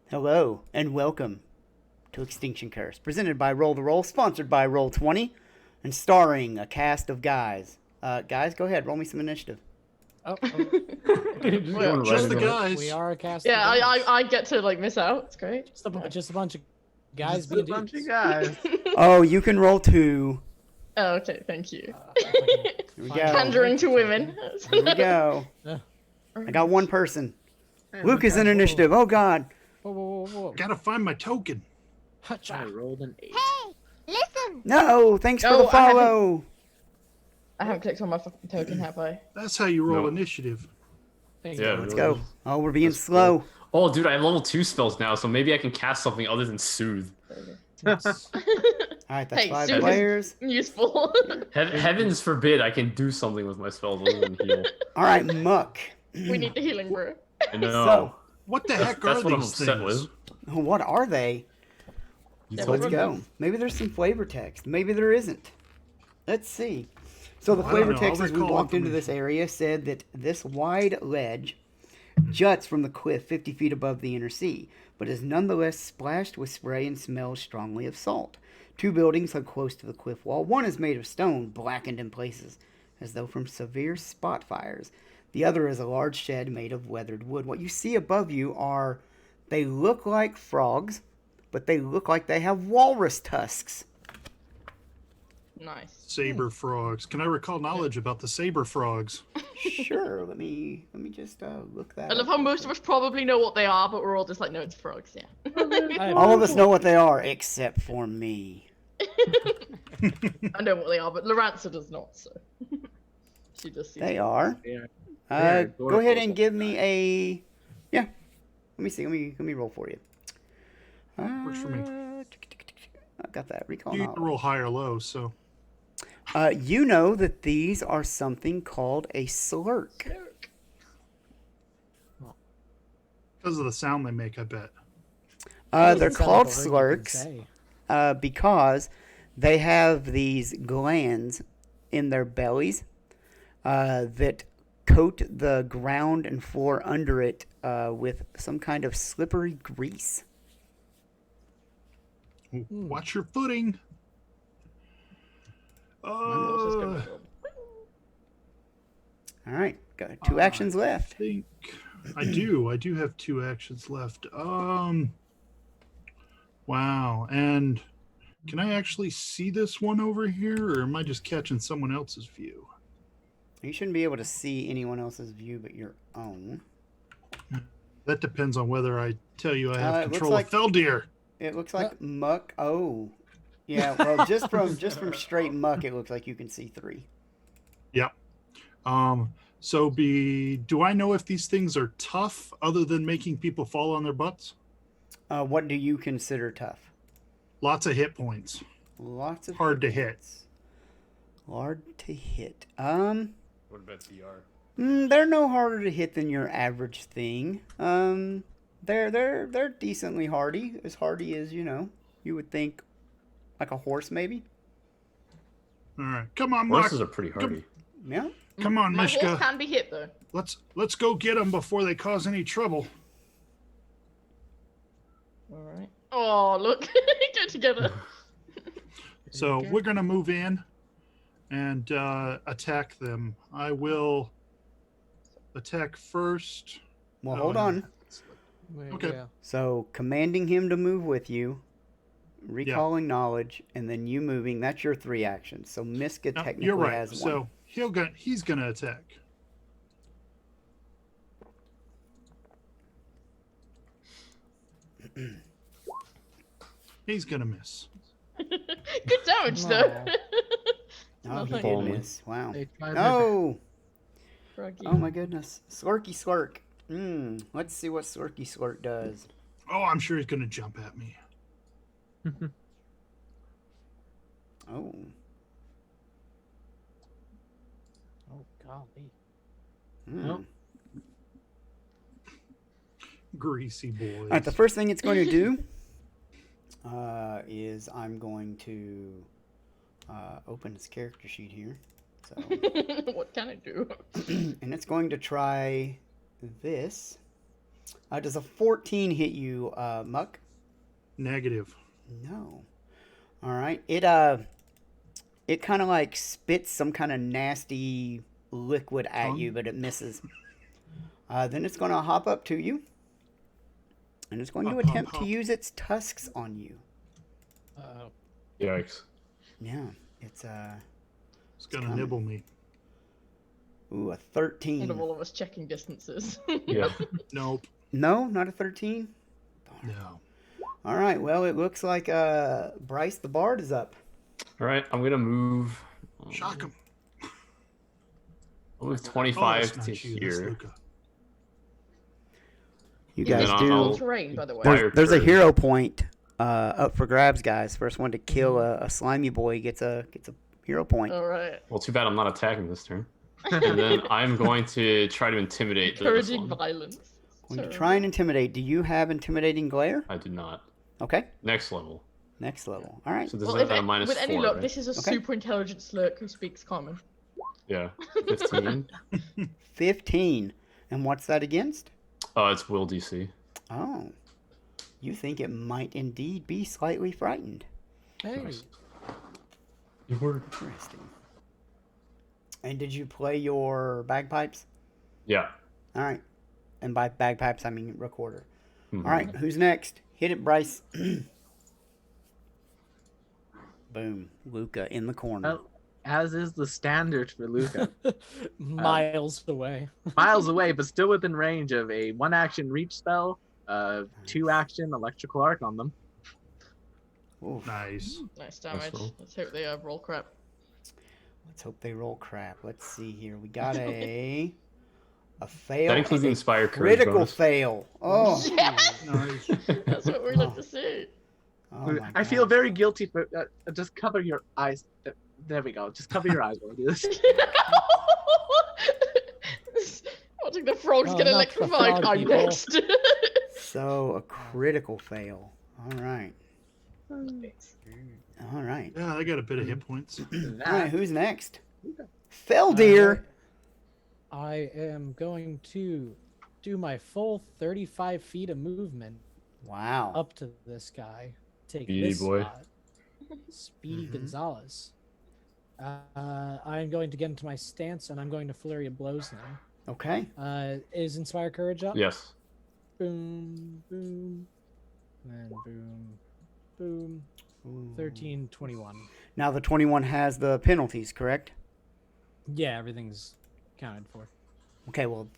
Hello, and welcome to Extinction Curse, presented by Roll the Roll, sponsored by Roll20, and starring a cast of guys. Guys, go ahead, roll me some initiative. Oh, Just the guys. we are a cast. Yeah, of guys. I get to like miss out. It's great. Just a bunch of guys Just a being bunch of dudes. guys. Oh, you can roll 2. Oh, okay, thank you. Here we go. Pandering to women. Here we go. I got one person. Luke is in initiative. Oh, God. Whoa. Gotta find my token. I rolled an 8. Listen! No, thanks for No, the follow. I haven't clicked on my fucking token, have I? That's how you roll No. initiative. Yeah, Let's go. Oh, we're being slow. Oh, dude, I have level 2 spells now, so maybe I can cast something other than Soothe. All right, that's Hey, 5 Sue is- players. Useful. Heavens forbid I can do something with my spells other than heal. All right, Muck. We need the healing brew. I know. So, What the heck are That's what I'm these upset things? with. what are they? You Yeah, told Let's me. go. Maybe there's some flavor text. Maybe there isn't. Let's see. So the I don't flavor know. text I'll as we recall walked into this information. area said that this wide ledge juts from the cliff 50 feet above the inner sea, but is nonetheless splashed with spray and smells strongly of salt. 2 buildings are close to the cliff wall. One is made of stone, blackened in places, as though from severe spot fires. The other is a large shed made of weathered wood. What you see above you are, they look like frogs, but they look like they have walrus tusks. Nice. Saber frogs. Can I recall knowledge about the saber frogs? Sure, let me just look that I love up. how most of us probably know what they are, but we're all just like, no, it's frogs, yeah. All of us know what they are, except for me. I know what they are, but Loranza does not, so. She just sees They them. are. They're Go ahead and adorable. give me a. Yeah. Let me see. Let me roll for you. Works for me. I've got that. Recall You can knowledge. roll high or low, so. You know that these are something called a slurk. Because of the sound they make, I bet. They're Doesn't sound called like a word you can slurks say. because they have these glands in their bellies that coat the ground and floor under it with some kind of slippery grease. Watch your footing. What's this gonna Uh, do? All right, got 2 actions I left. think I do. I do have 2 actions left. Wow. And can I actually see this one over here, or am I just catching someone else's view? You shouldn't be able to see anyone else's view but your own. That depends on whether I tell you I It have looks control like- of Feldir. It looks like muck. Oh, yeah. Well, just from straight muck, it looks like you can see 3. Yep. So do I know if these things are tough other than making people fall on their butts? What do you consider tough? Lots of hit points. Lots of Hard to hit. points. Hard to hit. What about DR? They're no harder to hit than your average thing. They're decently hardy, as hardy as you would think, like a horse maybe. All right. Come on, Mark. Horses are pretty hardy. Yeah. Come on, My horse Mishka. can be hit, though. Let's go get them before they cause any trouble. Alright. Oh, look. Get together. So we're gonna move in and attack them. I will attack first. Well, Oh, hold no. on. Okay. Yeah. So commanding him to move with you, recalling knowledge, and then you moving. That's your 3 actions. So Miska No, technically you're right. has 1. So he's gonna attack. He's gonna miss. Good damage, though. Oh, he Nothing. did Only. miss. Wow. They tried their No. Froggy. Oh my goodness. Slurky slurk. Let's see what Slurky slurk does. Oh, I'm sure he's gonna jump at me. Oh. Oh golly. Mm. Greasy boys. All right, the first thing it's going to do is I'm going to open its character sheet here. So, What can it do? and it's going to try this. Does a 14 hit you, Muck? Negative. No. All right. It kind of like spits some kind of nasty liquid at Tongue? you, but it misses. Then it's going to hop up to you, and it's going to Hop, hop, attempt to hop. use its tusks on you. Uh-oh. Yikes. Yeah, it's It's gonna coming. nibble me. ooh, a One of 13. all of us checking distances. Yeah. Nope. No, not a 13. No. All right. Well, it looks like Bryce the Bard is up. All right, I'm gonna move. Shock him. I'll move Oh, 25 that's to not you. That's here. Luca. You Yeah, guys then do. I'll- terrain, by the way. Fire There's a curve. hero point up for grabs, guys. First one to kill a slimy boy gets a hero point. All right. Well, too bad I'm not attacking this turn. And then I'm going to try to intimidate this Encouraging one. violence. Going to Terrible. try and intimidate. Do you have intimidating glare? I do not. Okay. Next level. Next level. All right. So this Well, is if at a it- minus with any 4, luck, right? this is a Okay. super intelligent slurk who speaks common. Yeah. 15. 15. And what's that against? It's will DC. Oh. You think it might indeed be slightly frightened. Hey. Nice. You were. Interesting. And did you play your bagpipes? Yeah. All right. And by bagpipes, I mean recorder. Mhm. All right. Who's next? Hit it, Bryce. Boom. Luca in the corner. Well, as is the standard for Luca. Miles away. Miles away, but still within range of a 1-action reach spell, 2-action electrical arc on them. Oof. Nice. Nice damage. roll. Let's hope they roll crap. Let's hope they roll crap. Let's see here. We got a fail. That includes the and a Inspire Courage critical bonus. fail. Oh. Yes! Nice. That's what we love to see. Oh my I feel gosh. very guilty for just cover your eyes. There we go. Just cover your eyes while I do this. Watching the frogs Oh, get not the electrified. frog Are you people. next? So a critical fail. All right. All right. Yeah, I got a bit of hit points. All right. That, Who's next? Feldeer. I am going to do my full 35 feet of movement Wow. up to this guy. Take Speedy this boy. spot. Speedy Mhm. Gonzalez. I'm going to get into my stance and I'm going to flurry of blows now. Okay. Is Inspire Courage up? Yes. Boom, boom, and boom, boom. Ooh. 13, 21. Now the 21 has the penalties, correct? Yeah, everything's counted for. Okay. Well,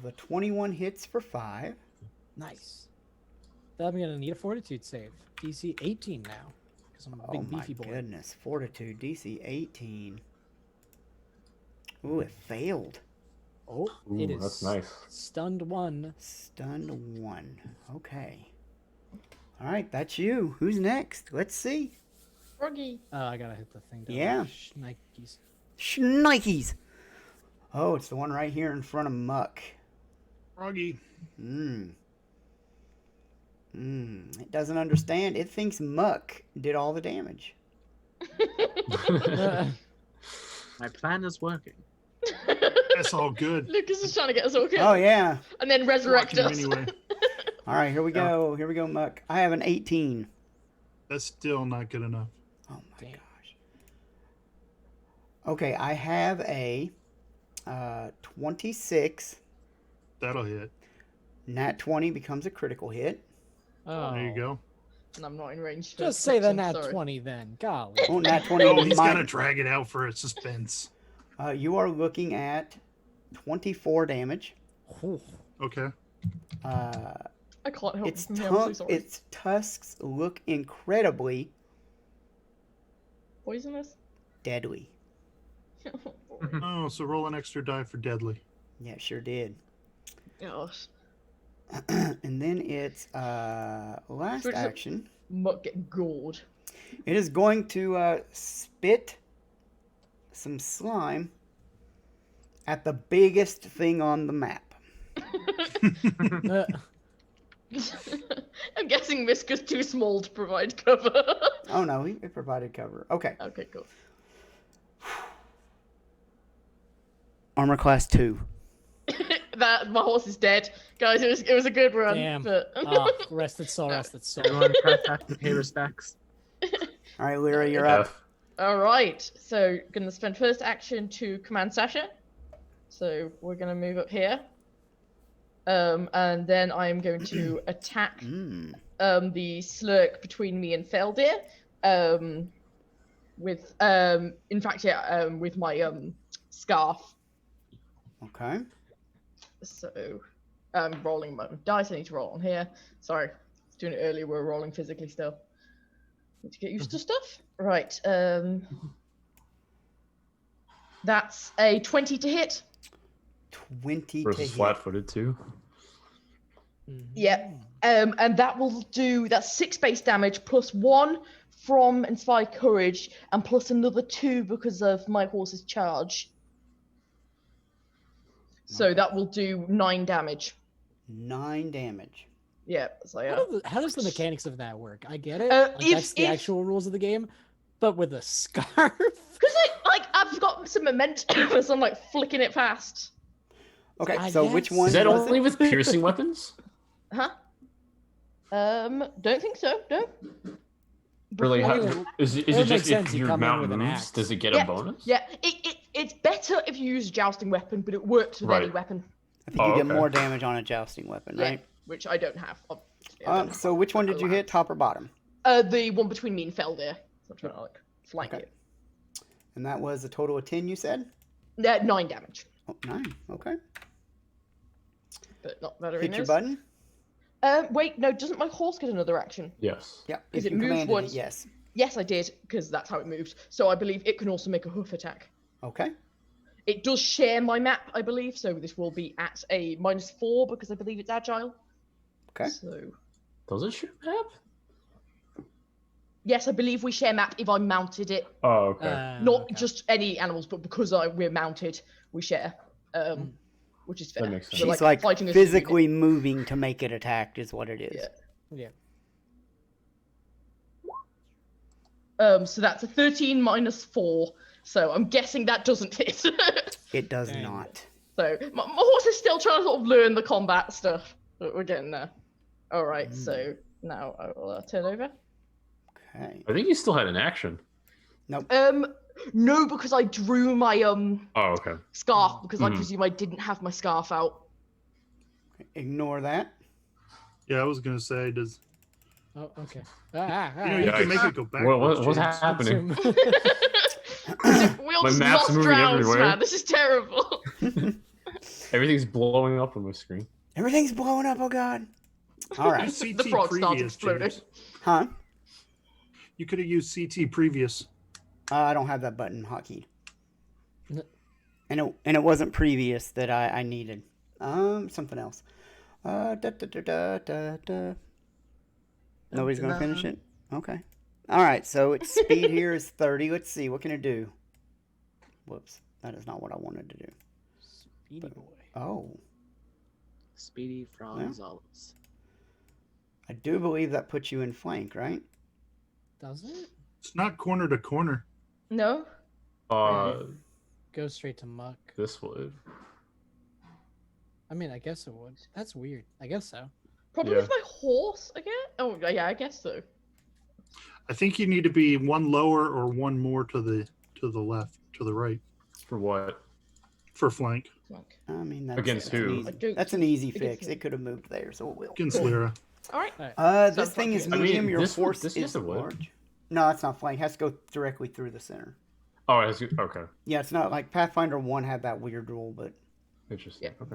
the 21 hits for 5. Nice. Then I'm gonna need a Fortitude save. DC 18 now, because I'm a Oh big my beefy boy. goodness. Fortitude. DC 18. Ooh, it failed. Oh, Ooh, it is that's nice. stunned 1. Stunned 1. Okay. All right, that's you. Who's next? Let's see. Froggy. Oh, I gotta hit the thing. don't I? Yeah. Shnikes. Shnikes. Oh, it's the one right here in front of Muck. Froggy. It doesn't understand. It thinks Muck did all the damage. my plan is working. That's all good. Lucas is trying to get us all killed. Oh, yeah. And then resurrect Blocking us. anyway. All right, here we go. Here we go, Muck. I have an 18. That's still not good enough. Oh, my Damn. gosh. Okay, I have a 26. That'll hit. Nat 20 becomes a critical hit. Oh, There you go. And I'm not in range. For Just say the protection, nat sorry. 20 then. Golly. Oh, nat 20. Oh, he's mi- gonna drag it out for a suspense. You are looking at 24 damage. Whew. Okay. I can't help Its, you. I'm so sorry. its tusks look incredibly Poisonous? deadly. Oh, so roll an extra die for deadly. Yeah, it sure did. Gosh. And then its last Switch it. action, Muck get gored. it is going to spit some slime at the biggest thing on the map. Uh, I'm guessing Miska's too small to provide cover. Oh no, it provided cover. Okay. Okay, cool. Armor class 2. that my horse is dead, guys. It was a good run. Damn. But... Rested soul, rested soul. Everyone press F to pay respects. All right, Lyra, you're up. F. All right, so gonna spend first action to command Sasha. So we're gonna move up here, and then I am going to attack Mm. the slurk between me and Feldir, with in fact, yeah, with my scarf. Okay. So rolling my dice. I need to roll on here. Sorry, doing it earlier. We're rolling physically still. Need to get used to stuff. Right. That's a 20 to hit. 20 Versus to hit. flat-footed too. Yeah. And that will do. That's 6 base damage plus 1 from Inspire Courage, and plus another 2 because of my horse's charge. So that will do 9 damage. 9 damage. Yeah. So yeah. How does the mechanics of that work? I get it. That's the if- actual rules of the game, but with a scarf. Because I've got some momentum, so I'm like flicking it past. Okay, I so which guess. one Is that was only it? with piercing weapons? Huh? Don't think so. No. Really? I mean, Is it it would make just sense if you your come in mount with an moves, axe. does it get Yeah, a bonus? Yeah. It's better if you use a jousting weapon, but it works with any Right. weapon. I think you Oh, get okay. more damage on a jousting weapon, Yeah, right? which I don't have. Obviously, I don't have So which one did you hit, top or bottom? The one between me and Feldir. So I'm trying to like flank Okay. it. And that was a total of 10, you said? 9 damage, Oh, 9. Okay. but not better. Hit your button? Wait, no. Doesn't my horse get another action? Yes. Yeah. Is If it you moved commanded once? it, yes. Yes, I did, because that's how it moved. So I believe it can also make a hoof attack. Okay. It does share my map, I believe, so this will be at a -4 because I believe it's agile. Okay. So Does it shoot map? yes, I believe we share map if I mounted it. Oh, okay. Not Okay. just any animals, but because we're mounted, we share. Which is fair. That makes sense. So, She's like fighting a physically moving to make it attacked is what it is. Yeah. Yeah. So that's a 13 -4. So I'm guessing that doesn't hit. It does Dang. not. So my horse is still trying to sort of learn the combat stuff, but we're getting there. All right. So now I will turn over. Okay. I think you still had an action. No, because I drew my Oh, okay. scarf because I Mhm. presume I didn't have my scarf out. Ignore that. Yeah, I was gonna say, does Oh, okay. you know you Yikes. can make it go back? What's happening? We all My just map's lost moving rounds, everywhere. man. This is terrible. Everything's blowing up on my screen. Everything's blowing up, oh god. All right. CT The frog started previous, exploding. James. Huh? You could have used CT previous. I don't have that button hotkeyed. N- And it wasn't previous that I needed. Something else. Da, da, da, da, da, da. Nobody's gonna finish it? Okay. Alright, so its speed here is 30. Let's see, what can it do? Whoops. That is not what I wanted to do. Speedy boy. Oh. Speedy Frog Yeah. Gonzalez. I do believe that puts you in flank, right? Does it? It's not corner to corner. No. Go straight to muck. This would. I mean, I guess it would. That's weird. I guess so. Probably Yeah. with my horse again. Oh yeah, I guess so. I think you need to be one lower or one more to the left, to the right For what? for flank. Like, I mean, that's, Against that's an who? easy- I don't That's an easy think it's fix. me. It could have moved there, so it will. Against Lyra. all right. This Sounds thing is like it. medium. I mean, Your this would- force this is yes, it would. large. No, it's not flank. It has to go directly through the center. Oh, it has, okay. Yeah, it's not like Pathfinder 1 had that weird rule, but Interesting. Yeah.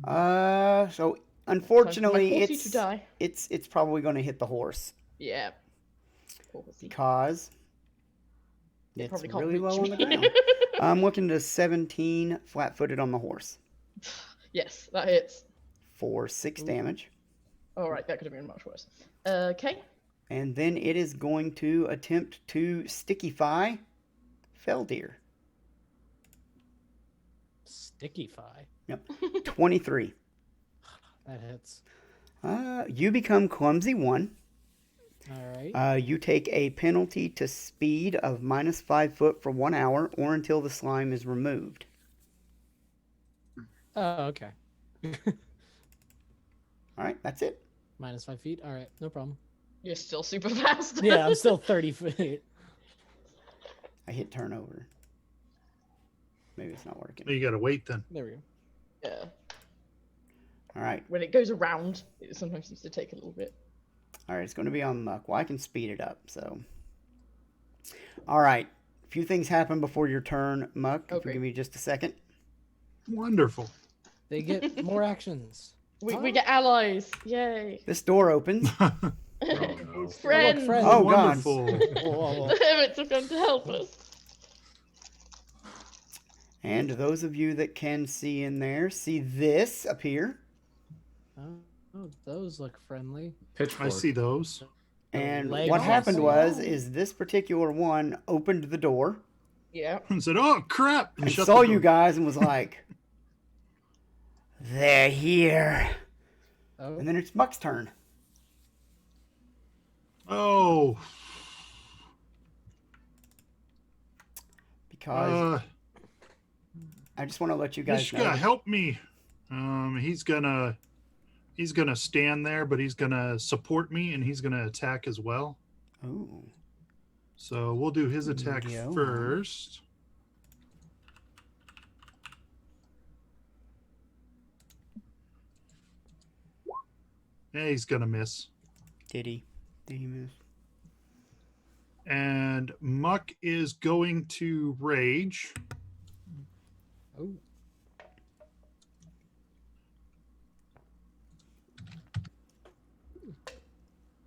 Okay. so unfortunately Time for my horsey to die. it's probably going to hit the horse Yeah. Poor horsey. because it's probably can't really low on reach the me. ground. I'm looking to 17 flat-footed on the horse Yes, that hits. for 6 damage, All right, that could have been much worse. Okay. and then it is going to attempt to stickify Feldir. Stickify. Yep, 23. That hits. You become clumsy 1. All right. You take a penalty to speed of -5 foot for 1 hour or until the slime is removed. Oh, okay. All right, that's it. Minus 5 feet. All right, no problem. You're still super fast. Yeah, I'm still 30 feet. I hit turnover. Maybe it's not working. You gotta wait then. There we go. Yeah. All right. When it goes around, it sometimes needs to take a little bit. All right, it's going to be on Muck. Well, I can speed it up, so. All right. A few things happen before your turn, Muck. If Okay. you give me just a second. Wonderful. They get more actions. We get allies. Yay. This door opens. Oh, no. Friends. friends. Oh, God. Wonderful. Whoa, whoa, whoa. The hermits have come to help us. And those of you that can see in there, see this appear. Oh, those look friendly. Pitchfork. I see those. And Legs what on happened the was, wall. is this particular one opened the door Yeah. And said, "Oh crap!" and shut saw the you door. guys and was like, they're here. Oh, And then it's Muck's turn. Oh, Because I just want to let you guys Mishka, know. help me. He's gonna stand there, but he's gonna support me, and he's gonna attack as well. Ooh. So we'll do his attack Go on. first. Yeah, he's gonna miss. Did he? Did he miss? And Muck is going to rage. oh.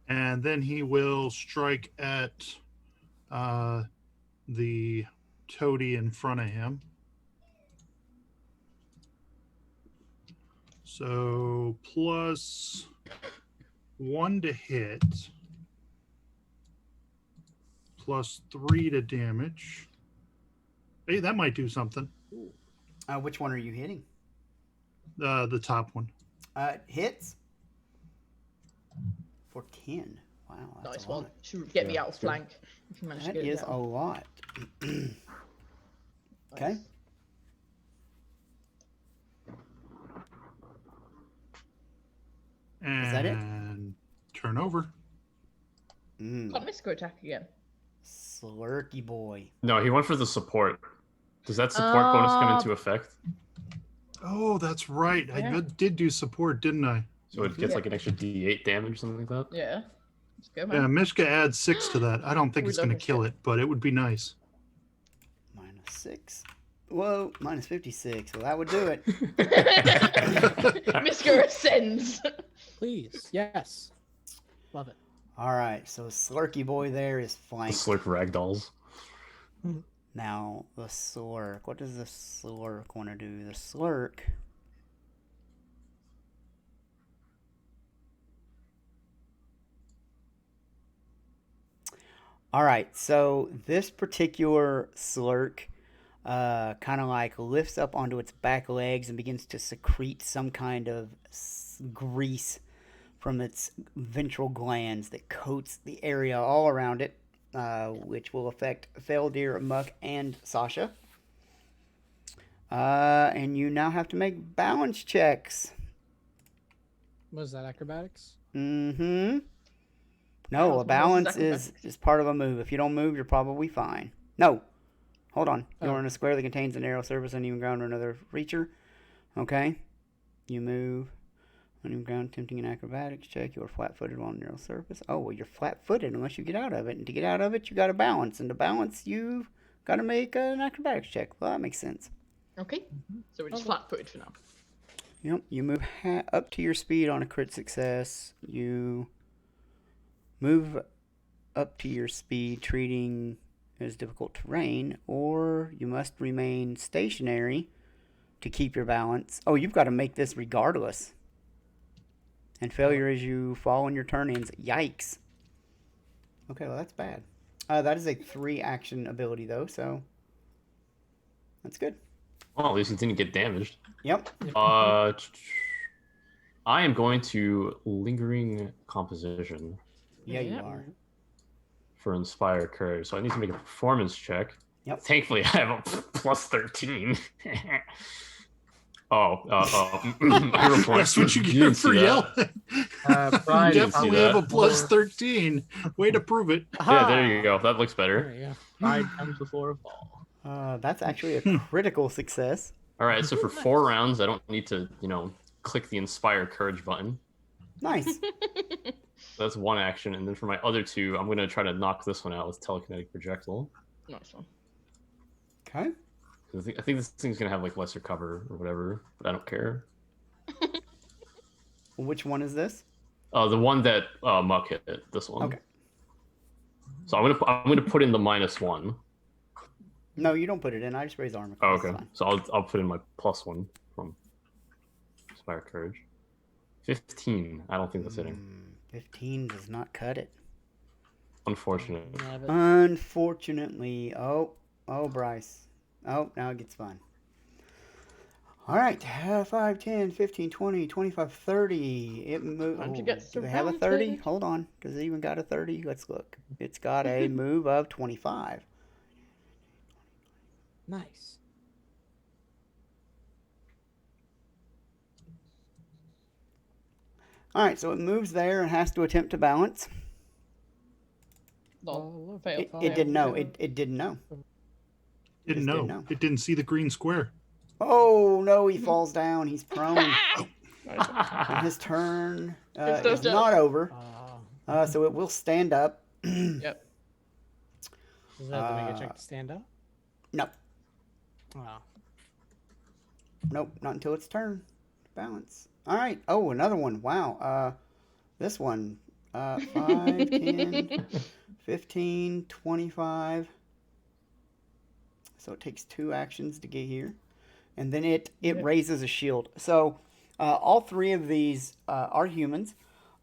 And then he will strike at the toady in front of him. So +1 to hit, +3 to damage. Hey, that might do something. Which one are you hitting? The top one. Hits for 10. Wow, that's Nice a one. lot. Should get me Yeah, out of that's good. flank. If you manage That to get it is down. a lot. Okay. Nice. And that it? turn over. Mm. Can't miss go attack again. Slurky boy. No, he went for the support. Does that support bonus come into effect? Oh, that's right. Yeah. I did do support, didn't I? So it gets Yeah. like an extra D8 damage, something like that? Yeah. Let's go, Yeah, man. Mishka adds 6 to that. I don't think We it's going love to kill Mishka. it, but it would be nice. -6. Whoa, -56. Well, that would do it. Misker ascends. Please, yes. Love it. All right, so Slurky boy there is The flanked. slurp ragdolls. Now, the Slurk. What does the Slurk want to do? The Slurk. All right, so this particular Slurk kind of like lifts up onto its back legs and begins to secrete some kind of grease from its ventral glands that coats the area all around it, which will affect Feldir, Muck, and Sasha. And you now have to make balance checks. Was that acrobatics? Mm-hmm. No, Balance- a what balance else is is acrobatics? part of a move. If you don't move, you're probably fine. No. Hold on. You're Oh. in a square that contains a narrow surface on even ground or another creature. Okay. You move. On even ground, attempting an acrobatics check. You are flat-footed on a narrow surface. Oh, well, you're flat-footed unless you get out of it. And to get out of it, you got to balance. And to balance, you've got to make an acrobatics check. Well, that makes sense. Okay. So we're just Okay. flat-footed for now. Yep. You move up to your speed on a crit success. You move up to your speed, treating as difficult terrain, or you must remain stationary to keep your balance. Oh, you've got to make this regardless. And failure as you fall on your turn ends. Yikes. Okay, well, that's bad. That is a 3-action ability, though, so that's good. Well, at least it didn't get damaged. Yep. I am going to Lingering Composition Yeah, you Yeah. are. for Inspire Courage. So I need to make a performance check. Yep. Thankfully, I have a +13. Hero point. That's what you get didn't for see that. yelling. Pride You is definitely see have a that. plus before- 13. Way to prove it. Yeah, there you go. That looks There better. you go. Pride comes before a fall. That's actually a critical success. All right, so for 4 rounds, I don't need to, click the Inspire Courage button. Nice. That's 1 action, and then for my other 2, I'm gonna try to knock this one out with Telekinetic Projectile. Nice one. Okay. I think this thing's gonna have like lesser cover or whatever, but I don't care. Which one is this? The one that Muck hit, this one. Okay. So I'm gonna put in the -1. No, you don't put it in. I just raise armor. Oh, class, okay. it's fine. So I'll put in my +1 from Inspire Courage. 15. I don't think that's hitting. 15 does not cut it. Unfortunate. Unfortunately. Oh, Bryce. Oh, now it gets fun. All right. 5, 10, 15, 20, 25, 30. It moves. Time to get Do they have a 30? surrounded. Hold on. Does it even got a 30? Let's look. It's got a move of 25. Nice. All right. So it moves there and has to attempt to balance. Lol. Fail. It didn't know. It didn't know. Didn't Just know. didn't know. It didn't see the green square. Oh, no. He falls down. He's prone. Nice one. And his turn It's still is dead. not over. Uh, So it will stand up. Yep. does that have to make a check to stand up? No. Wow. Nope, not until its turn. Balance. All right. Oh, another one. Wow. This one. 5, 10, 15, 25. So it takes 2 actions to get here. And then it raises a shield. So all 3 of these are humans.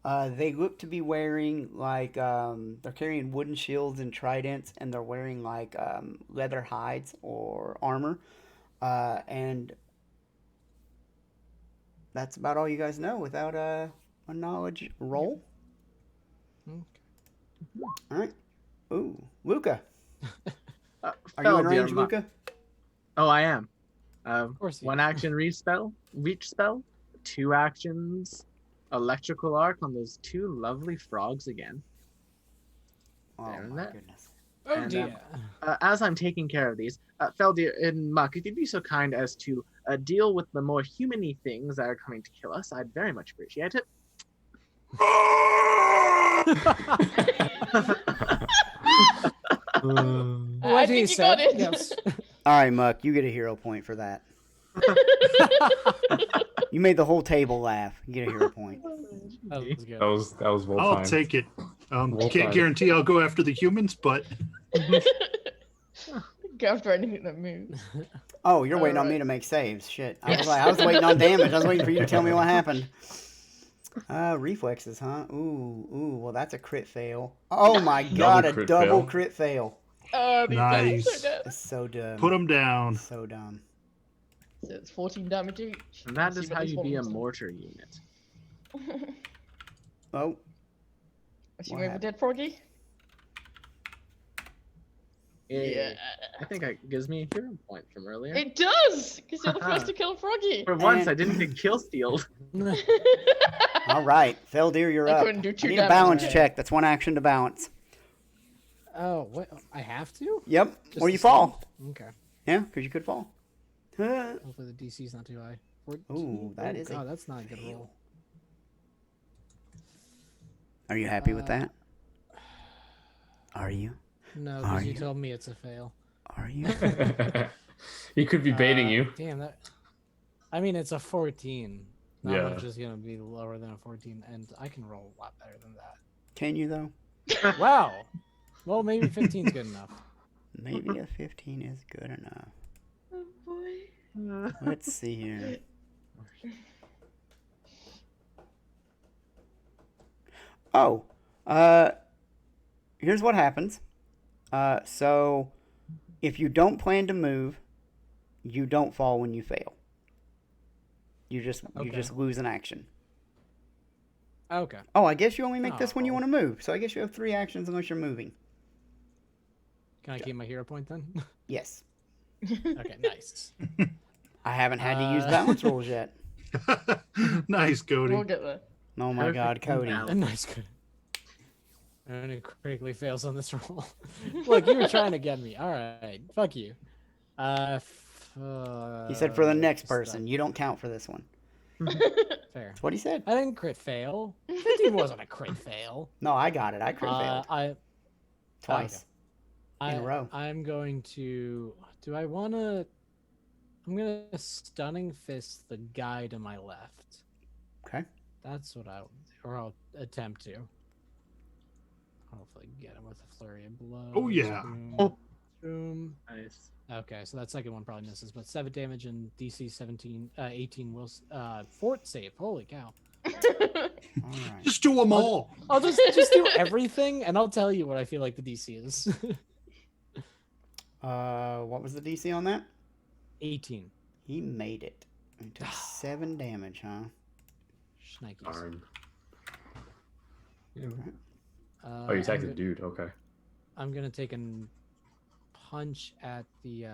They look to be wearing like they're carrying wooden shields and tridents, and they're wearing like leather hides or armor. And that's about all you guys know without a knowledge roll. Okay. All right. Ooh, Luca. Are you Fel, in dear range, Muck. Luca? Oh, I am. Of course. 1 action reach spell, 2 actions, electrical arc on those 2 lovely frogs again. Oh Damn my it. goodness. Oh And, dear. As I'm taking care of these, Feldir and Muck, if you'd be so kind as to deal with the more human-y things that are coming to kill us, I'd very much appreciate it. I think you got it. Yes. All right, Muck, you get a hero point for that. You made the whole table laugh. You get a hero point. That was good. That was well I'll timed. take it. Well Can't timed. guarantee I'll go after the humans, but Go after anything that moves. Oh, you're waiting on Alright. me to make saves. Shit. I was waiting on damage. I was waiting for you to tell me what happened. Reflexes, huh? Ooh. Well, that's a crit fail. Oh my god, a crit double fail. crit fail. Oh, these guys are Nice. so dead. That's so dumb. put them down. So dumb. So it's 14 damage each. And that Let's is see what how this you one be a looks like. mortar unit. Oh, Is she What move a happened? dead froggy? Yeah. I think it gives me a hero point from earlier. It does! Because you're the first to kill a froggy. For once, And- I didn't get kill stealed. all right. Feldir, you're I up. couldn't do 2 I need a damage. balance Right. check. That's 1 action to balance. Oh, what? I have to? Yep. Just Or you to fall. save? Okay. Yeah, because you could fall. Huh. Hopefully the DC's not too high. 14. Ooh, that Oh, is a God, that's not a good roll. Are you happy with Uh, that? Are you? No, Are because you you? told me it's a fail. Are you? He could be baiting you. Damn that. I mean, it's a 14. Not Yeah. much is gonna be lower than a 14, and I can roll a lot better than that. Can you though? Wow. Well, maybe 15's good enough. Maybe a 15 is good enough. Oh boy. Let's see here. Oh, here's what happens. So if you don't plan to move, you don't fall when you fail. You just Okay. lose an action. Okay. Oh, I guess you only make this when you Oh. want to move. So I guess you have 3 actions unless you're moving. Can I keep my hero point then? Yes. Okay, nice. I haven't had to use balance rules yet. Nice, Cody. We'll get there. Oh my God, Perfect Cody. balance. A nice good. And it critically fails on this roll. Look, you were trying to get me. All right, fuck you. He said for the next person. You don't count for this one. Fair. That's what he said. I didn't crit fail. 15 wasn't a crit fail. No, I got it. I crit failed twice in a row. I'm going to. Do I want to? I'm gonna stunning fist the guy to my left. Okay. That's what I'll attempt to. Hopefully get him with a flurry of blows. Oh, yeah. Boom. Oh. Boom. Nice. Okay, so that second one probably misses, but 7 damage and DC 18 will fort save. Holy cow! All right. Just do them all. I'll just do everything, and I'll tell you what I feel like the DC is. What was the DC on that? 18. He made it. He took 7 damage, huh? Shnikes. Darn. Yeah. Uh, Oh, you attacked I'm the dude. Okay. I'm gonna take a punch at the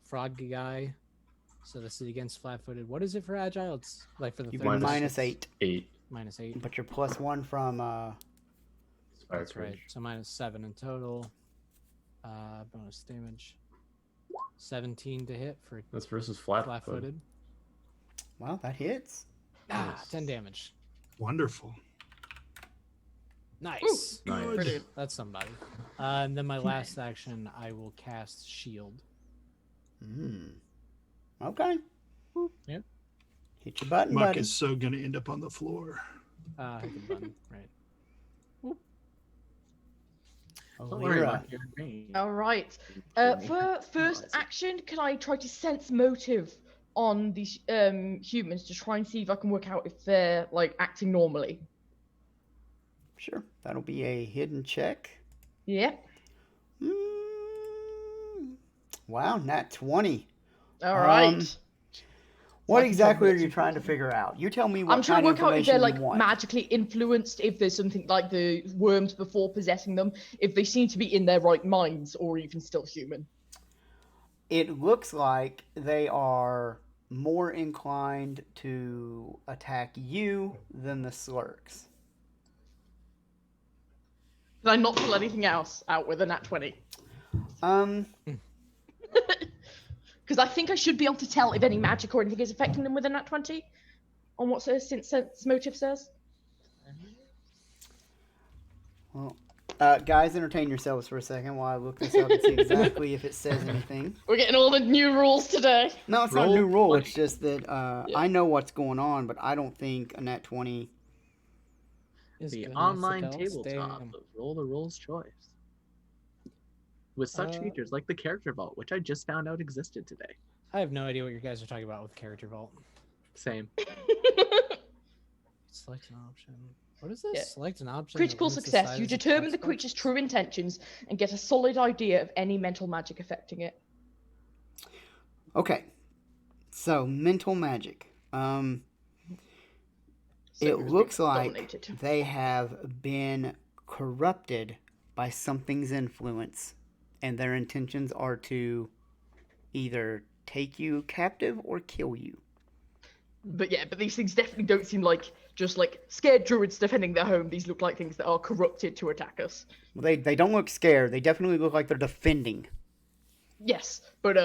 frog guy. So this is against flat-footed. What is it for agile? It's like for the You third went Minus- -8. 8. -8. But you're +1 from Spire That's right. Courage. So -7 in total. Bonus damage. 17 to hit for That's versus flat flat-footed. well, that hits. Nice. 10 damage. Wonderful. Nice. Nice. Brilliant. That's somebody. And then my last action, I will cast Shield. Okay. Yep. Hit your button, Muck buddy. is so going to end up on the floor. Hit the button. Right. Don't worry Alira. about your range. All right. For first action, can I try to sense motive on these humans to try and see if I can work out if they're like acting normally? Sure. That'll be a hidden check. Yep. Wow, nat 20. All right. What I can exactly tell are you you trying to figure out? You tell me what I'm trying kind to of work out if they're information like you want. magically influenced, if there's something like the worms before possessing them, if they seem to be in their right minds or even still human. It looks like they are more inclined to attack you than the slurks. Did I not pull anything else out with a nat 20? Because I think I should be able to tell if any magic or anything is affecting them with a nat 20 on what sense motive says. Well, guys, entertain yourselves for a second while I look this up and see exactly if it says anything. We're getting all the new rules today. No, it's not a new Roll rule. 20. It's just that I know what's going on, but I don't think a nat 20. Is The good enough to online tell. tabletop Damn. of Roll the Rules Choice. With such features like the Character Vault, which I just found out existed today. I have no idea what you guys are talking about with Character Vault. Same. Select an option. What is this? Yeah. Select an option. that Critical limits the success. size You of determine the text box. creature's true intentions and get a solid idea of any mental magic affecting it. Okay. So, mental magic. So It was looks being like dominated. they have been corrupted by something's influence, and their intentions are to either take you captive or kill you. But these things definitely don't seem like just like scared druids defending their home. These look like things that are corrupted to attack us. Well, they don't look scared. They definitely look like they're defending. Yes, but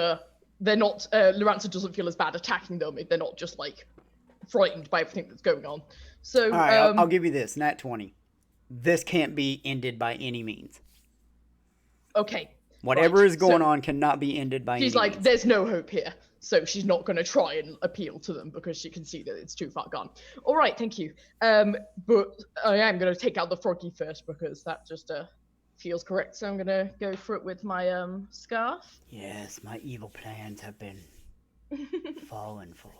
they're not. Loranza doesn't feel as bad attacking them if they're not just like frightened by everything that's going on. So, All right, I'll give you this. Nat 20. This can't be ended by any means. okay. Whatever Right, is going so on cannot be ended by She's any like, means. there's no hope here. So she's not going to try and appeal to them because she can see that it's too far gone. All right, thank you. But I am going to take out the froggy first because that just feels correct. So I'm going to go for it with my scarf. Yes, my evil plans have been fallen for.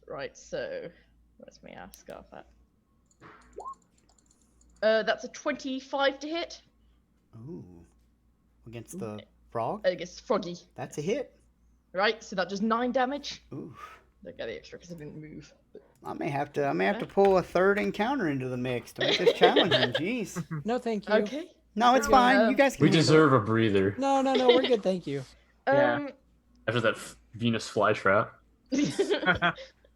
Right, so where's my scarf at? That's a 25 to hit. Ooh. Against the frog? Against froggy. That's a hit. Right, so that does 9 damage. Oof. Don't get the extra because I didn't move. I may have to pull a third encounter into the mix to make this challenging. Jeez. No, thank you. Okay. No, it's We're gonna fine. have- You guys can We handle it. deserve a breather. No, we're good. Thank you. Yeah. After that Venus flytrap.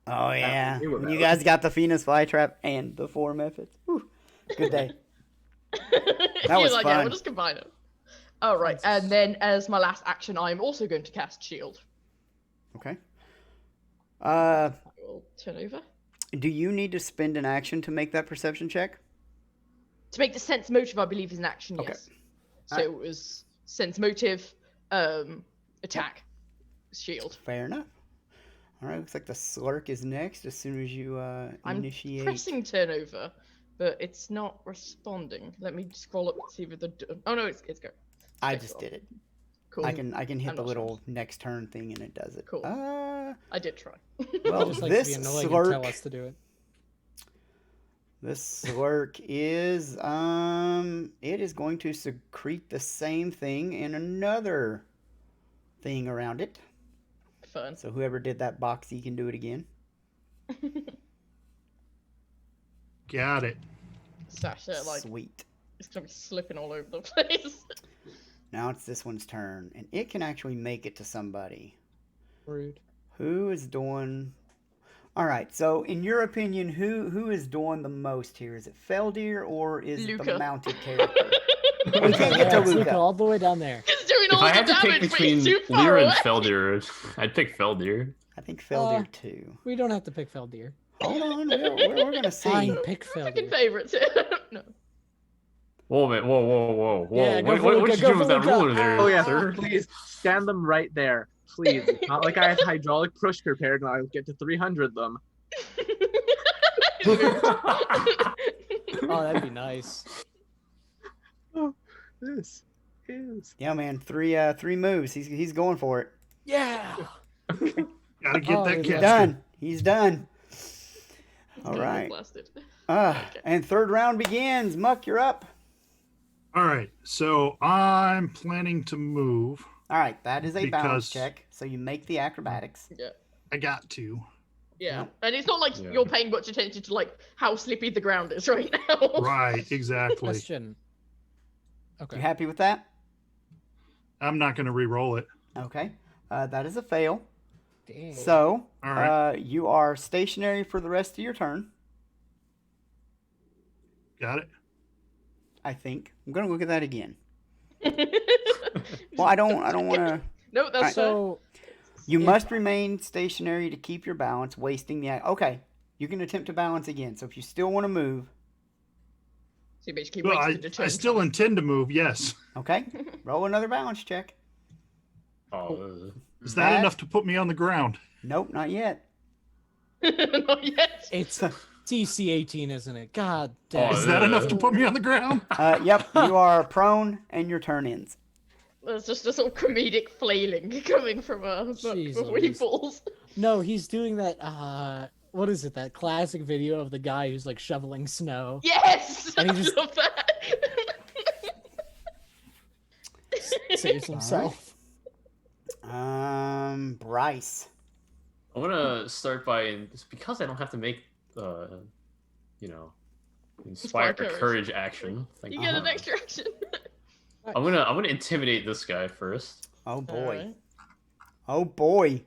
Oh yeah, we were when you better. guys got the Venus flytrap and the 4 methods. Whew. Good day. You're was like, yeah, fun. we'll just combine them. All right, and then as my last action, I'm also going to cast shield. Okay. I will turn over. Do you need to spend an action to make that perception check? To make the sense motive, I believe is an action. Okay. Yes. So it was sense motive, attack, shield. Fair enough. All right, looks like the slurk is next as soon as you I'm initiate. pressing turnover, but it's not responding. Let me scroll up and see if the. Oh no, it's go. I just did it. Cool. I can hit I'm the not little next turn thing and it does it. Cool. I did try. Well, Just like this to be annoying and tell slurk, us to do it. this slurk is it is going to secrete the same thing in another thing around it. Fun. So whoever did that boxy can do it again. Got it. Sasha, like, Sweet. it's gonna be slipping all over the place. Now it's this one's turn, and it can actually make it to somebody. Rude. Who is doing? All right. So, in your opinion, who is doing the most here? Is it Feldir or is it the Luca. mounted character? We can't get to Yeah, it's Luca. all the way down there. He's doing If all I the had to pick damage, but between he's too far Lear and away. Feldir, I'd pick Feldir. I think Feldir too. We don't have to pick Feldir. Hold on, we're gonna see. Fine, pick Fucking Feldir. favorites. No. Whoa, man. Whoa. Yeah, go what for what Luca, did you go do for with that Luca. ruler there, Oh yeah, sir? please stand them right there, please. It's not like I have hydraulic push prepared and I'll get to 300 them. Oh, that'd be nice. Oh, this is. Yeah, man. Three moves. He's going for it. Yeah. Gotta get Oh, that he's caster. Done. He's done. All Gonna get right. blasted. And third round begins. Muck, you're up. All right, so I'm planning to move. All right, that is a balance Because- check. So you make the acrobatics. Yeah. I got to. Yeah. Yep. And it's not like Yeah. you're paying much attention to like how slippy the ground is right now. Right, exactly. Question. Okay. You happy with that? I'm not going to re-roll it. Okay. That is a fail. Dang. So All right. you are stationary for the rest of your turn. Got it. I think. I'm gonna look at that again. Well, I don't want to. No, that's So You If- must remain stationary to keep your balance, wasting the. Okay, you can attempt to balance again. So if you still want to move, so you basically Well, wasted a turn. I still intend to move, yes. okay, roll another balance check. Oh, Is that That- enough to put me on the ground? Nope, not yet. Not yet. it's DC 18, isn't it? God damn. Oh, Is that enough to put me on the ground? Yep, you are prone and your turn ends. There's just a sort of comedic flailing coming from Jeez before he Louise. falls. No, he's doing that. What is it? That classic video of the guy who's like shoveling snow. Yes! And he I just- love that. Saves himself. Bryce. I'm gonna start by just because I don't have to make inspire Inspire courage action. Thank You get an God. extra action. I'm gonna intimidate this guy first. Oh boy. Alright. Oh boy.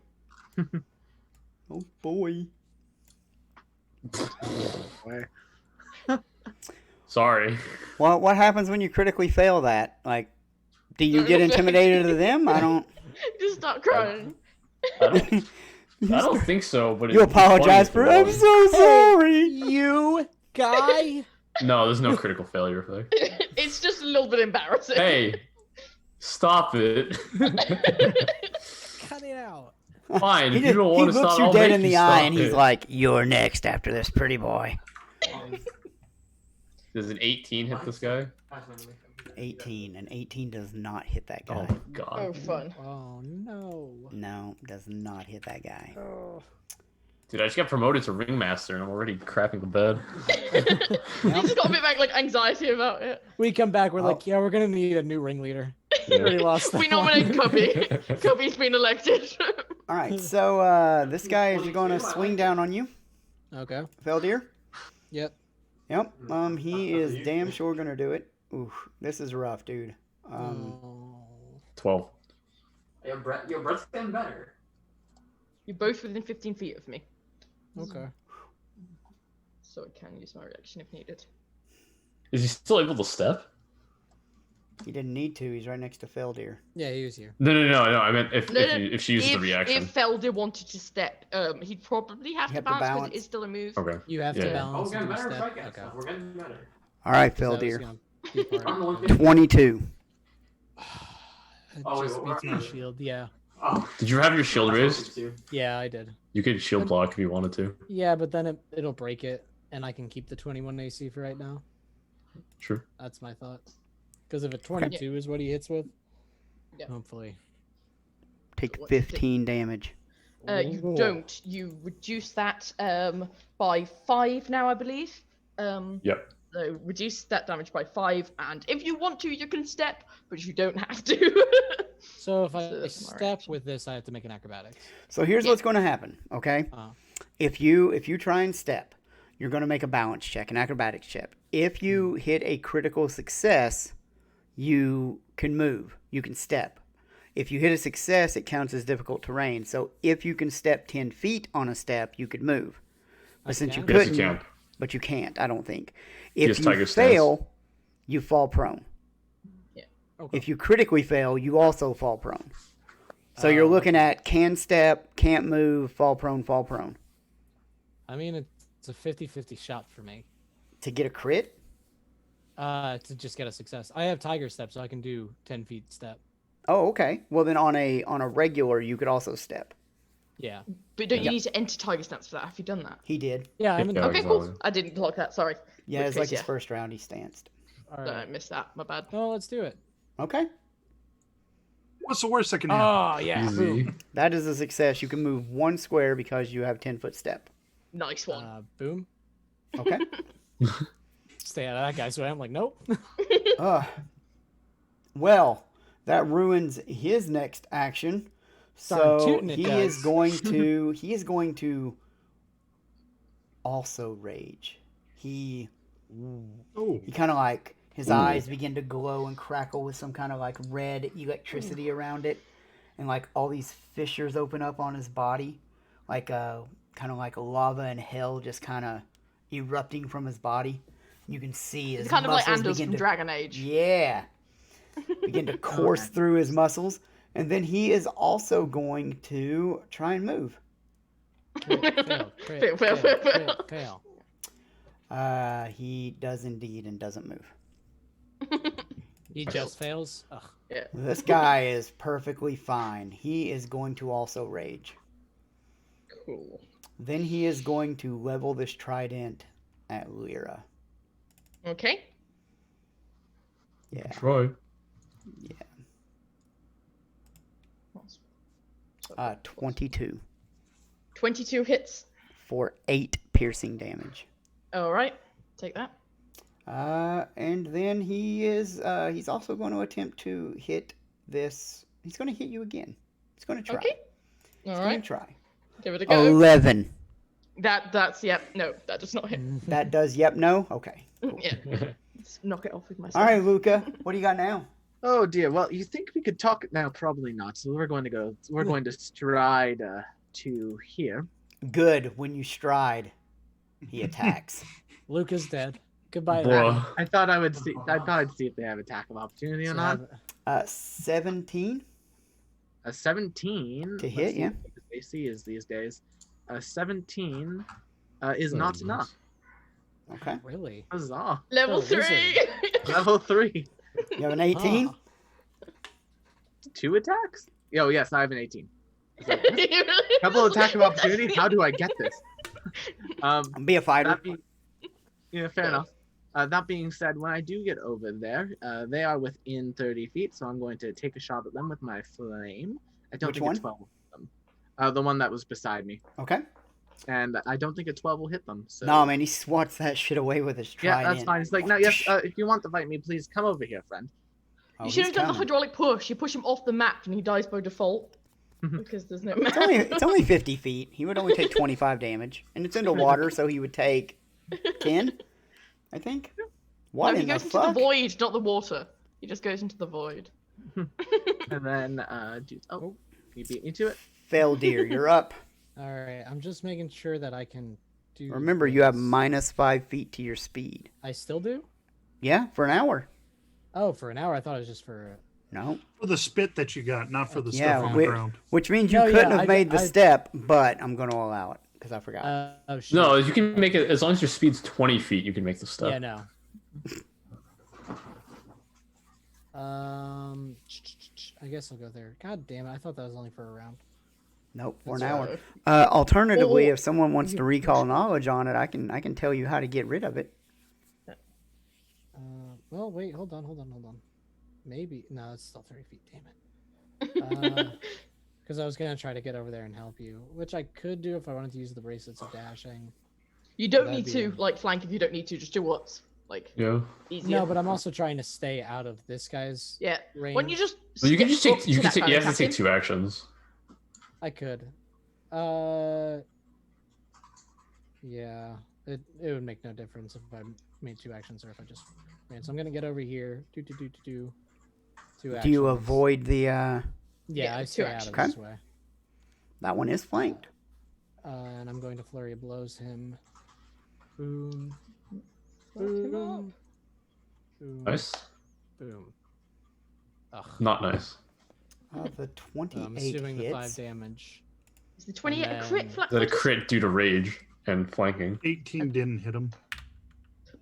Oh boy. Sorry. Well, what happens when you critically fail that? Like, do you get intimidated of them? I don't. Just start crying. I don't think so, but You it'd be apologize for. funny I'm if it so sorry. You guy. was. No, there's no critical failure effect. It's just a little bit embarrassing. Hey, stop it. Cut it out. Fine, He, if you don't he want to looks stop, you I'll dead make in you the eye, stop and he's it. like, "You're next after this, pretty boy." Does an 18 hit this guy? 18, and 18 does not hit that Oh guy. my god. Oh, fun. Oh no. No, does not hit that guy. Oh. Dude, I just got promoted to ringmaster and I'm already crapping the bed. You just got a bit back like anxiety about it. We come back. We're Oh. like, yeah, we're gonna need a new ringleader. Yeah. Already lost that We one. nominate Cubby. Cubby's been elected. All right, so this guy is going to swing down on you, Okay. Feldir. Yep. Yep. He is damn sure going to do it. Oof, this is rough, dude. Oh. 12. Your breath's getting better. You're both within 15 feet of me, Okay. so I can use my reaction if needed. Is he still able to step? He didn't need to. He's right next to Feldir. Yeah, he was here. No. I meant if No, if she uses the If reaction. Felder wanted to step, he'd probably have You to have to balance because balance. it is still a move. Okay. You have Yeah. to balance Oh, and we're do getting a better. step. Okay. Okay. We're getting better. All right, 'Cause that was Feldir. gonna be part I'm the of one it. 22. It Oh, wait, just what beats were my I? shield. Yeah. Oh. Did you have your shield raised? Yeah, I did. You could shield block if you wanted to. Yeah, but then it'll break it, and I can keep the 21 AC for right now. Sure. That's my thought. Because if a 22 is what he hits with, Yeah. hopefully. Take What- 15 damage. You Ooh. don't. You reduce that by 5 now, I believe. Yep. So reduce that damage by 5, and if you want to, you can step, but you don't have to. So if So I that's my step reaction. with this, I have to make an acrobatics. So here's Yeah. what's going to happen, okay? If you try and step, you're going to make a balance check, an acrobatics check. If you hit a critical success, you can move. You can step. If you hit a success, it counts as difficult terrain. So if you can step 10 feet on a step, you could move. But since you can? Yes, couldn't, you can. but you can't, I don't think. Yes, If you tiger stance. fail, you fall prone. Okay. If you critically fail, you also fall prone. So you're Oh, looking at can step, can't move, fall prone, fall prone. I mean, it's a 50-50 shot for me. To get a crit? To just get a success. I have tiger step, so I can do 10 feet step. Oh, okay. Well, then on a regular, you could also step. Yeah. But don't you Yep. need to enter Tiger Stance for that? Have you done that? He did. Yeah, I'm in. Yeah. Okay, cool. exactly. I didn't clock that. Sorry. Yeah, Which it's like case, his yeah. first round. He stanced. All I right. missed that. My bad. Oh, let's do it. Okay. What's the worst that can happen? Oh, yeah. Easy. Boom. That is a success. You can move one square because you have 10-foot step. Nice one. Boom. Okay. Stay out of that guy's way. I'm like, nope. Well, that ruins his next action. Darn So tootin' it he does. is going to also rage. He Oh, kind of like his Ooh. eyes begin to glow and crackle with some kind of like red electricity around it, and like all these fissures open up on his body, like kind of like lava and hell just kind of erupting from his body. You can see his It's kind of like muscles Anders begin from to Dragon Age. yeah begin to course through his muscles, and then he is also going to try and move. Fail. Fail, fail, fail, fail. Fail. He does indeed and doesn't move. He just fails. Ugh. Yeah. This guy is perfectly fine. He is going to also rage. Cool. Then he is going to level this trident at Lyra. Okay. Yeah. Try. 22 22 hits. for 8 piercing damage. All right. Take that. And then he's also going to attempt to hit this. He's going to hit you again. He's going to try. Okay. He's All going right. to try. Give it a go. 11. That's yep. No, that does not hit. That does yep no? Okay. Yeah. Let's knock it off with my. All right, Luca. What do you got now? Oh dear. Well, you think we could talk now? Probably not. So we're going to stride to here. Good. When you stride, he attacks. Luke is dead. Goodbye. Bruh. I thought I'd see if they have attack of opportunity or not. 17 A 17 to hit, yeah. AC is these days. A 17 is not enough. Okay. Really? Huzzah! Level Oh, 3. Level 3. You have an 18? Ah. 2 attacks? Oh yes, I have an 18. Really? Double attack of opportunity. How do I get this? Be a fighter. That being, yeah, fair enough. That being said, when I do get over there, they are within 30 feet, so I'm going to take a shot at them with my flame. I don't Which think one? a 12 will hit them. The one that was beside me. Okay. And I don't think a 12 will hit them. So No, man, he swats that shit away with his yeah, trident. that's fine. It's like, no, yes, if you want to fight me, please come over here, friend. Oh, You should he's have done the coming. hydraulic push. You push him off the map and he dies by default. Because there's no map. It's only 50 feet. He would only take 25 damage. And it's underwater, so he would take 10, I think. What No, he in the goes into the fuck? void, not the water. He just goes into the void. And then you beat me to it. Fell deer, you're up. All right, I'm just making sure that I can do. Remember, you have this. -5 feet to your speed. I still do. Yeah, for an hour. Oh, for an hour. I thought it was just for. No. For the spit that you got, not for the Yeah, stuff on the ground. which means you No, yeah, couldn't have I- made the I- step, but I'm going to allow it because I forgot. Oh shit. No, you can make it as long as your speed's 20 feet. You can make the step. Yeah, no. I guess I'll go there. God damn it! I thought that was only for a round. Nope, for an That's hour. right. Alternatively, Or- if someone wants to recall knowledge on it, I can tell you how to get rid of it. Well, wait, hold on. Maybe no, it's still 30 feet. Damn it. Because I was gonna try to get over there and help you, which I could do if I wanted to use the bracelets of dashing. You don't That'd need to be- like flank if you don't need to. Just do what's like Yeah. easier. No, but I'm also trying to stay out of this guy's yeah. range. Why don't you just? Well, you can just skip take. up You to can that take. kind You of have to take attacking? 2 actions. I could. Yeah. It would make no difference if I made 2 actions or if I just ran. So I'm gonna get over here. Do 2 actions. Do you avoid the? Yeah, Yeah, I 2 stay out actions. of this way. That one is flanked. And I'm going to flurry of blows him. Boom. Fuck him Boom. Boom. Nice. Boom. Ugh. Not nice. The 28 I'm assuming the 5 hits. damage. Is the 28 a crit? then- Flat Is that a footed? crit due to rage and flanking? 18 didn't hit him.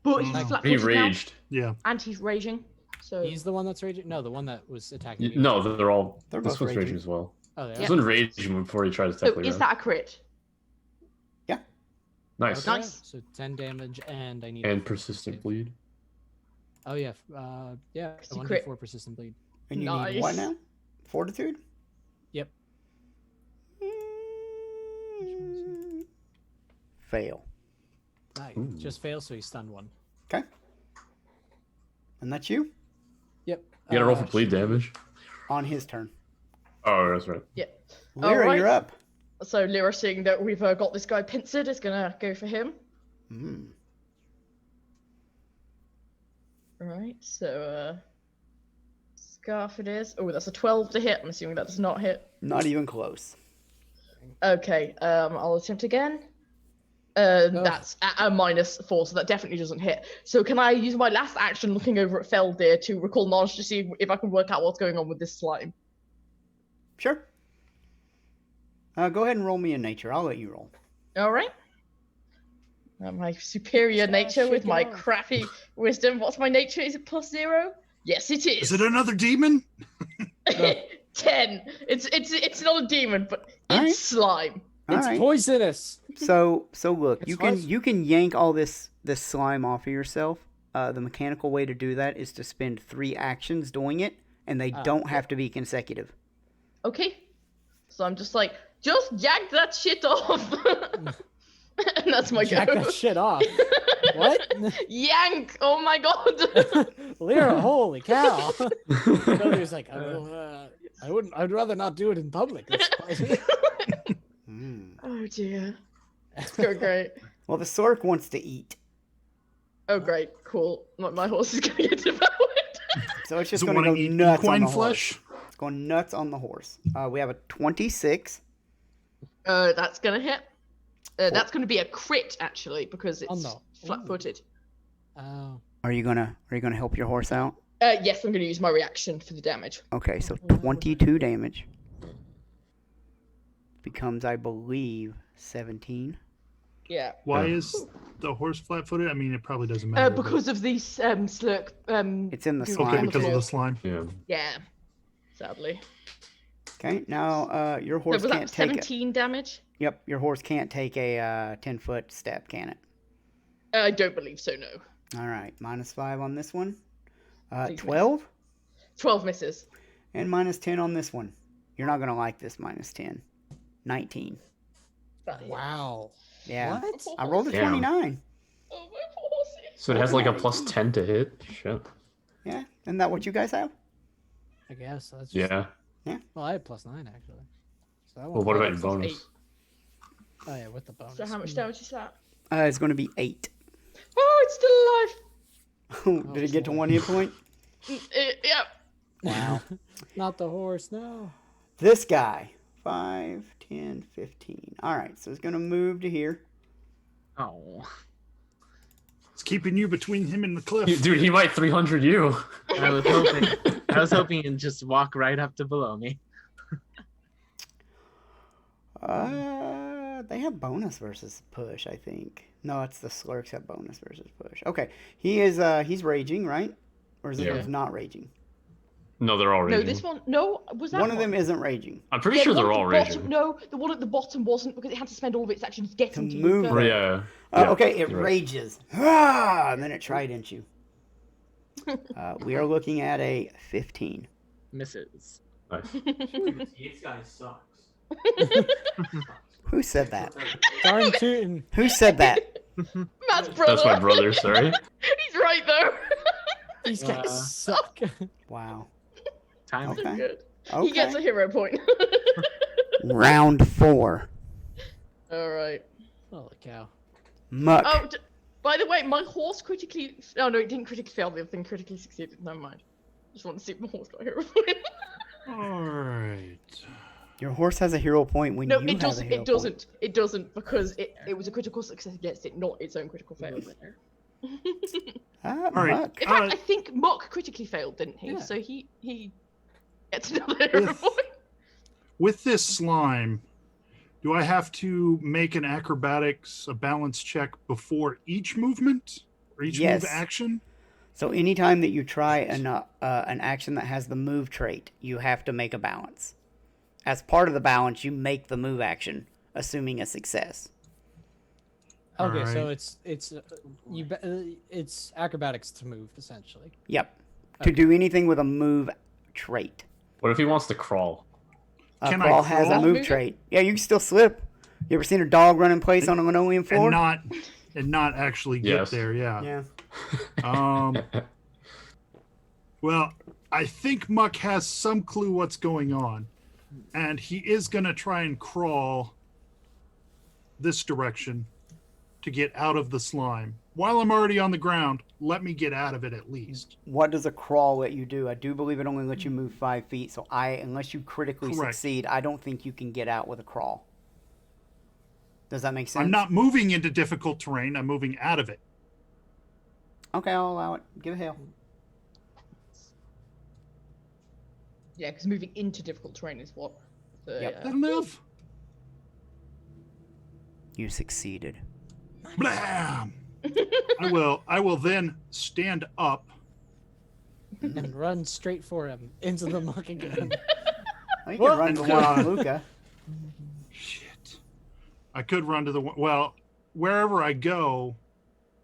But he's Oh. flat He footed now, raged. Yeah. and he's raging. So He's the one that's raging? No, the one that was attacking me. No, they're all. They're This both one's raging raging. as well. Oh, they This are? one raged before he tried to so technically. is that a crit? Nice. Okay, Nice. So 10 damage, and I need. And persistent bleed. Oh, yeah. Yeah. It's a 1d4 crit. persistent bleed. And you need what Nice. now? Fortitude? Yep. Fail. Nice. Ooh. Just fails, so he's stunned 1. Okay. And that's you? Yep. You gotta roll for bleed damage. On his turn. Oh, that's right. Yeah. Lyra, Alright. you're up. So Lyra, seeing that we've got this guy pincered, is gonna go for him. Mm. Alright, so scarf it is. Oh, that's a 12 to hit. I'm assuming that does not hit. Not even close. Okay, I'll attempt again. That's at a -4, so that definitely doesn't hit. So can I use my last action looking over at Feldir to recall knowledge to see if I can work out what's going on with this slime? Sure. Go ahead and roll me a nature. I'll let you roll. Alright. My superior nature with shake it my off. crappy wisdom. What's my nature? Is it +0? Yes, it is. Is it another demon? 10. It's not a demon, but it's Alright. slime. All It's right. poisonous. So look, It's you can fine. you can yank all this slime off of yourself. The mechanical way to do that is to spend 3 actions doing it, and they don't have to be consecutive. Okay. So I'm just like, just yank that shit off. And that's my Jack go. that shit off. What? Yank! Oh my god! Lyra, holy cow. Feldir's like, I'd rather not do it in public. That's surprising. Mm. Oh dear. It's going great. Well, the Sork wants to eat, Oh great, cool. My horse is gonna get devoured. so it's just Does it going want to to go eat nuts on equine the horse. flesh? It's going nuts on the horse. We have a 26. That's gonna hit. That's gonna be a crit actually because it's no. flat-footed. Oh. Are you gonna help your horse out? Yes, I'm gonna use my reaction for the damage. Okay, so 22 damage becomes, I believe, 17. Yeah. Why Yeah. is the horse flat-footed? I mean, it probably doesn't matter. but- Because of these slurk. It's in the goo slime. Okay, on because of floor. the slime. Yeah. Yeah. Sadly. Okay, now your So horse was that can't take it. 17 damage? Yep, your horse can't take a 10-foot step, can it? I don't believe so. No. All right, -5 on this one. Please, 12 12 misses. and -10 on this one. You're not gonna like this -10. 19. That hits. Wow. Yeah, What? I rolled a Damn. 29. Oh my horse. So it has like a +10 to hit. Shit. Yeah, isn't that what you guys have? I guess. That's just, Yeah. Well, I had +9 actually. So that Well, won't what matter. about your bonus? Oh yeah, with the bonus. So how much damage is that? It's going to be 8. Oh, it's still alive. Did it get to 1 hit point? Yeah. Wow. Not the horse, no. This guy. 5, 10, 15. All right, so he's going to move to here. Oh. It's keeping you between him and the cliff. Dude, he might 300 you. I was hoping he'd just walk right up to below me. They have bonus versus push, I think. No, it's the slurks have bonus versus push. Okay, he's raging, right? Or is it Yeah. he's not raging? No, they're all raging. No, this one. No, was that One of them isn't raging. I'm pretty Yeah, sure the one they're at all the bottom- raging. No, the one at the bottom wasn't because it had to spend all of its actions getting To to move you it. first. Yeah. Yeah. Okay, it you're right. rages. Ah, and then it tridents you. We are looking at a 15. Misses. Nice. The guy sucks. Who said that? Darn tootin'. Who said that? Matt's brother. That's my brother, sorry. He's right though. These guys suck. Wow. Time. Okay. Good. Okay. He gets a hero point. Round 4. All right. Holy cow. Muck. Oh, by the way, my horse critically. Oh no, it didn't critically fail. The other thing critically succeeded. Never mind. Just want to see if my horse got a hero point. All right. Your horse has a hero point when No, you it have doesn't. a hero It doesn't. It doesn't because it was a critical success against it, not its own critical fail. point. Ah, All right. Muck. In fact, I think Mock critically failed, didn't he? Yeah. So he gets another hero point. With this slime, do I have to make an acrobatics, a balance check before each movement or each Yes. move action? So anytime that you try an action that has the move trait, you have to make a balance. As part of the balance, you make the move action, assuming a success. Okay, so Alright. it's acrobatics to move essentially. Yep. To do anything with a move trait. What if he wants to crawl? Can I Crawl has a crawl? move trait. Yeah, you can still slip. You ever seen a dog run in place on a linoleum floor? And not actually get Yes. there, yeah. Yeah. Well, I think Muck has some clue what's going on. And he is going to try and crawl this direction to get out of the slime. While I'm already on the ground, let me get out of it at least. What does a crawl let you do? I do believe it only lets you move 5 feet. So unless you critically Correct. succeed, I don't think you can get out with a crawl. Does that make sense? I'm not moving into difficult terrain. I'm moving out of it. Okay, I'll allow it. Give a hail. Yeah, because moving into difficult terrain is what. Yep. Is that enough? You succeeded. Blam! I will then stand up. And run straight for him into the muck again. Well, you can run to one on Luca. Shit. I could run to the well, wherever I go,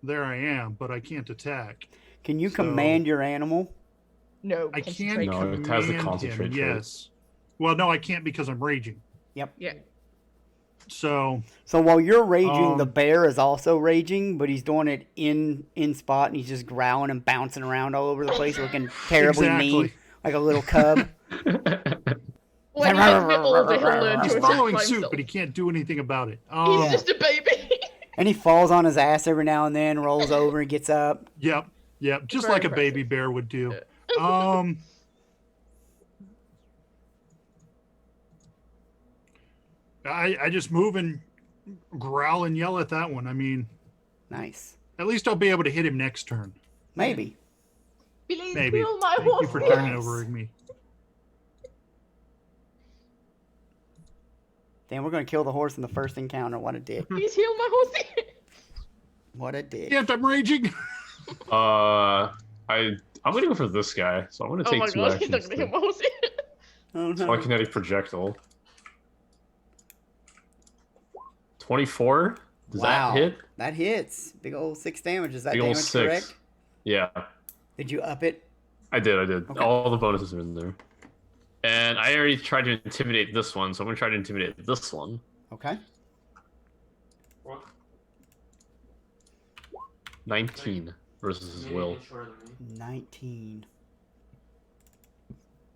there I am, but I can't attack. Can you So- command your animal? No, I concentrate. can No, it has the command concentrate him, trait. yes. Well, no, I can't because I'm raging. Yep. Yeah. So So while you're raging, the Um, bear is also raging, but he's doing it in spot, and he's just growling and bouncing around all over the place, looking terribly mean, Exactly. like a little cub. When he gets a bit older, he'll learn he's to attack following by suit, himself. but he can't do anything about it. He's just a baby. And he falls on his ass every now and then, rolls over, and gets up. Yep, just Very like a impressive. baby bear would do. Yeah. I just move and growl and yell at that one. I mean, Nice. at least I'll be able to hit him next turn. Maybe. Please Maybe. kill my Thank you horse. for turning over me. Then we're going to kill the horse in the first encounter. What a dick. Please heal my horse. What a dick. Yeah, I'm raging. I'm gonna go for this guy, so I'm gonna Oh take my 2 god, he's not actions. gonna heal my horse. Oh, My no. kinetic projectile. 24. Does Wow. that hit? That hits. Big old 6 damage. Is that Big old damage 6. correct? Yeah, Did you up it? I did. Okay. All the bonuses are in there. And I already tried to intimidate this one, so I'm gonna try to intimidate this one. Okay. 19 versus his will. 19.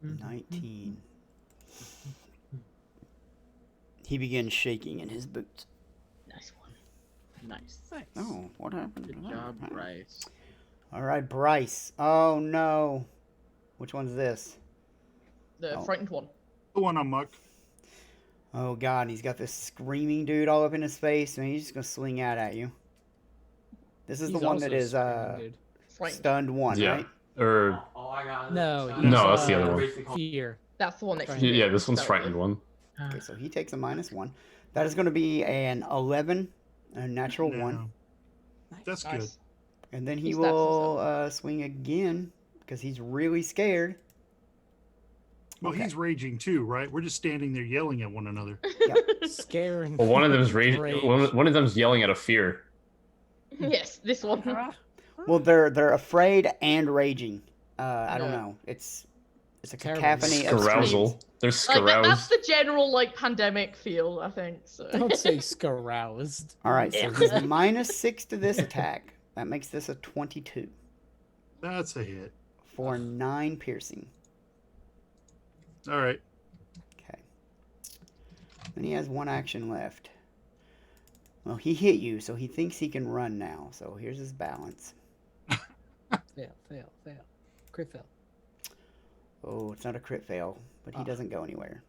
19. He begins shaking in his boots. Nice one. Nice. Oh, what happened? Good to that? job, Bryce. All right, Bryce. Oh, no. Which one's this? The Oh. frightened one. The one on Muck. Oh god, he's got this screaming dude all up in his face, and he's just gonna swing out at you. This is He's the one also that is screaming, dude. Frightened. stunned one, Yeah. right? Or Oh, I got it. No, Shut he's, No, up. that's the other one. Fear. That's the one next to Frightened. me. yeah, this one's So- frightened one. Okay, so he takes a -1. That is gonna be an 11, a natural No. 1. That's good. Nice. And then he He stabs will swing again because he's really scared. Well, Okay. he's raging too, right? We're just standing there yelling at one another. Scaring. Well, one of them's raging. Rage. One of them's yelling out of fear. Yes, this one. Well, they're afraid and raging. I don't No. know. It's a Terrible. cacophony of screams. Carousal. They're That's scaroused. the general like pandemic feel, I think. So. Don't say scaroused. All right, so Yeah. he's -6 to this attack. That makes this a 22 That's a hit. for 9 piercing. All right. Okay. Then he has 1 action left. Well, he hit you, so he thinks he can run now. So here's his balance. Fail. Crit fail. Oh, it's not a crit fail, but he Ah. doesn't go anywhere.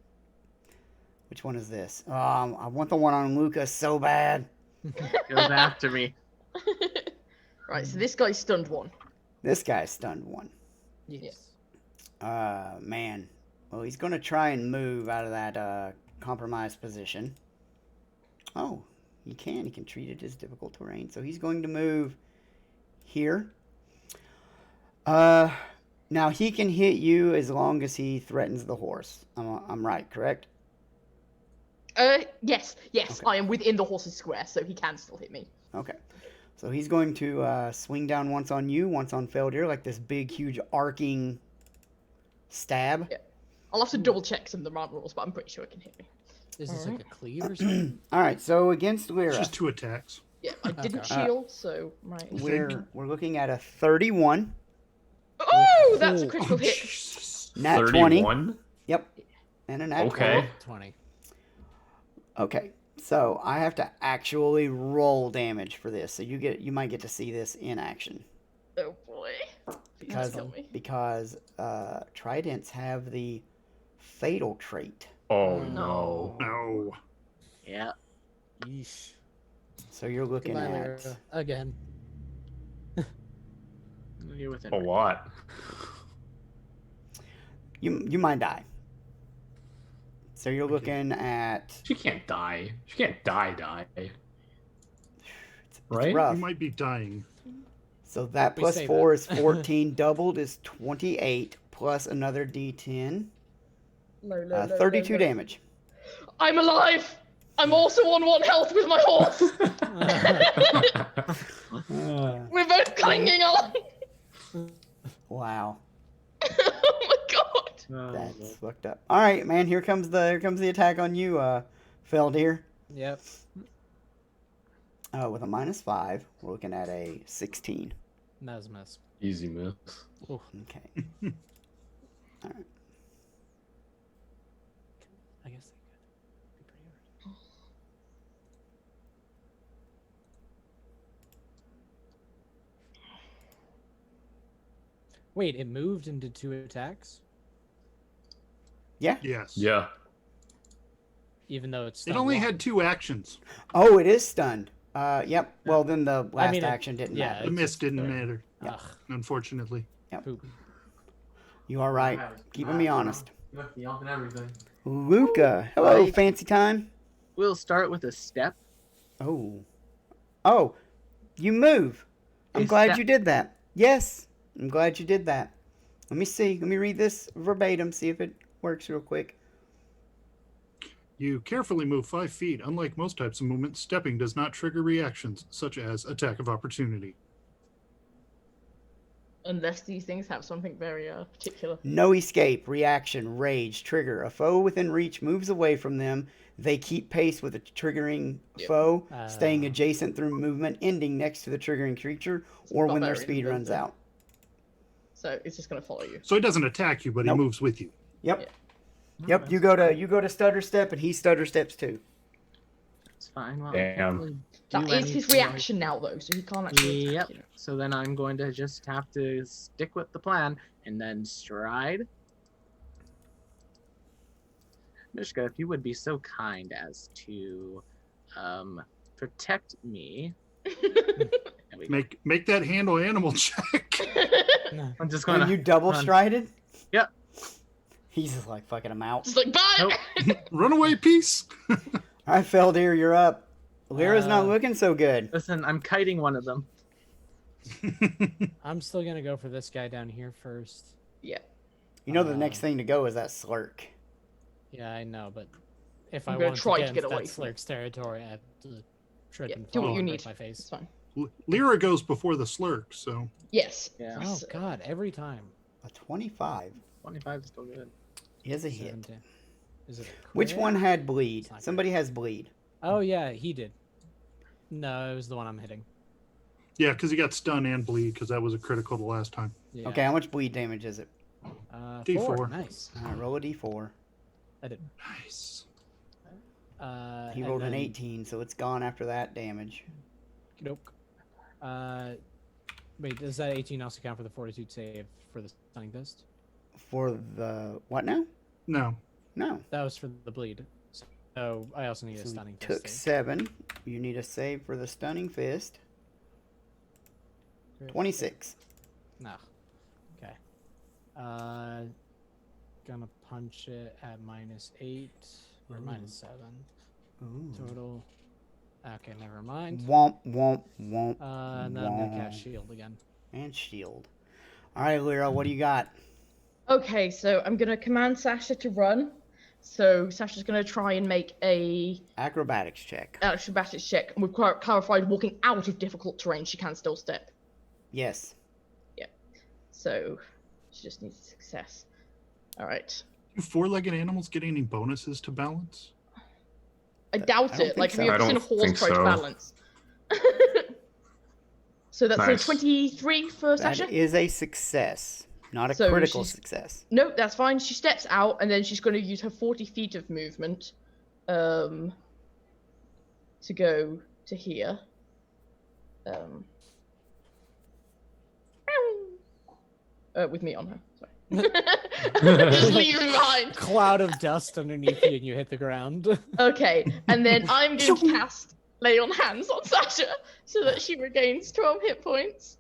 Which one is this? I want the one on Lucas so bad. Goes after me. Right, so this guy's stunned one. This guy's stunned 1. Yes. Man. Well, he's going to try and move out of that compromised position. Oh, he can. He can treat it as difficult terrain. So he's going to move here. Now he can hit you as long as he threatens the horse. I'm right, correct? Yes, Okay. I am within the horse's square, so he can still hit me. Okay. So he's going to swing down once on you, once on Feldir, like this big, huge, arcing stab. Yeah. I'll have to double check some of the round rules, but I'm pretty sure it can hit me. Is this like a cleave or something? All right, so against It's Lyra, just 2 attacks. Yeah, I didn't Okay. shield, so right. we're looking at a 31, Oh, that's a Ooh. critical hit. Jesus. nat 20, 31. yep, and a nat Okay. 20. 20. Okay, so I have to actually roll damage for this, so you might get to see this in action Oh boy. because kill me. tridents have the fatal trait. Oh No. no. No. Yeah. Yeesh. So you're looking Goodbye, at Lyra. Again. You're within A range. lot. you might die. So you're looking at She can't die. She can't die. it's Right? rough. You might be dying. So that We plus say 4 that. is 14, doubled is 28, plus another d10, No, 32 no. damage. I'm alive! I'm also on 1 health with my horse! We're both clinging on! Wow, Oh my god! that's fucked up. All right, man, here comes the attack on you, Feldir. Yep. With a -5, we're looking at a 16. That was a mess. Easy miss. Okay. All right. I guess they could be pretty hard. Wait, it moved into 2 attacks? Yeah. Yes. Yeah. Even though it's It stunned only one? had 2 actions. Oh, it is stunned. Yep. Well, then the last mean, action didn't yeah, matter. The miss didn't matter, Ugh, unfortunately. poop. You are right. Keeping me honest. You have to yelp and everything. Luca, hello, Hi. fancy time. We'll start with a step. Oh, you move. I'm A glad step. you did that. Yes, I'm glad you did that. Let me see. Let me read this verbatim, see if it works real quick. You carefully move 5 feet. Unlike most types of movement, stepping does not trigger reactions, such as attack of opportunity. Unless these things have something very particular. No escape, reaction, rage, trigger. A foe within reach moves away from them. They keep pace with a triggering Yep. foe, Ah. staying adjacent through movement, ending next to the triggering creature, or not when their very speed runs inventive. out. So it's just gonna follow you. So he doesn't attack you, but Nope. he moves with you. Yep. Yeah. Yep. You go to stutter step, and he stutter steps too. It's fine. Well, Damn. I can't really That do is his anything. reaction now, though, so he can't actually attack Yep. you. So then I'm going to just have to stick with the plan and then stride Mishka, if you would be so kind as to protect me. There we go. Make that handle animal check. I'm just Are gonna. you double run. strided? Yep. He's just like fucking him out. Just like, bye! Nope. Runaway piece. All right, Feldir, you're up. Lyra's not Uh, looking so good. Listen, I'm kiting one of them. I'm still gonna go for this guy down here first. Yeah. You know the next thing to go is that slurk. Yeah, I know, but if I'm I gonna want try to to get get away that from it. Slurk's territory, I have to trip Yeah, and do what fall you and need. break my It's face. fine. Lyra goes before the slurk, so Yes. Yeah. Oh God, every time. A 25 25 is still good. is a hit. 17. Is it a Which crit? one had bleed? It's not good. Somebody has bleed. Oh yeah, he did. No, it was the one I'm hitting. yeah, because he got stun and bleed because that was a critical the last time. Yeah. Okay, how much bleed damage is it? D4. 4. Nice. All right, roll a d4. I did. Nice. He and rolled an then- 18, so it's gone after that damage. Nope. Wait, does that 18 also count for the fortitude save for the stunning fist? For the what now? No. No. That was for the bleed. So I also need a So stunning you fist. took save. 7. You need a save for the stunning fist. Crit. 26. No. Okay. Gonna punch it at -8 or -7 Ooh. total. Okay, never mind. Womp, womp, womp. And then I'm gonna cast womp. shield again. And shield. All right, Lyra, what do you got? Okay, so I'm gonna command Sasha to run. So Sasha's gonna try and make a Acrobatics check. acrobatics check, and we've clarified walking out of difficult terrain. She can still step. Yes. So she just needs success. All right. Do four-legged animals get any bonuses to balance? I doubt I don't it. Like, think have you so. ever I seen a don't horse think try to so. balance? So that's Nice. a 23 for That Sasha? is a success. Not a So critical she's- success. No, that's fine. She steps out, and then she's going to use her 40 feet of movement to go to here. With me on her. Sorry. Just leave me behind. Cloud of dust underneath you, and you hit the ground. Okay, and then I'm going to cast Lay on Hands on Sasha so that she regains 12 hit points.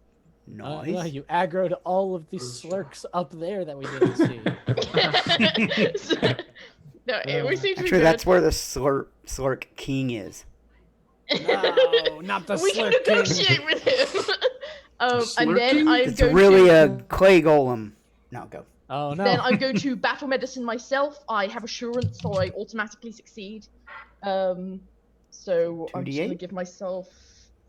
Nice. You aggroed all of the slurks up there that we didn't see. So- no, we seem to be Actually, good. that's where the Slurk King is. No, not the We can slurk king. negotiate with him. And then Slurking? I'm It's going really to... a clay golem. No, go. Oh no. Then I'm going to battle medicine myself. I have assurance, so I automatically succeed. So I'm just going to 2d8? give myself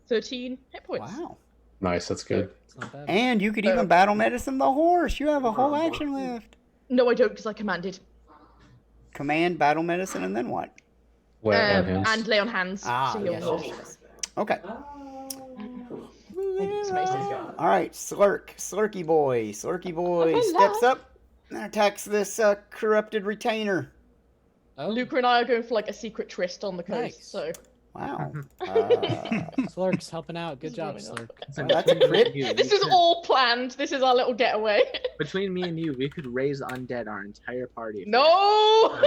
13 hit points. Wow. Nice, that's good. It's not bad. And you could even battle medicine the horse. You have a whole action left. No, I don't, because I commanded. Command, battle medicine, and then what? Lay on hands. And lay on hands. Ah, to heal yes, the yes, yes. Okay. It's amazing. All right, Slurky boy Hello. steps up and attacks this corrupted retainer. Oh, Luca and I are going for like a secret tryst on the coast, Nice. so Wow. Slurk's helping out. Good This is job, really Slurk. Listen, that's a between me crit. and you, this we is could- all planned. This is our little getaway. Between me and you, we could raise undead our entire party. No!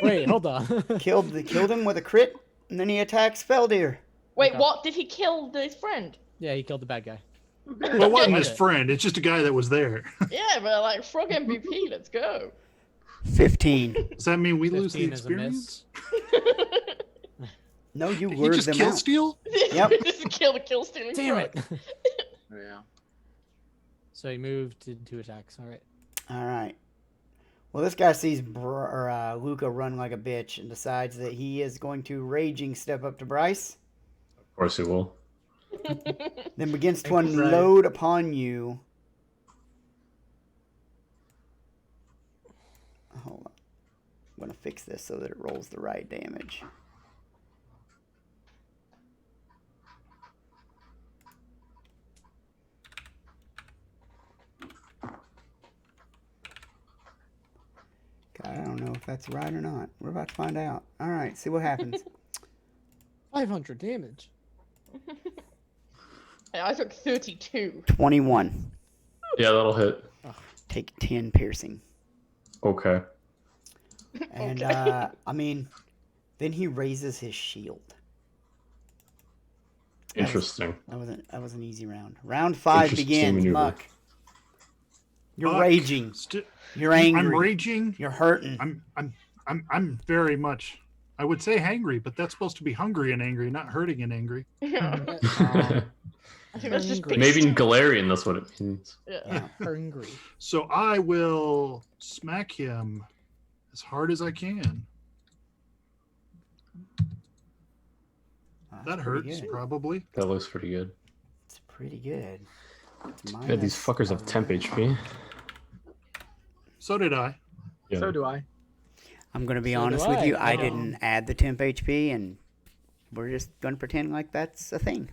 Wait, hold on. killed him with a crit, and then he attacks Feldir. Wait, Okay. what? Did he kill his friend? Yeah, he killed the bad guy. Well, it wasn't his Okay. friend. It's just a guy that was there. Yeah, but like frog MVP, let's go. 15. Does that mean we lose the 15 is a miss. experience? No, you Did he lured just them kill out. steal? Yep. This is kill stealing Damn frog. it. Oh, yeah. So he moved to 2 attacks. All right. All right. Well, this guy sees Luca run like a bitch and decides that he is going to raging step up to Bryce, Of course he will. then begins to Thank you, Bryce. unload upon you. Hold on. I'm going to fix this so that it rolls the right damage. God, I don't know if that's right or not. We're about to find out. All right, see what happens. 500 damage. I took 32. 21. Yeah, that'll hit. Take 10 piercing. Okay. And Okay. I mean, then he raises his shield. Interesting. That was an easy round. Round 5 Interesting begins. maneuver. Muck, you're Buck, raging. You're I'm angry. raging. You're hurting. I'm very much. I would say hangry, but that's supposed to be hungry and angry, not hurting and angry. Yeah. I think that's just Hungry. Maybe in based. Galarian, that's what it means. Yeah. Yeah. Hungry. So I will smack him as hard as I can. That's That pretty hurts, good. probably. That looks pretty good. It's pretty good. It's Yeah, these fuckers have temp HP. So did I. Yeah. So do I. I'm gonna be So do honest with you. I. I didn't add the temp HP, and we're just gonna pretend like that's a thing.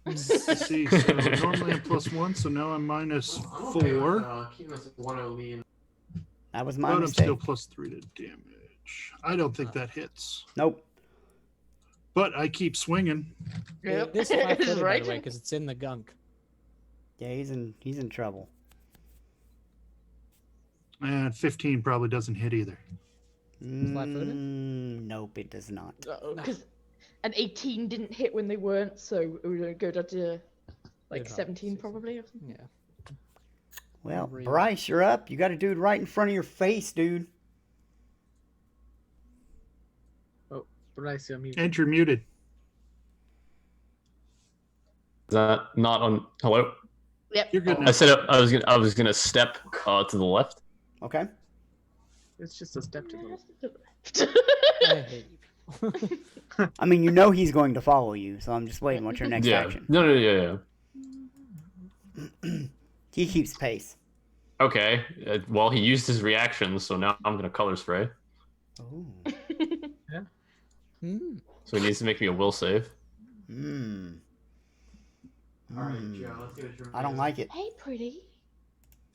Let's see. So normally I'm +1, so now I'm -4. Keeping us at 1-0 lead. That was my But I'm mistake. still +3 to damage. I don't think that hits. Nope. But I keep swinging. Yep. This is This flat-footed, is by right. the way, because it's in the gunk. Yeah, he's in trouble. And 15 probably doesn't hit either. Flat-footed? Nope, it does not. Because an 18 didn't hit when they weren't, so we're gonna go down to like Yeah, 17 16. probably. Or something. Yeah. Well, Really? Bryce, you're up. You got a dude right in front of your face, dude. What did I see? I'm muted. And you're muted. Is that not on? Hello. Yep. You're good I now. said I was gonna step to the left. Okay. It's just a step to the left. I hate you. I mean, you know he's going to follow you, so I'm just waiting. What's your next Yeah. action? No, yeah. He keeps pace. Okay. Well, he used his reaction, so now I'm gonna color spray. Oh. Hmm. So he needs to make me a will save. Hmm. Alright, Hmm. Joe, let's get your I don't like it. Hey, pretty.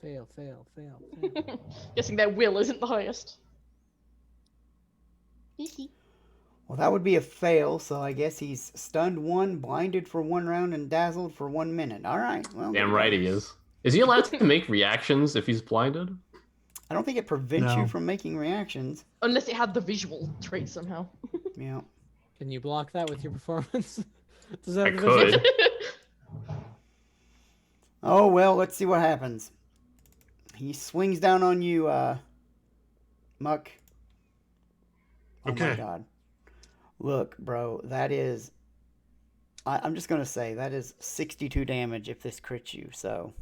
Fail, fail, fail, fail. Guessing their will isn't the highest. Well, that would be a fail, so I guess he's stunned 1, blinded for 1 round, and dazzled for 1 minute. All right. Well, Damn right he is. Is he allowed to make reactions if he's blinded? I don't think it prevents No. you from making reactions. Unless it had the visual trait somehow. Yeah. Can you block that with your performance? Does that I have the visual? could. Oh, well, let's see what happens. He swings down on you, Muck. Oh, my Okay. God. Look, bro, that is... I'm just going to say, that is 62 damage if this crits you, so...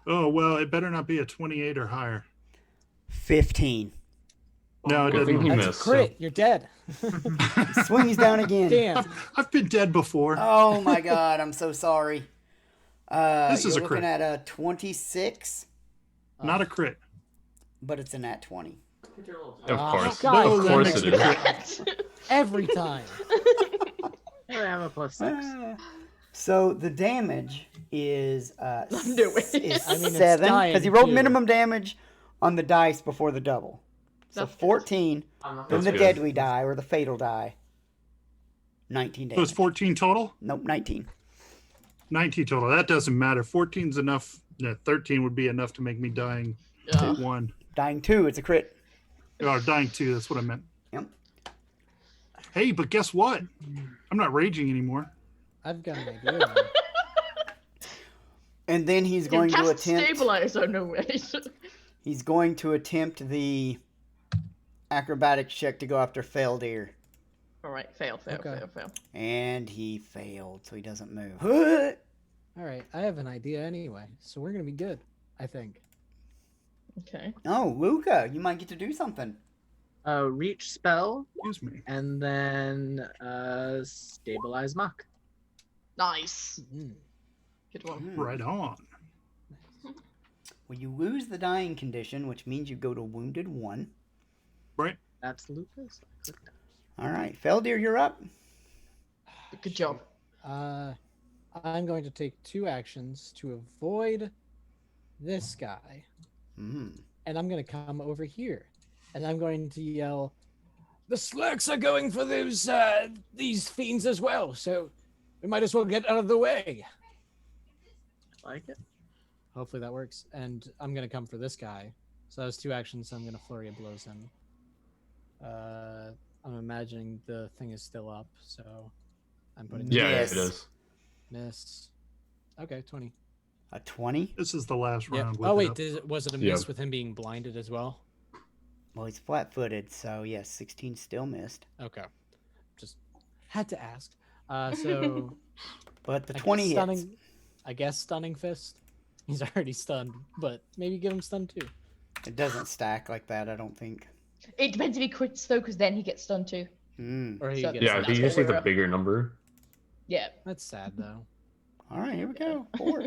Oh, well, it better not be a 28 or higher. 15. No, it Good thing doesn't. he That's a missed. crit. You're dead. He swings down again. Damn. I've been dead before. Oh, my God, I'm so sorry. This is you're a crit. looking at a 26, Not a crit. but it's a nat 20. Of Ah, course. God. Oh, Of that course makes it me is. Every time. I have a +6. So the damage is No way. is I mean, it's 7 dying because he rolled too. minimum damage on the dice before the double. So That's good. 14, then That's the good. deadly die or the fatal die. 19 So it's damage. 14 total? Nope, 19. 19 total. That doesn't matter. 14's enough. No, 13 would be enough to make me dying Yeah. 1. Dying 2, it's a crit. Or dying 2, that's what I meant. Yep. Hey, but guess what? I'm not raging anymore. I've got an idea. Now. And then he's You going to cast attempt stabilizer, no way. he's going to attempt the acrobatics check to go after Feldir. Alright, fail, fail, Okay. fail, fail. And he failed, so he doesn't move. All right, I have an idea anyway, so we're gonna be good. I think. Okay. Oh, Luca, you might get to do something. Reach spell, Excuse me. and then stabilize muck. Nice. Mm. Good one. Hmm. Right on. Well, you lose the dying condition, which means you go to wounded 1. Right? That's Lucas. I clicked that. All right, Feldir, you're up. Good job. I'm going to take 2 actions to avoid this guy, Mm. and I'm gonna come over here, and I'm going to yell, "The Slurks are going for these fiends as well, so we might as well get out of the way." Like it. Hopefully that works, and I'm gonna come for this guy. So that was 2 actions. So I'm gonna flurry of blows him. I'm imagining the thing is still up, so I'm putting Yeah, Yes. it is. miss. Okay, 20. A 20? This is the last Yeah. round. With Oh it wait, up. was it a Yeah. miss with him being blinded as well? Well, he's flat-footed, so yes, 16 still missed. Okay, just had to ask. So But the I 20 guess hits. stunning. I guess stunning fist. He's already stunned, but maybe give him stun too. It doesn't stack like that, I don't think. It depends if he quits though, because then he gets stunned too. Mm. Or he So- gets. Yeah, That's he what just needs we're a up. bigger number. Yeah. That's sad though. All right, here we go. 4.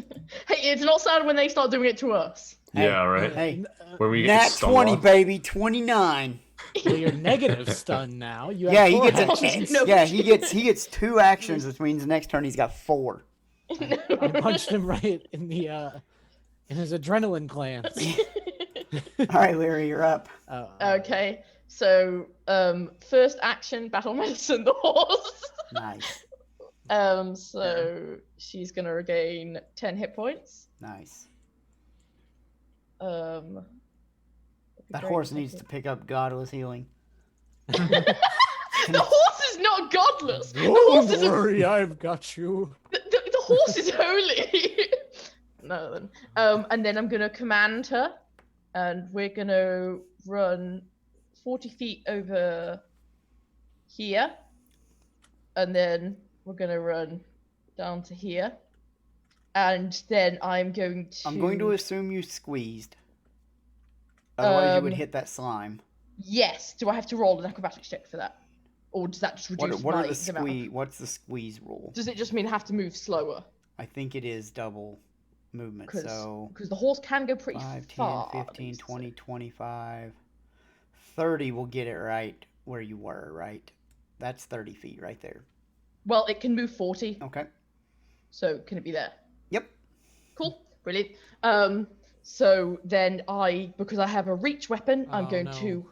Hey, it's not sad when they start doing it to us. Hey, Yeah, right. Hey, Where we get nat stun 20, lock. baby, 29. Well, you're negative stun now. You Yeah, have he 4 gets actions. No yeah, shit. he gets 2 actions, which means next turn he's got 4. I punched him right in the in his adrenaline glands. All right, Larry, you're up. Okay, so first action, battle medicine the horse. Nice, So she's gonna regain 10 hit points. nice. Um, That horse needs to pick up godless healing. The horse is not godless. The horse Don't is worry, I've got you. the horse is holy. No, then. And then I'm gonna command her, and we're gonna run 40 feet over here, and then we're gonna run down to here, and then I'm going to assume you squeezed. Otherwise, you would hit that slime. Yes. Do I have to roll an acrobatics check for that, or does that just reduce What are my the amount of- squeeze? What's the squeeze rule? Does it just mean I have to move slower? I think it is double movement. Because So the horse can go pretty 5, 10, far. 15, so- 20, 25, 30 will get it right where you were, right? That's 30 feet right there. Well, it can move 40, Okay. so can it be there? Yep. Cool, brilliant. So then because I have a reach weapon, I'm Oh, going no. to.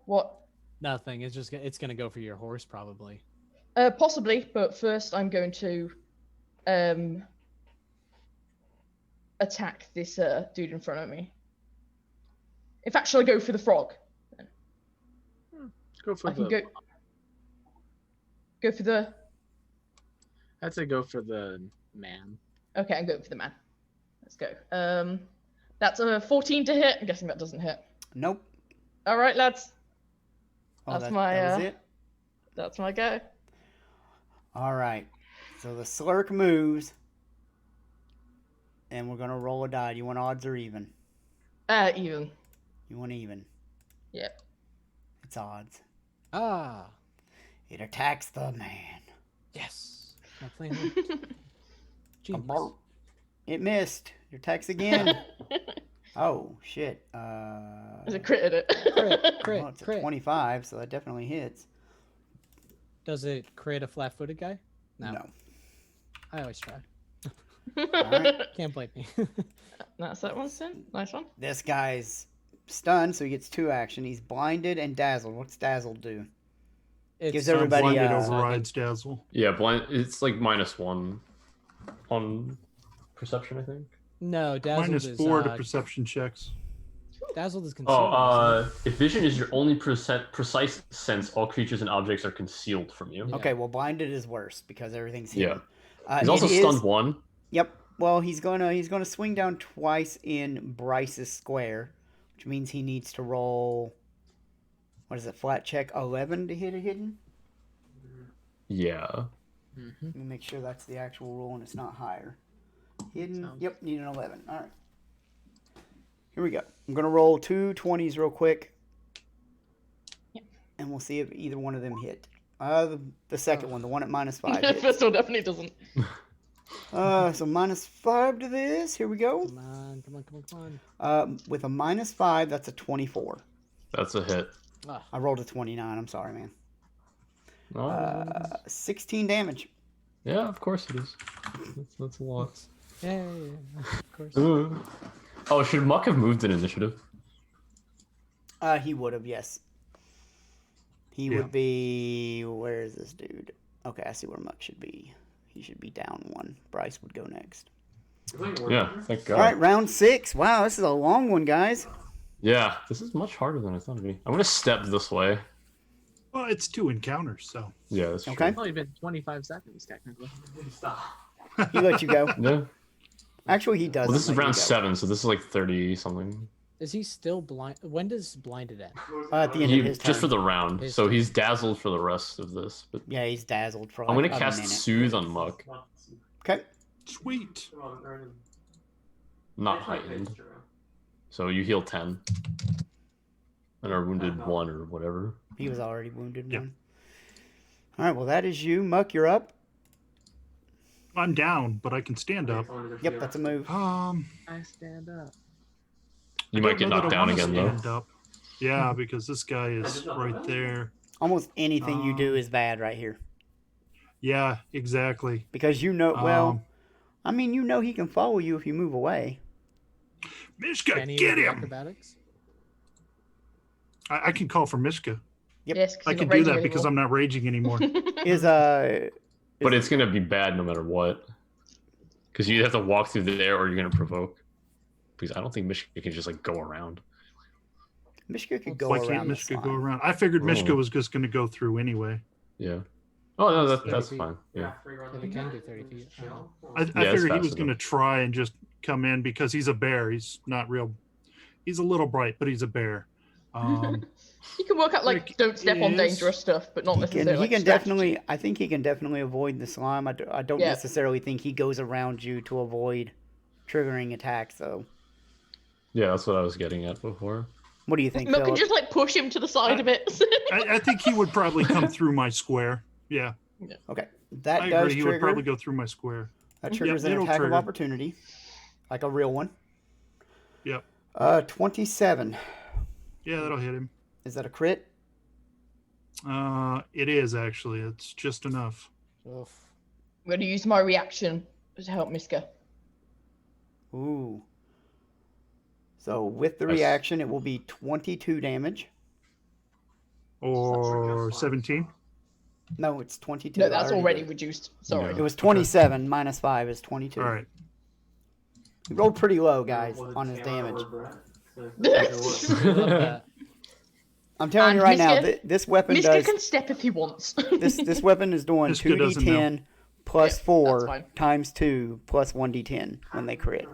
What? Nothing. It's gonna go for your horse probably. Possibly, but first I'm going to attack this dude in front of me. In fact, shall I go for the frog? Go for I can the. go for the. I'd say go for the man. Okay, I'm going for the man. Let's go. That's a 14 to hit. I'm guessing that doesn't hit. Nope. All right, lads. Oh, That's that my, was it. That's my go. All right. So the slurk moves, and we're gonna roll a die. Do you want odds or even? Even. You want even? Yep. It's odds. Ah, It attacks the man. yes. My plan worked. Genius. It missed. It attacks again. Oh shit. Is it crit it? Crit, Well, it's a crit. 25, so that definitely hits. Does it create a flat-footed guy? No. I always try. Alright. Can't blame me. That's that one, Sin. Nice one. This guy's stunned, so he gets 2 action. He's blinded and dazzled. What's dazzled do? Gives everybody, Blinded uh, overrides dazzle. Yeah, blind. It's like -1 on perception, I think. No, dazzled is -4 to perception checks. dazzled is concealed. Oh, if vision is your only precise sense, all creatures and objects are concealed from you. Yeah. Okay, well, blinded is worse because everything's Yeah. hidden. He's also it is- stunned 1. Yep. Well, he's gonna swing down twice in Bryce's square, which means he needs to roll. What is it? Flat check 11 to hit a hidden. Yeah. Let me make sure that's the actual roll and it's not higher. Hidden. Sounds- Yep. Need an 11. All right. Here we go. I'm gonna roll 2 20s real quick, Yep. and we'll see if either one of them hit. The second one, the one at -5. The hits. first one definitely doesn't. So -5 to this. Here we go. Come on, come on, come on, come on. With a -5, that's a 24. That's a hit. Ah, I rolled a 29. I'm sorry, man. Oh, 16 damage. yeah, of course it is. That's a lot. yay. Of course. Ooh. Oh, should Muck have moved in initiative? He would have, yes. He Yeah. would be. Where is this dude? Okay, I see where Muck should be. He should be down 1. Bryce would go next. Yeah, thank God. All right, round 6. Wow, this is a long one, guys. Yeah, this is much harder than I thought it'd be. I'm gonna step this way. Well, it's 2 encounters, so. Yeah, that's Okay. It's only been 25 seconds, technically. Stop. He let you go. true. Yeah. Actually, he doesn't. Well, this is let you round go. 7, so this is like 30 something. Is he still blind? When does blinded end? At the end of his turn. Just for the round, His so turn. he's dazzled for the rest of this. But Yeah, he's dazzled for like I'm gonna a cast minute. Soothe on Muck, Okay. Sweet. not heightened. So you heal 10, and are wounded 1 or whatever. He was already wounded Yep. one. All right, well, that is you. Muck, you're up. I'm down, but I can stand up. Yep, that's a move. I I stand up. You don't might get know that knocked I down wanna again though. stand up. Yeah, because this guy is right there. Almost anything you do is bad right here. Yeah, exactly. Because you know, well, Um, I mean, you know he can follow you if you move away. Mishka, Can he get do him! acrobatics? I can call for Mishka. Yep. Yes, 'cause I you're can not do raging that because I'm not raging anymore. Is But it's gonna be bad no matter what, because you have to walk through there or you're gonna provoke. Because I don't think Michigan can just like go around. Mishka could go Why around can't the Mishka go slime. around? I figured Mishka Oh. was just going to go through anyway. Yeah. Oh no, that's 30 feet. fine. Yeah. If it can do 30 feet. I it's figured he fast was going to enough. try and just come in because he's a bear. He's not real. He's a little bright, but he's a bear. You can work out like Rick don't step on is- dangerous stuff, but not He necessarily. can like, strategy. definitely. I think he can definitely avoid the slime. I don't Yeah. necessarily think he goes around you to avoid triggering attacks. Though. Yeah, that's what I was getting at before. What do you think, Milk can Philip? just like push him to the side of it. I think he would probably come through my square. Yeah, Okay, that I does agree. He would trigger. probably go through my square. That triggers an it'll attack trigger. of opportunity, like a real one. Yep. 27. Yeah, that'll hit him. Is that a crit? It is actually. It's just enough. Oof. I'm going to use my reaction to help Miska. Ooh. So with the Nice. reaction, it will be 22 damage. Or 17. No, it's 22. No, I that's already already did. reduced. Sorry. It was 27 minus 5 is 22. All right. He rolled pretty low, guys, on his damage. Love that. I'm telling And you right now, Miska- this weapon Miska does. can step if he wants. This weapon is doing Miska doesn't 2d10 plus Yeah, that's 4 fine. times 2 plus 1d10 when they crit.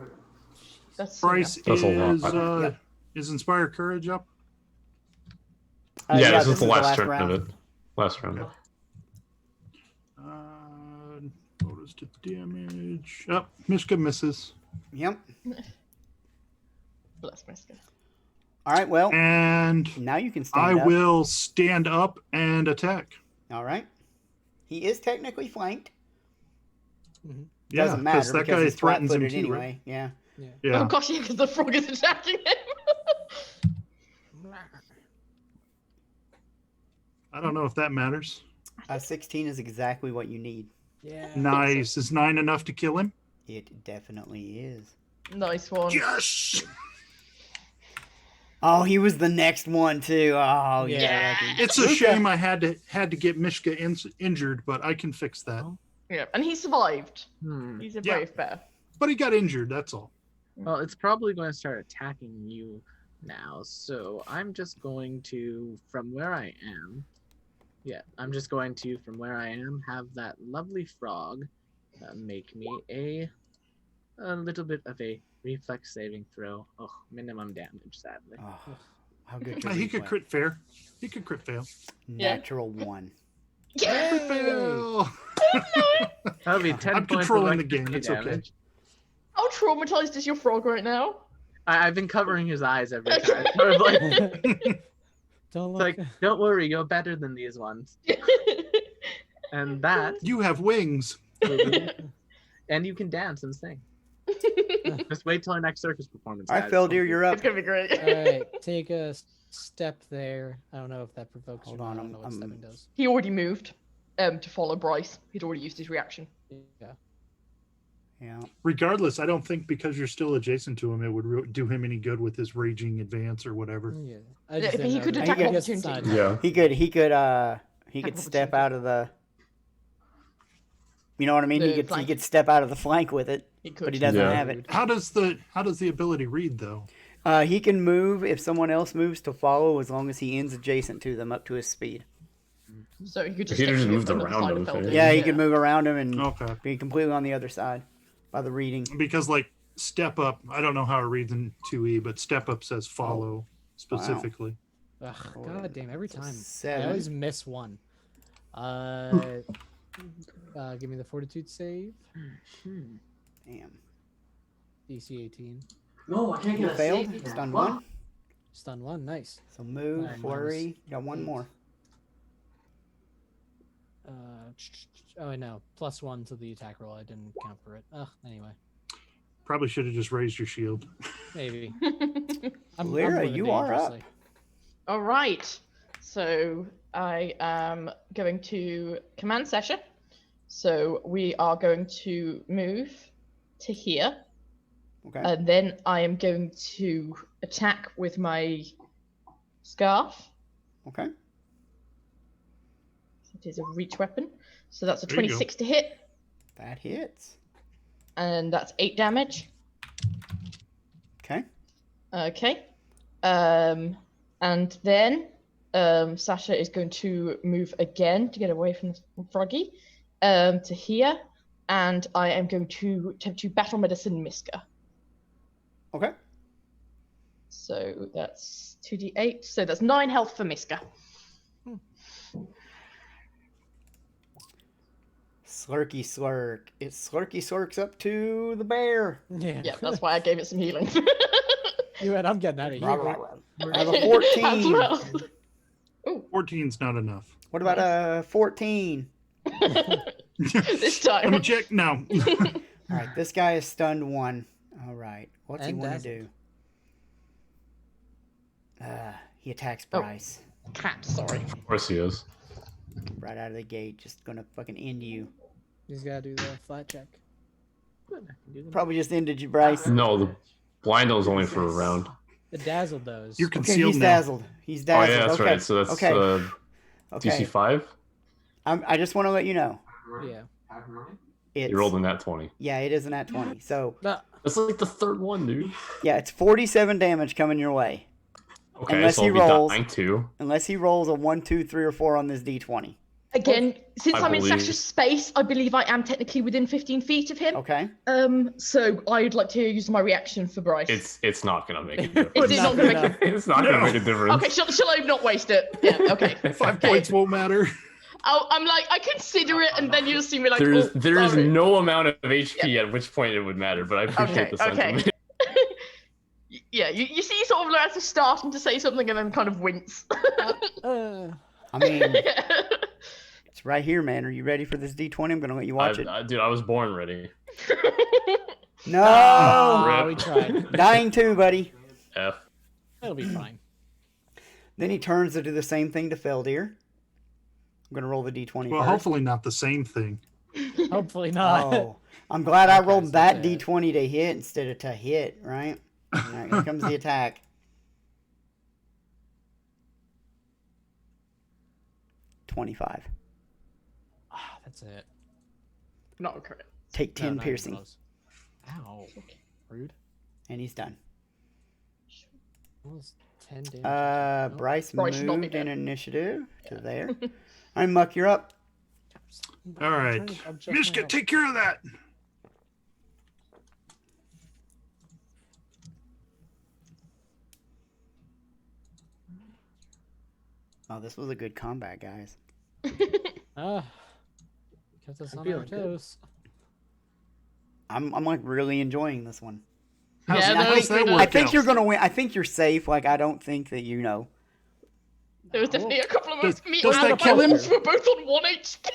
That's Bryce That's a lot. is Inspire Courage up? Yeah, this this is the last turn round. of it. Last round. Okay. Bonus to damage. Oh, Mishka misses. Yep. Bless Miska. All right, well, And now you can stand I up. will stand up and attack. All right. He is technically flanked. Yeah, Doesn't matter that because guy he's threatens him flat-footed too, anyway. right? Yeah. Yeah. Oh gosh, yeah, because the frog is attacking him. I don't know if that matters. 16 is exactly what you need. Yeah. Nice. Is 9 enough to kill him? It definitely is. Nice one. Yes. Oh, he was the next one too. Oh yeah. Yeah. lucky. It's a Luca. shame I had to get Mishka injured, but I can fix that. Yeah, and he survived. Hmm. He's a Yeah. brave bear. But he got injured. That's all. Well, it's probably going to start attacking you now. So I'm just going to, from where I am, I'm just going to, from where I am, have that lovely frog make me a little bit of a reflex saving throw. Oh, minimum damage, sadly. Oh, how good. He could crit fair. He could crit fail. Natural 1. Yeah. Crit fail. That'll be 10 I'm points of controlling the game, electricity it's okay. damage. How traumatized is your frog right now? I've been covering his eyes every time. Sort of like, it's Don't look. like, don't worry, you're better than these ones. And that, You have wings. and you can dance and sing. Just wait till our next circus performance. All right, guys. Phil, dear, you're up. It's gonna be great. All right, take a step there. I don't know if that provokes Hold you. on, I don't know what I'm- stepping does. He already moved to follow Bryce. He'd already used his reaction. Yeah. Yeah. Regardless, I don't think because you're still adjacent to him, it would do him any good with his raging advance or whatever. Yeah. Yeah, just but didn't he know could that. attack I of guess opportunity. it's not- Yeah. He could step out of the. You know what I mean? The He could flank. step out of the flank with it, He could. but he doesn't Yeah. have it. How does the ability read though? He can move if someone else moves to follow, as long as he ends adjacent to them up to his speed. So he could just, He just technically moved on the around side of him, Felden. right? Yeah, he can move around him and Okay. be completely on the other side by the reading. Because like step up, I don't know how it reads in 2E, but step up says follow specifically. Ugh, God damn, every So time. I 7. always miss one. Give me the fortitude save. Damn. DC 18. No, I can't You get a failed. save. Stun Fuck. 1. Stun 1, nice. So move, Minus flurry. You got 1 8. more. Oh, I know. +1 to the attack roll. I didn't count for it. Ugh, anyway. Probably should have just raised your shield. Maybe. Lyra, moving you are up. dangerously. All right. So I am going to command session. So we are going to move to here. Okay. And then I am going to attack with my scarf. Okay. It is a reach weapon. So that's a There you go. 26 to hit. That hits. And that's 8 damage. Okay. Okay. And then Sasha is going to move again to get away from Froggy to here. And I am going to attempt to battle medicine Miska. Okay. So that's 2d8. So that's 9 health for Miska. Slurky slurk. It slurky slurks up to the bear. Yeah. Yeah, that's why I gave it some healing. You went, I'm getting out of Blah, here. blah, blah. I have a 14. As well. 14's not enough. What about a 14? This time. Let me check. No. All right, this guy is stunned 1. All right, what's he And want to do? He attacks Bryce Cat, sorry. Of course he is. right out of the gate. Just gonna fucking end you. He's got to do the flat check. Good, I can do that. Probably just ended you, Bryce. No, the blind is only for a round. The dazzled those. You're Okay, concealed he's now. dazzled. He's Oh dazzled. yeah, that's okay. right. So that's okay. DC okay. 5. I just want to let you know. Yeah. It's, You rolled in that 20. Yeah, it is an at 20. So That's like the third one, dude. yeah, it's 47 damage coming your way. Okay, Unless so he I'll be rolls. dying too. Unless he rolls a 1, 2, 3, or 4 on this d20. Again, since I I'm in believe- Sasha's space, I believe I am technically within 15 feet of him. Okay. So I'd like to use my reaction for Bryce. It's not gonna make a Is difference. it not gonna make It's not gonna make a difference. Okay, shall I not waste it? Yeah, okay. 5 points won't matter. I'm like, I consider it, and then you'll see me like, There is sorry. no amount of HP at which point it would matter, but I appreciate the Okay, sentiment. Yeah, you see sort of like as starting to say something and then kind of wince. I mean, it's right here, man. Are you ready for this d20? I'm gonna let you watch it. Dude, I was born ready. No, Oh, we Rip. tried. dying too, buddy. F. It'll be fine. Then he turns to do the same thing to Feldir. I'm gonna roll the d20 Well, first. hopefully not the same thing. Hopefully not. Oh, I'm glad I Okay, rolled so that bad. d20 to hit instead of to hit, right? All right, here comes the attack. 25. Ah, that's it. Not correct. Take 10 No, not even piercing, close. Ow. Rude. and he's done. What was 10 damage? Nope. Bryce Bryce should not be moved in dead. initiative to there. All right, Muck, you're up. All right. Mishka, take care of that. Oh, this was a good combat, guys. Ah. Kept us I'm on our feeling good. toes. I'm like really enjoying this one. How's, Yeah, I no, how's think, that no. work I think out? you're gonna win. I think you're safe. Like I don't think that you know. There was definitely a couple of Does- us. Me does and that kill him? Alphonse were both on 1 HP.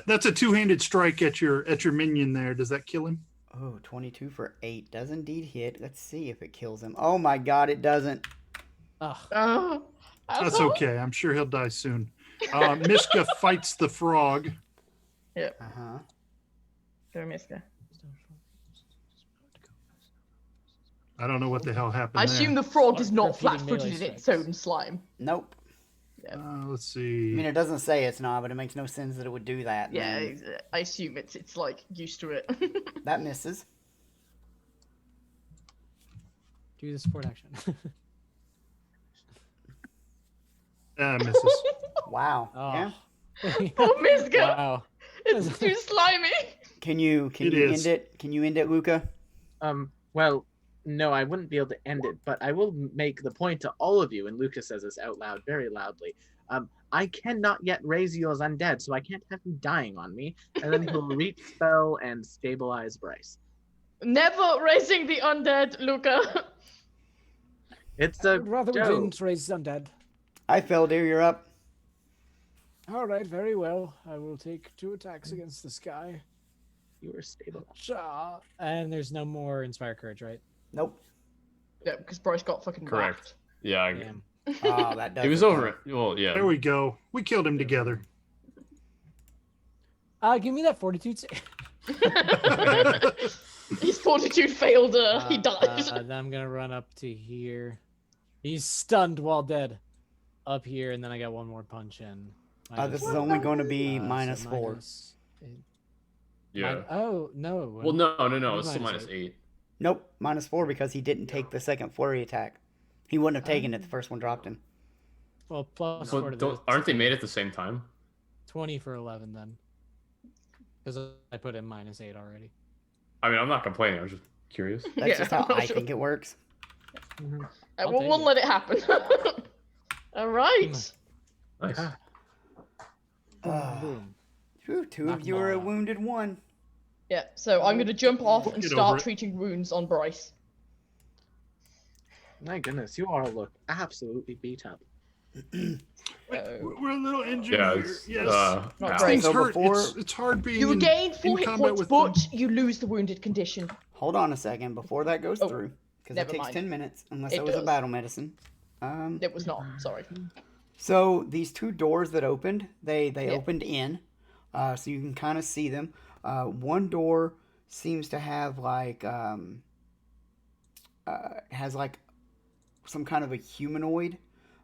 That's a two-handed strike at your minion there. Does that kill him? Oh, 22 for 8 does indeed hit. Let's see if it kills him. Oh my god, it doesn't. Ugh. That's okay. I'm sure he'll die soon. Mishka fights the frog. Uh-huh. Go, Miska. I don't know what the hell happened I there. assume the frog is not Repeating flat-footed melee in its strikes. own slime. Nope. Let's I see. mean, it doesn't say it's not, but it makes no sense that it would do that. Yeah, man. I assume it's like used to it. That misses. Do the support action. Misses. Wow. Oh. Yeah. Poor Miska. Wow. It's too slimy. Can you It end is. it? Can you end it, Luca? Well, no, I wouldn't be able to end it, but I will make the point to all of you, and Lucas says this out loud very loudly. I cannot yet raise you as undead, so I can't have you dying on me. And then he'll reach spell and stabilize Bryce. Never raising the undead, Luca. It's I a would rather we joke. didn't raise undead. Hi, Feldir, you're up. All right, very well. I will take 2 attacks against this guy. You were stabilized. Cha. And there's no more Inspire Courage, right? Nope. Yeah, because Bryce got fucking Correct. whacked. Yeah, Damn. Oh, that does. it was over. Well, yeah. There we go. We killed him together. Give me that fortitude save. His fortitude failed. He died. Then I'm gonna run up to here. He's stunned while dead. Up here, and then I got one more punch in. This is only going to be so -4. minus- Yeah. Oh no. Well, no. Maybe It's still minus -8. Nope, -4 because he didn't take the second flurry attack. He wouldn't have taken it. The first one dropped him. Well, plus So 4 to the aren't they made at the same time? 20 for 11 then. Because I put in -8 already. I mean, I'm not complaining. I was just curious. That's Yeah, just how I sure. think it works. I'll We'll take it. let it happen. All right. Nice. Boom. Phew, 2 Knock of you them all are a out. wounded 1. Yeah, so I'm going to jump off and Get over start it. treating wounds on Bryce. My goodness, you all look absolutely beat up. We're a little injured Yeah, here. it's, Yes. Not ow. great. Things So hurt. before- It's hard being You in, gain 4 in hit combat points, with but them. you lose the wounded condition. Hold on a second before that goes Oh, through, because it never takes mind. 10 minutes unless It it was a does. battle medicine. It was not. Sorry. So these 2 doors that opened, they Yeah. opened in, so you can kind of see them. One door seems to have like has like some kind of a humanoid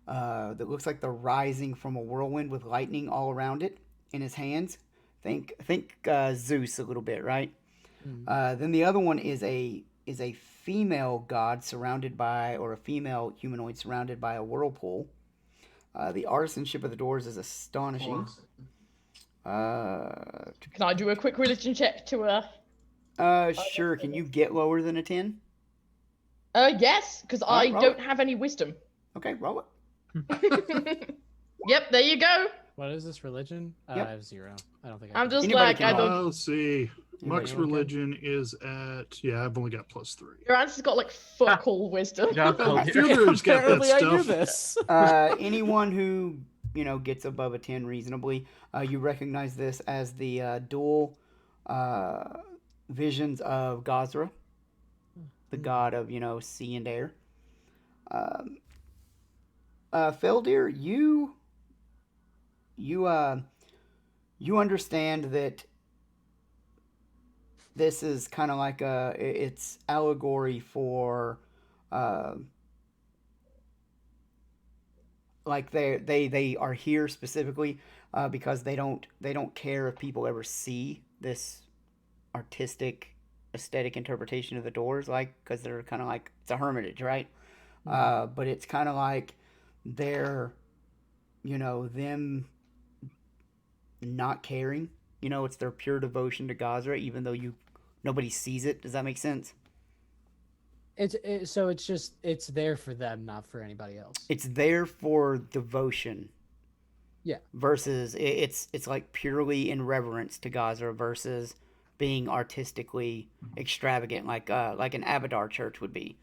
that looks like they're rising from a whirlwind with lightning all around it in his hands. Think Zeus a little bit, right? Then the other one is a female god surrounded by, or a female humanoid surrounded by a whirlpool. The artisanship of the doors is astonishing. Can I do a quick religion check to Sure. Can you get lower than a 10? Yes, because I Alright, roll don't it. have any wisdom. Okay, roll it. Yep, there you go. What is this religion? Yep. I have 0. I don't think I I'm can- just Anybody like, can I roll. don't. Let's see. Muck's Anyone can? religion is at, yeah, I've only got +3. Your answer's got like fuck all wisdom. Job Oh, well Fyodor's got that Apparently I do stuff. this. Anyone who gets above a 10 reasonably, you recognize this as the dual visions of Gazra, the god of sea and air. Feldir, you understand that this is kind of like it's allegory for like they are here specifically because they don't care if people ever see this artistic aesthetic interpretation of the doors, like, because they're kind of like, it's a hermitage, right? But it's kind of like they're them not caring, it's their pure devotion to Gazra, even though nobody sees it. Does that make sense? So it's just, it's there for them, not for anybody else. It's there for devotion. Yeah. Versus it's like purely in reverence to Gazra versus being artistically extravagant, like an Abadar church would be.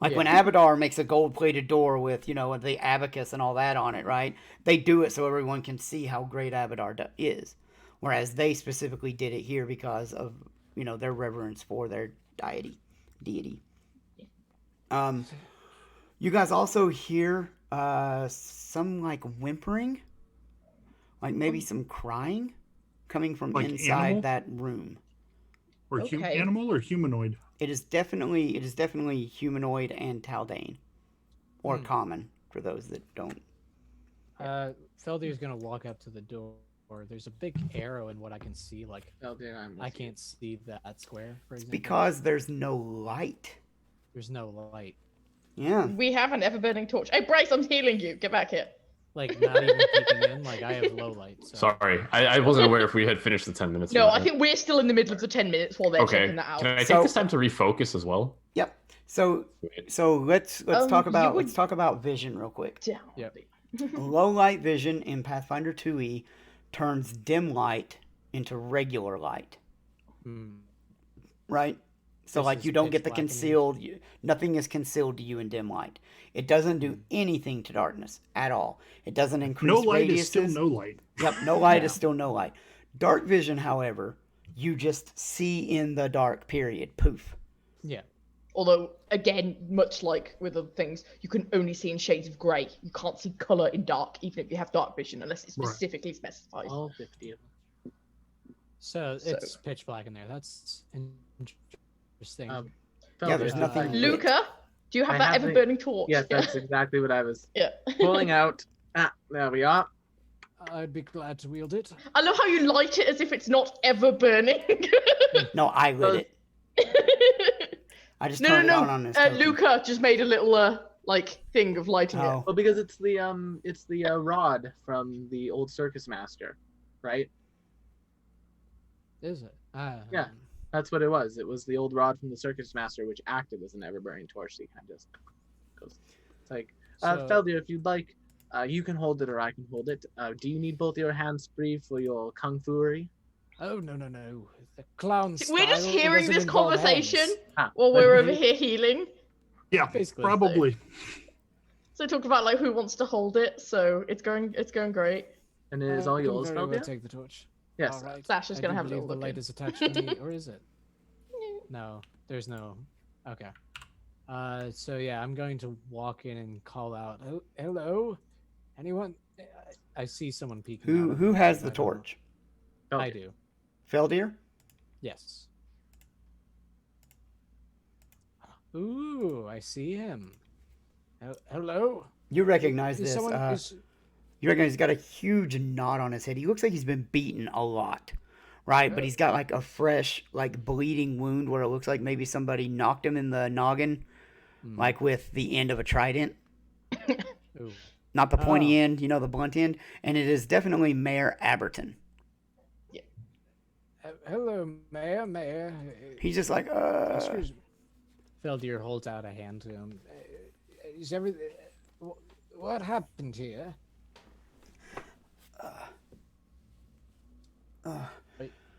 Like when Abadar makes a gold-plated door with the abacus and all that on it, right? They do it so everyone can see how great Abadar is, whereas they specifically did it here because of their reverence for their deity. You guys also hear some like whimpering, like maybe some crying coming from Like inside animal? that room. Or Okay. animal or humanoid? It is definitely humanoid and Taldane, or common for those that don't. Feldir's gonna walk up to the door. There's a big arrow in what I can see. Like, I can't see that square, for It's example. because there's no light. There's no light. Yeah. We have an ever-burning torch. Hey, Bryce, I'm healing you. Get back here. Like not even peeking in. Like I have low light. So. Sorry, I wasn't aware if we had finished the 10 minutes. No, or I not. think we're still in the middle of the 10 minutes while they're Okay. checking that out. Can I take So- this time to refocus as well? Yep. So let's talk you about would- let's talk about vision real quick. Down. Yep. Low light vision in Pathfinder 2e turns dim light into regular light, Hmm. right? So This like is you don't pitch get the black in here. concealed. Nothing is concealed to you in dim light. It doesn't do anything to darkness at all. It doesn't increase No light radiuses. is still no light. Yep, no light is still no light. Dark vision, however, you just see in the dark. Period. Poof. Yeah. Although, again, much like with other things, you can only see in shades of grey. You can't see colour in dark, even if you have dark vision, unless it's Right. specifically specified. All 50 of them. So it's pitch black in there. That's interesting. Yeah, there's Felder, nothing- Luca, do you have I that have the- ever-burning torch? Yes, that's exactly what I was yeah. pulling out. There we are. I'd be glad to wield it. I love how you light it as if it's not ever burning. No, I lit it. I just turned it on no. this. token. Luca just made a little thing of lighting it. Oh, Well, because it's the rod from the old circus master, right? Is it? Yeah. That's what it was. It was the old rod from the circus master, which acted as an ever-burning torch. So you kind of just goes. It's like, So- Feldir, if you'd like, you can hold it or I can hold it. Do you need both your hands free for your kung fu-ery? Oh no. The clown. We're just style hearing doesn't this involve conversation hands. while we're over here healing. Yeah, Basically. probably. So talk about like who wants to hold it. So it's going great. And it is I all can yours, very well Feldir? take the torch. Yes. All right. Sash is I gonna do have a believe little the look light in. is attached to me, or is it? No, there's no. Okay. So yeah, I'm going to walk in and call out. Oh, hello, anyone? I see someone peeking. out of who the has light, the I don't know. torch? I Feldir. do. Feldir? Yes. Ooh, I see him. Hello. You recognize Is this? someone- is- You recognize he's got a huge knot on his head. He looks like he's been beaten a lot, right? But he's got like a fresh, like bleeding wound where it looks like maybe somebody knocked him in the noggin, Hmm. like with the end of a trident, Ooh. not the pointy Oh. end, the blunt end. And it is definitely Mayor Aberton. Hello, Mayor. He's just like, Excuse me. Feldir holds out a hand to him. Is everything? What happened here?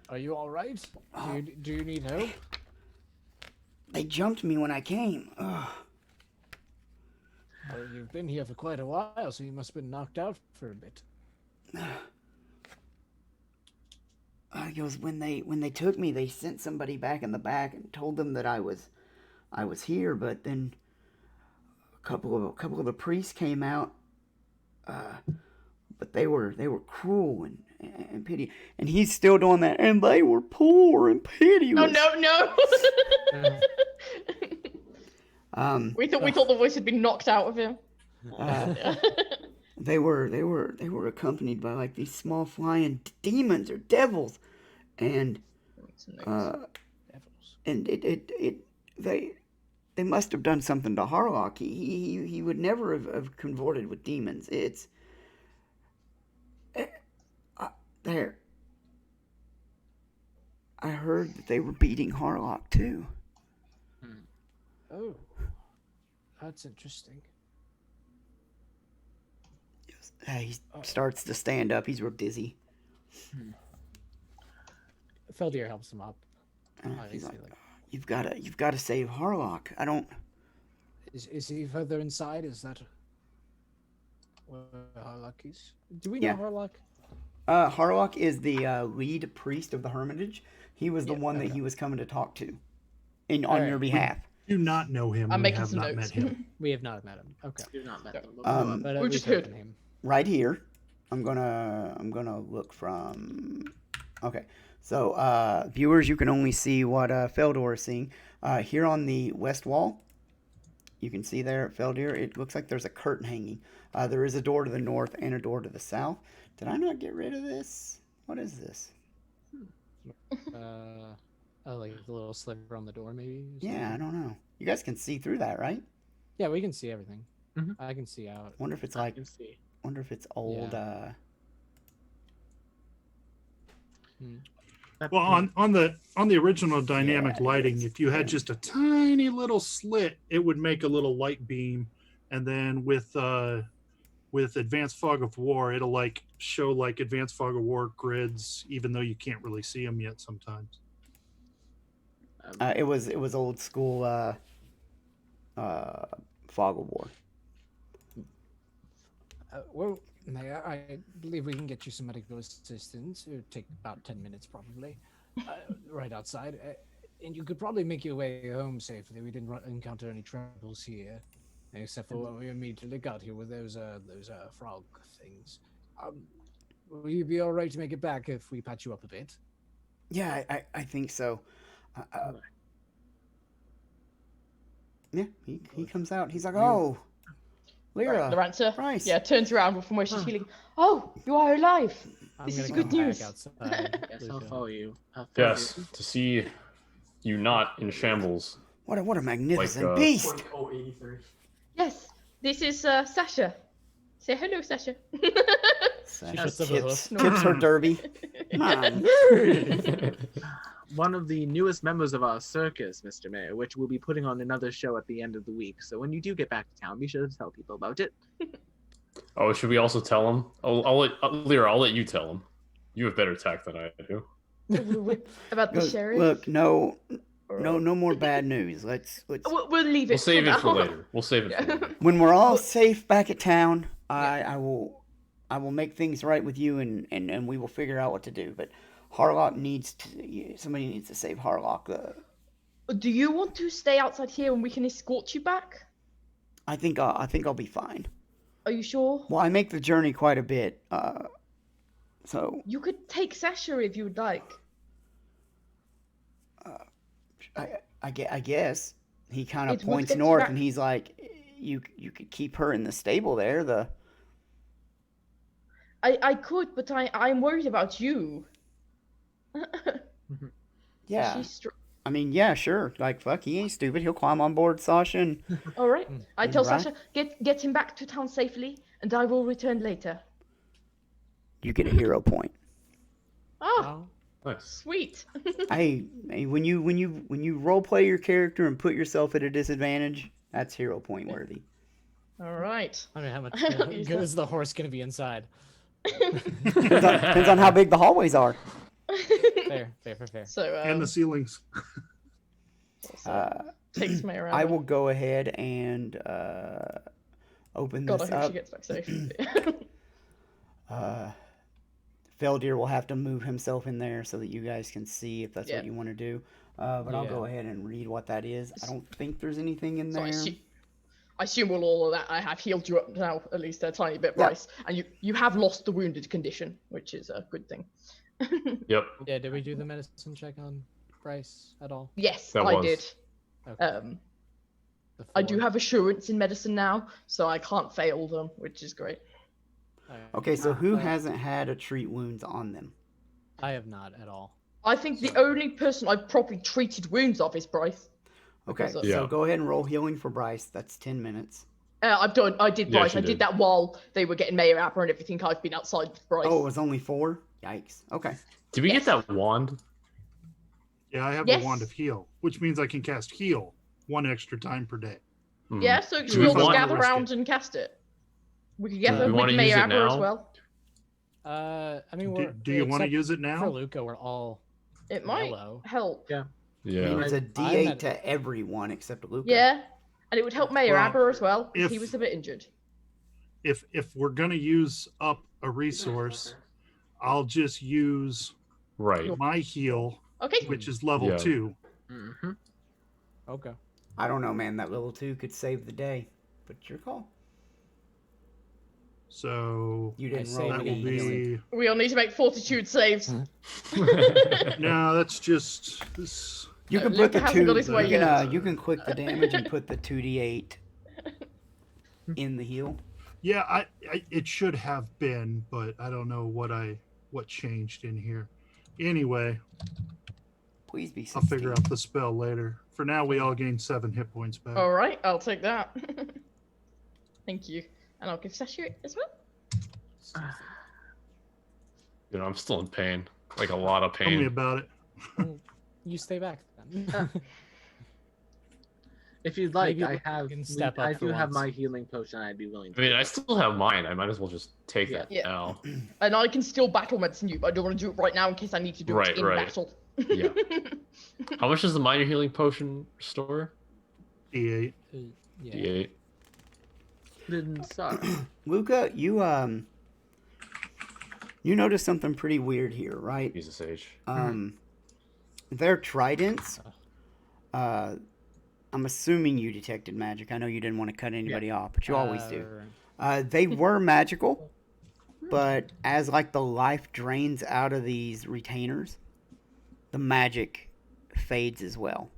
Are you all right? Do you need help? they jumped me when I came. Ugh. Well, you've been here for quite a while, so you must have been knocked out for a bit. He goes, when they took me, they sent somebody back in the back and told them that I was here, but then a couple of the priests came out, but they were cruel and pity, and he's still doing that, and they were poor and piteous. Oh no! We thought the voice had been knocked out of him. They were accompanied by like these small flying demons or devils, and Devils. and they must have done something to Harlock. He would never have convorted with demons. It's there. I heard that they were beating Harlock too. Oh, that's interesting. He starts to stand up. He's real dizzy. Feldir helps him up. He's Obviously, like, you've got to save Harlock. I don't. is he further inside? Is that where Harlock is? Do we Yeah. know Harlock? Harlock is the lead priest of the Hermitage. He was the one that okay. he was coming to talk to, on Alright. your behalf. Do not know him. I'm We making have some not notes. met him. We have not met him. Okay, You've not met them. but We we just heard heard. the name. Right here, I'm gonna look from. Okay, so viewers, you can only see what Feldor is seeing. Here on the west wall, you can see there at Feldir, it looks like there's a curtain hanging. There is a door to the north and a door to the south. Did I not get rid of this? What is this? Oh, like the little sliver on the door, maybe. or Yeah, I something? don't know. You guys can see through that, right? Yeah, we can see everything. Mhm. I can see out. Wonder if it's I like. can see. Wonder if it's old. That Well, paint- on the original dynamic Yeah, lighting, it's- if you had yeah. just a tiny little slit, it would make a little light beam, and then with Advanced Fog of War, it'll like show like Advanced Fog of War grids, even though you can't really see them yet sometimes. It was old school. Fog of War. Well, Mayor, I believe we can get you some medical assistance. It would take about 10 minutes, probably, right outside. And you could probably make your way home safely. We didn't encounter any troubles here, except for when we immediately got here with those frog things. Will you be all right to make it back if we patch you up a bit? Yeah, I think so. Yeah, he comes out. He's like, oh, Lyra, Naranta, Bryce. yeah, turns around from where she's healing. Oh, you are alive. I'm This gonna is come good news. back outside. Yes, I'll Luca. follow you. I'll follow Yes, to see you not in shambles. What a magnificent Like, beast. 083. Yes, this is Sasha. Say hello, Sasha. Sasha shuts up a tips, hoof. tips her derby. Come on. you. One of the newest members of our circus, Mr. Mayor, which we'll be putting on another show at the end of the week. So when you do get back to town, be sure to tell people about it. Oh, should we also tell him? I'll let Lyra. I'll let you tell him. You have better tact than I do. About the Look, sheriff. look, no more bad news. Let's We'll leave it. We'll save it now. for later. We'll save it for later. when we're all safe back at town, I will make things right with you, and we will figure out what to do. But Harlock somebody needs to save Harlock. Do you want to stay outside here and we can escort you back? I think I'll be fine. Are you sure? Well, I make the journey quite a bit, so You could take Sasha if you would like. I guess he kind of It would points get you north, back. and he's like, you could keep her in the stable there. I could, but I'm worried about you. Yeah. She's I mean, yeah, sure. Like, fuck, he ain't stupid. He'll climb on board Sasha and... all right. I tell Right. Sasha, get him back to town safely, and I will return later. You get a hero point. Oh, Nice. sweet. Hey, when you role play your character and put yourself at a disadvantage, that's hero point worthy. All right. I mean, how much Use good that. is the horse going to be inside? Depends on how big the hallways are. Fair. So, And the ceilings. takes me around. I will go ahead and open God, I this hope she up. gets back safe. Feldir will have to move himself in there so that you guys can see if that's Yeah. what you want to do. But I'll Yeah. go ahead and read what that is. I don't think there's anything in So there. I assume with all of that, I have healed you up now, at least a tiny bit, Yeah. Bryce. And you have lost the wounded condition, which is a good thing. Yep. Yeah, did we do the medicine check on Bryce at all? Yes, That I was. did. Okay. I do have assurance in medicine now, so I can't fail them, which is great. Okay, so who hasn't had a treat wounds on them? I have not at all. I think the only person I've properly treated wounds of is Bryce. Okay, Because, so Yeah. go ahead and roll healing for Bryce. That's 10 minutes. I did Yeah, Bryce. she I did. did that while they were getting Mayor Apple and everything. I've been outside with Bryce. Oh, it was only 4? Yikes. Okay. Did we Yes. get that wand? Yeah, I have Yes. a wand of heal, which means I can cast heal 1 extra time per day. Hmm. Yeah, so Do should we we all just want- gather around and cast it? We could get Do them we wanna with use Mayor it Apple as now? well. I mean, Do you want to except use it for now? Luca? We're all It might yellow. help. Yeah. It's a I'm D8 at- to everyone except Luca. Yeah, and it would help Mayor Well, Apple as well, because he if- was a bit injured. If we're gonna use up a resource, I'll just use Right. my heal, Okay. which is level Yeah. 2. Mm-hmm. Okay. I don't know, man. That level 2 could save the day. But your call. So You didn't say roll that will any we- healing. be We all need to make fortitude saves. no. That's just this. You can Luca put the hasn't 2. got his way You can, yet. you can click the damage and put the 2d8 in the heal. Yeah, I it should have been, but I don't know what changed in here. Anyway, Please be 16. I'll figure out the spell later. For now, we all gain 7 hit points back. All right, I'll take that. Thank you, and I'll give Sasha it as well. You know, I'm still in pain, like a lot of Tell me pain. about it. You stay back then. If you'd like, Maybe I have. can step up I for do have once. my healing potion. I'd be willing to. I mean, I still have mine. I might as well just take that Yeah. now. And I can still battle medicine you, but I don't want to do it right now in case I need to do Right, it in right. battle. Yeah. How much does the minor healing potion restore? D8. Yeah. D8. Didn't suck. Luca, you notice something pretty weird here, right? Jesus H. Their tridents. I'm assuming you detected magic. I know you didn't want to cut anybody off, but you always do. They were magical, but as like the life drains out of these retainers, the magic fades as well.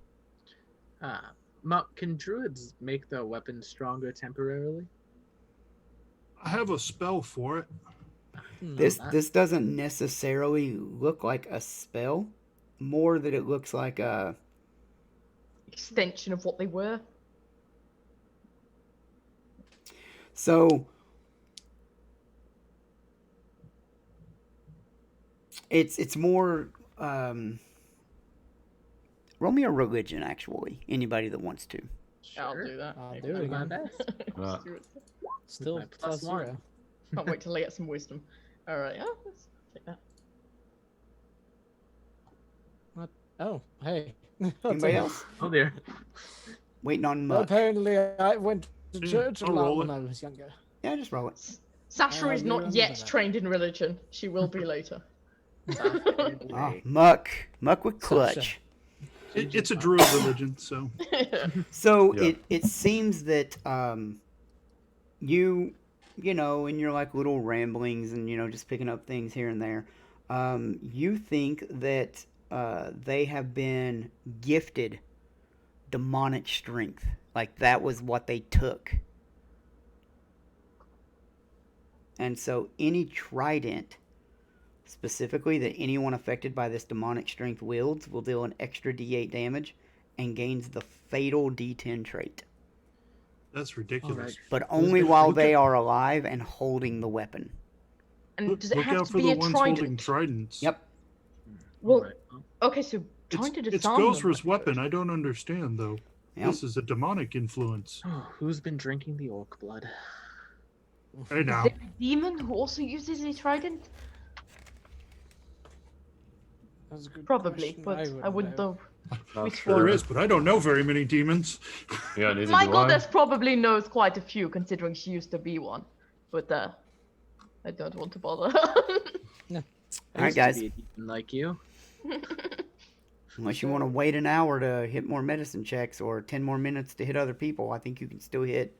Can druids make the weapon stronger temporarily? I have a spell for it. This doesn't necessarily look like a spell, more that it looks like a Extension of what they were. so. It's more. Roll me a religion, actually. Anybody that wants to. I'll do that. I'll Maybe do it I'll My again. best. Uh, Still My plus +0. one. Can't wait to lay out some wisdom. All right, let's take that. Oh, hey. Anybody else? Oh dear. Waiting on Muck. Apparently, I went to Yeah, church a I'll lot roll when it. I was younger. Yeah, just roll it. Sasha I is not remember yet that. trained in religion. She will be later. Ah, Muck with clutch. It's a druid religion, so. So Yeah. it seems that you know, in your like little ramblings and just picking up things here and there, you think that they have been gifted demonic strength. Like that was what they took. And so any trident, specifically that anyone affected by this demonic strength wields, will deal an extra d8 damage and gains the fatal d10 trait. That's ridiculous. Alright. But only while look they at- are alive and holding the weapon. And does it Look have out to for be the a ones holding trident? tridents. Yep. Well, Alright, well, okay, so trying to It's disarm them. Gosra's weapon. I don't understand, though. Yep. This is a demonic influence. who's been drinking the orc blood? Hey Is now. there a demon who also uses a trident? That's a good Probably, question. but I wouldn't know. Not Which sure. There is, but I don't know very many demons. Yeah, neither My do goddess I. probably knows quite a few, considering she used to be one. But I don't want to bother. I Alright, used to guys. be a demon like you. Unless you want to wait an hour to hit more medicine checks or 10 more minutes to hit other people, I think you can still hit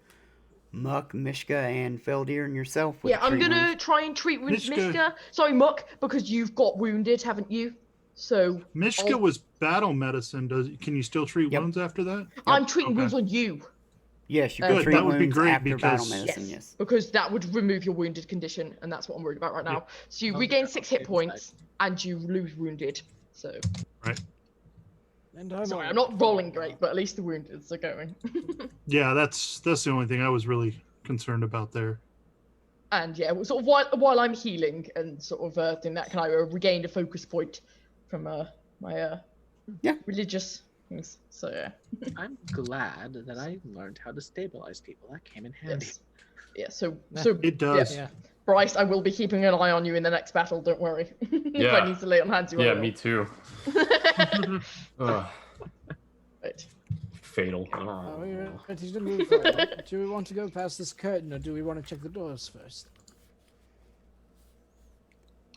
Muck, Mishka, and Feldir and yourself with Yeah, I'm treat gonna wounds. try and treat Mishka. Mishka. Sorry, Muck, because you've got wounded, haven't you? So Mishka I'll- was battle medicine. Can you still treat Yep. wounds after that? I'm treating okay. wounds on you. Yes, you Good, can treat that would be wounds great after battle because- medicine, yes. Because that would remove your wounded condition, and that's what I'm worried about right now. So you Oh, regain yeah, 6 okay, hit points, and you lose wounded. So And I'm sorry, all- I'm not rolling great, but at least the woundeds are going. Yeah, that's the only thing I was really concerned about there. And yeah, sort of while I'm healing and sort of doing that, can I regain a focus point from my Yeah. religious things? So yeah, I'm glad that I learned how to stabilize people. That came in handy. yes, yeah. So It does. Yeah. Bryce, I will be keeping an eye on you in the next battle. Don't worry. If Yeah. I need to lay on hands, you Yeah, will. me too. Ugh, Right. fatal. Are we ready to move on? Do we want to go past this curtain, or do we want to check the doors first?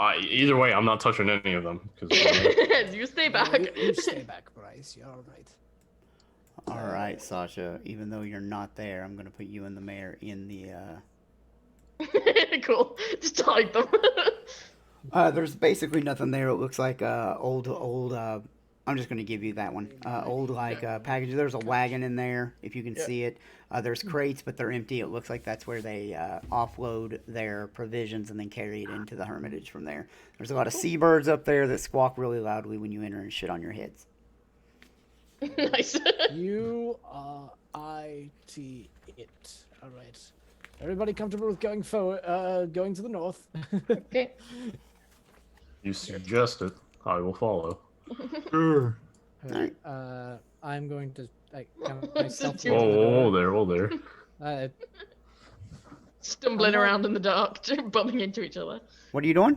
Either way, I'm not touching any of them. 'Cause, You stay No, back. you stay back, Bryce. You're all right. All right, Sasha, even though you're not there, I'm going to put you and the mayor in the... Cool. Just hide them. There's basically nothing there. It looks like old. I'm just going to give you that one. Old package. There's a wagon in there if you can Yeah. see it. There's crates, but they're empty. It looks like that's where they offload their provisions and then carry it into the hermitage from there. There's a lot of seabirds up there that squawk really loudly when you enter and shit on your heads. Nice. U-R-I-T it. All right. Everybody comfortable with going forward? Going to the north. Okay. You suggest it, I will follow. Sure. Alright. I'm going to can I stealthily Whoa, open the door? Whoa there. Stumbling I'm not- around in the dark, bumping into each other. What are you doing?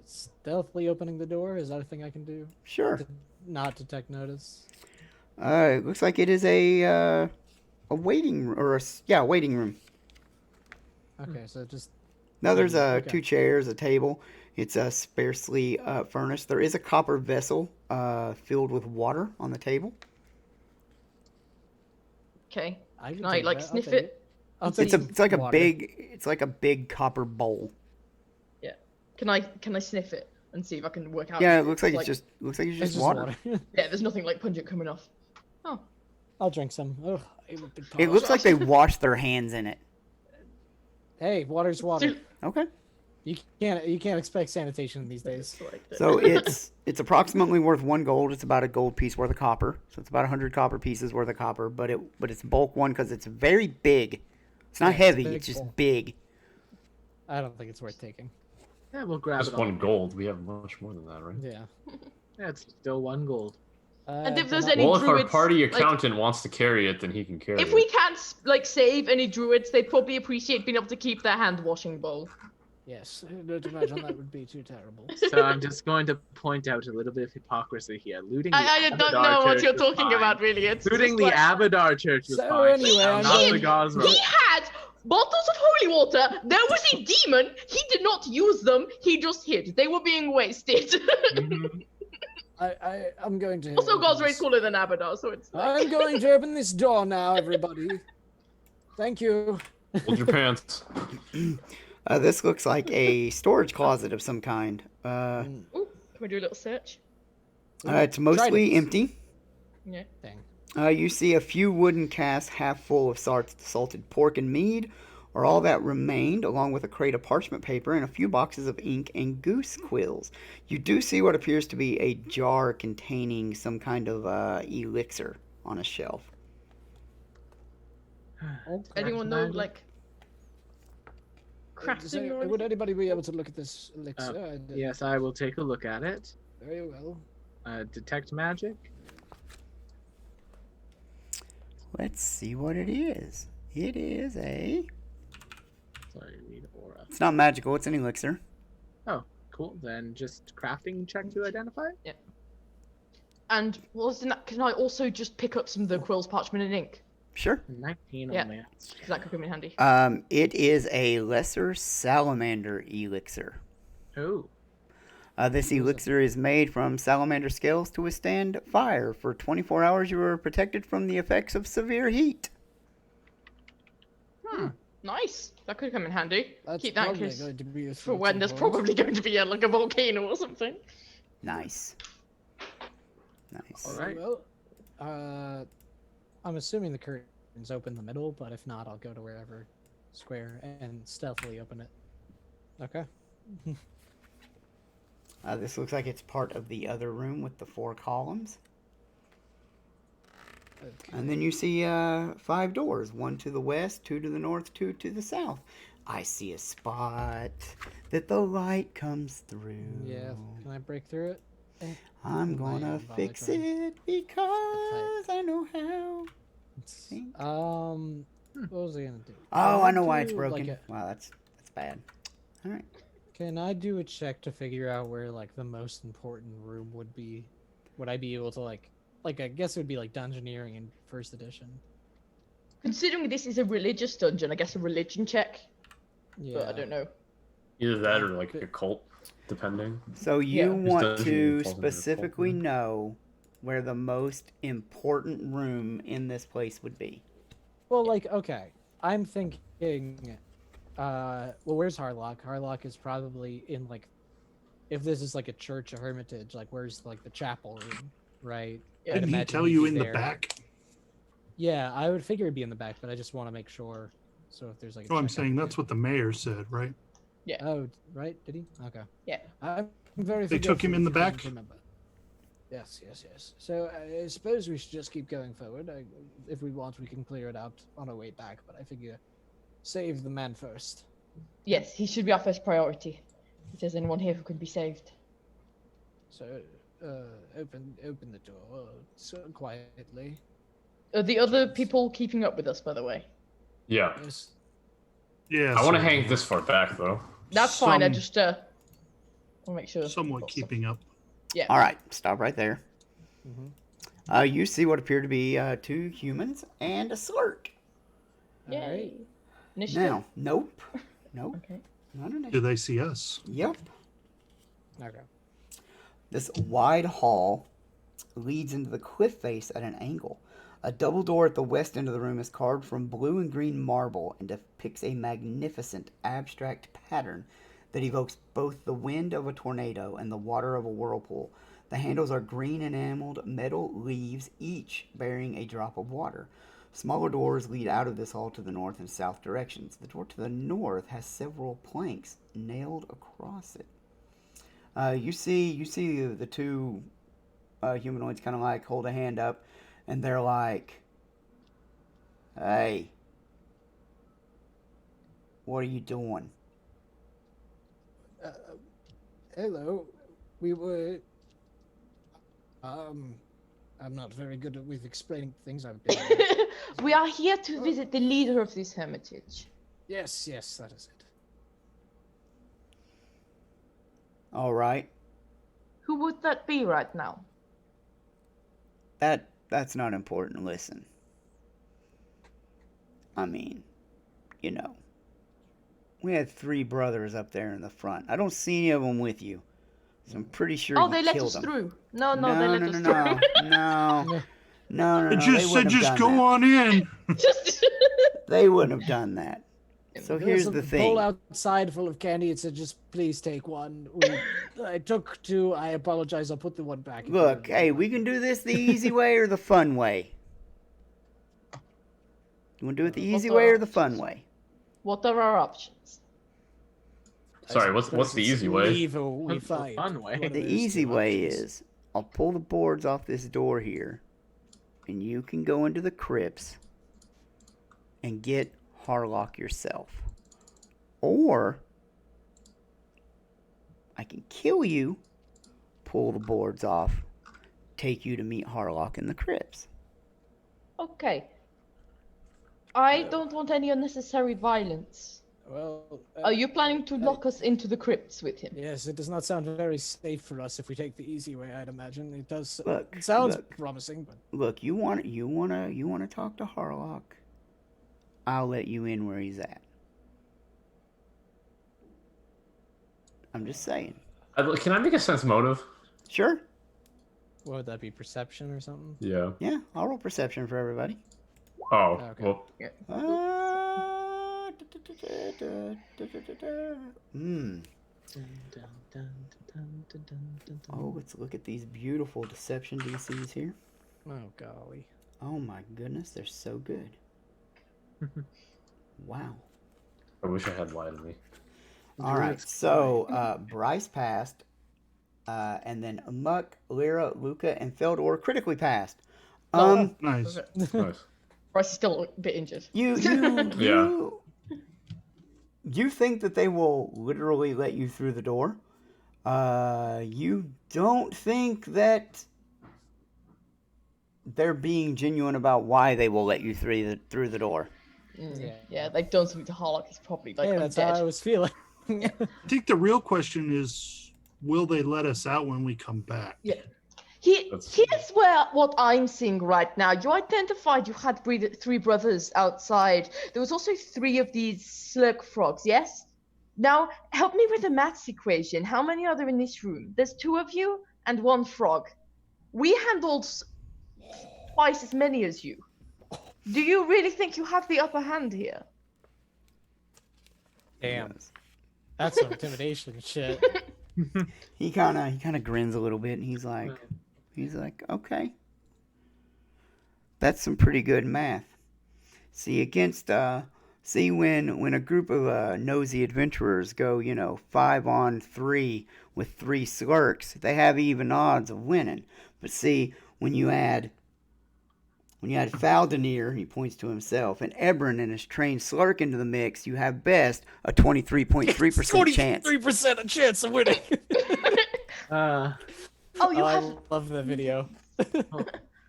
Stealthily opening the door. Is that a thing I can do? Sure. To not detect notice. It looks like it is a waiting or waiting room. Okay, so just No, there's Okay. 2 chairs, a table. It's sparsely furnished. There is a copper vessel filled with water on the table. Okay. I Can I take like that, I'll sniff take it? I'll It's take like water. a big copper bowl. Can I sniff it and see if I can work out? Yeah, if it looks like it's like- just water. Yeah, there's nothing like pungent coming off. Oh, I'll drink some. Ugh, It looks like they washed their hands in it. Hey, water's water. Okay. You can't expect sanitation these days. So it's approximately worth 1 gold. It's about a gold piece worth of copper. So it's about 100 copper pieces worth of copper. But it's bulk 1 because it's very big. It's not Yeah, it's a heavy. big It's just bowl. big. I don't think it's worth taking. Yeah, we'll grab Just it all. 1 gold. We have much more than that, right? Yeah. Yeah, it's still 1 gold. And if they're there's not- any Well, if our druids, party like- accountant wants to carry it, then he can carry if it. we can't like save any druids, they'd probably appreciate being able to keep their hand washing bowl. Yes, I don't imagine that would be too terrible. So I'm just going to point out a little bit of hypocrisy here. Looting the I don't Abadar know what Church you're was talking fine. about, really. It's Looting just the like, Abadar Church was So fine. anyway, I'm not going- the Gosro. he had bottles of holy water. There was a demon. He did not use them. He just hid. They were being wasted. Mhm. I'm going to. Also, open God's race this- cooler than Abadar, so it's. Like... I'm going to open this door now, everybody. Thank you. Hold your pants. This looks like a storage closet of some kind. Mm, Ooh, can we do a little search? It's mostly Tridents. empty. Yeah. Dang. You see a few wooden casks half full of salted pork and mead, or all that remained, along with a crate of parchment paper and a few boxes of ink and goose quills. You do see what appears to be a jar containing some kind of elixir on a shelf. Anyone know Magic? like Does crafting or would anything? anybody be able to look at this elixir? Yes, I will take a look at it. Very well. Detect magic. Let's see what it is. It is a... Sorry, read aura. It's not magical, it's an elixir. Oh, cool. Then just crafting check to identify. And can I also just pick up some of the quills, parchment, and ink? Sure. 19 Yeah. only. Because that could come in handy. It is a lesser salamander elixir. Oh, This elixir is made from salamander scales to withstand fire. For 24 hours, you are protected from the effects of severe heat. Nice. That could come in handy. That's Keep that in probably case going to be for useful when at there's some point. probably going to be like a volcano or something. Nice. Nice. all right. Well, I'm assuming the curtain's open in the middle, but if not, I'll go to wherever square and stealthily open it. Okay. This looks like it's part of the other room with the 4 columns. Okay. And then you see 5 doors. 1 to the west, 2 to the north, 2 to the south. I see a spot that the light comes through. Yeah. Can I break through it? I'm I gonna am by fix trying. it because I know how. Think. What was I gonna do? Oh, Can I know why it's do, broken. like, Wow, that's bad. All right. Can I do a check to figure out where like the most important room would be? Would I be able to like I guess it would be like dungeoneering in first edition. Considering this is a religious dungeon, I guess a religion check. Yeah. But I don't know. Either that or like a cult, depending. So you Yeah. want Dungeon to falls under the specifically cult. know where the most important room in this place would be. Well, like okay, I'm thinking. Well, where's Harlock? Harlock is probably in like, if this is like a church, a hermitage, like where's like the chapel room, right? Yeah. I'd Didn't he imagine tell he'd you be in the there. back? Yeah, I would figure it'd be in the back, but I just want to make sure. So if there's like. a Oh, I'm check, saying that's what the mayor said, right? Oh, right? Did he? Okay. Yeah. I'm very. They took him forgetful in the if you didn't back? remember. Yes, yes, yes. So I suppose we should just keep going forward. If we want, we can clear it out on our way back. But I figure save the man first. Yes, he should be our first priority. If there's anyone here who can be saved. So open the door so quietly. Are the other people keeping up with us, by the way? Yeah. Yes. Yeah. I want to so hang this far back though. That's fine. I Some- just want to make sure. Somewhat keeping up. Yeah. All right, stop right there. Mm-hmm. You see what appear to be 2 humans and a slurk. All right. Yay. Initiative. Now, nope. Okay. Not an Do they see us? Yep. Okay. This wide hall leads into the cliff face at an angle. A double door at the west end of the room is carved from blue and green marble and depicts a magnificent abstract pattern that evokes both the wind of a tornado and the water of a whirlpool. The handles are green enameled metal leaves, each bearing a drop of water. Smaller doors lead out of this hall to the north and south directions. The door to the north has several planks nailed across it. You see the 2 humanoids kind of like hold a hand up, and they're like, "Hey, what are you doing?" Hello. We were. I'm not very good with explaining things. I've been. We are here to visit the leader of this hermitage. Yes, that is it. All right, Who would that be right now? that's not important. Listen, I mean, we had 3 brothers up there in the front. I don't see any of them with you, so I'm pretty sure Oh, you they let killed us them. through. No, they let us No. It They just said wouldn't have just done go that. on in. through. Just. They wouldn't have done that. So There here's was the a thing. bowl outside full of candy. It said, "Just please take one." I took 2. I apologize. I'll put the one back. Look, hey, we can do this the easy way or the fun way. You want to do it the easy way or the fun way? What are our options? Sorry, what's the easy way? Leave or we What's the fight. fun way? One of The those easy 2 way options. is I'll pull the boards off this door here, and you can go into the crypts and get Harlock yourself. Or I can kill you, pull the boards off, take you to meet Harlock in the crypts. Okay. I don't want any unnecessary violence. Well, Are you planning to lock us into the crypts with him? yes, it does not sound very safe for us if we take the easy way. I'd imagine it does. Look, it sounds look. promising, but Look, you want to talk to Harlock? I'll let you in where he's at. I'm just saying. Can I make a sense motive? Sure. what would that be? Perception or something? Yeah. Yeah, I'll roll perception for everybody. Oh, Okay. well, Oh, let's look at these beautiful deception DCs here. Oh golly. Oh my goodness, they're so good. Wow. I wish I had lied to me. All right, so Bryce passed, and then Muck, Lyra, Luca, and Feldor critically passed. Nice. Nice. Bryce is still a bit injured. You think that they will literally let you through the door. You don't think that they're being genuine about why they will let you through the door. Yeah, they've done something to Harlock. He's probably like Hey, that's how I undead. was feeling. I think the real question is, will they let us out when we come back? Yeah. That's- Here's what I'm seeing right now. You identified you had 3 brothers outside. There was also 3 of these slug frogs, yes? Now, help me with the maths equation. How many are there in this room? There's 2 of you and 1 frog. We handled twice as many as you. Do you really think you have the upper hand here? Damn. That's some intimidation shit. He kind of grins a little bit, and he's like, okay, that's some pretty good math. See, against See, when a group of nosy adventurers go, 5-on-3 with 3 slurks, they have even odds of winning. But see, when you add Faldenir, he points to himself, and Ebron and his trained slurk into the mix, you have best a 23.3% chance. 23% a chance of winning. Uh, Oh, you I have. love the video.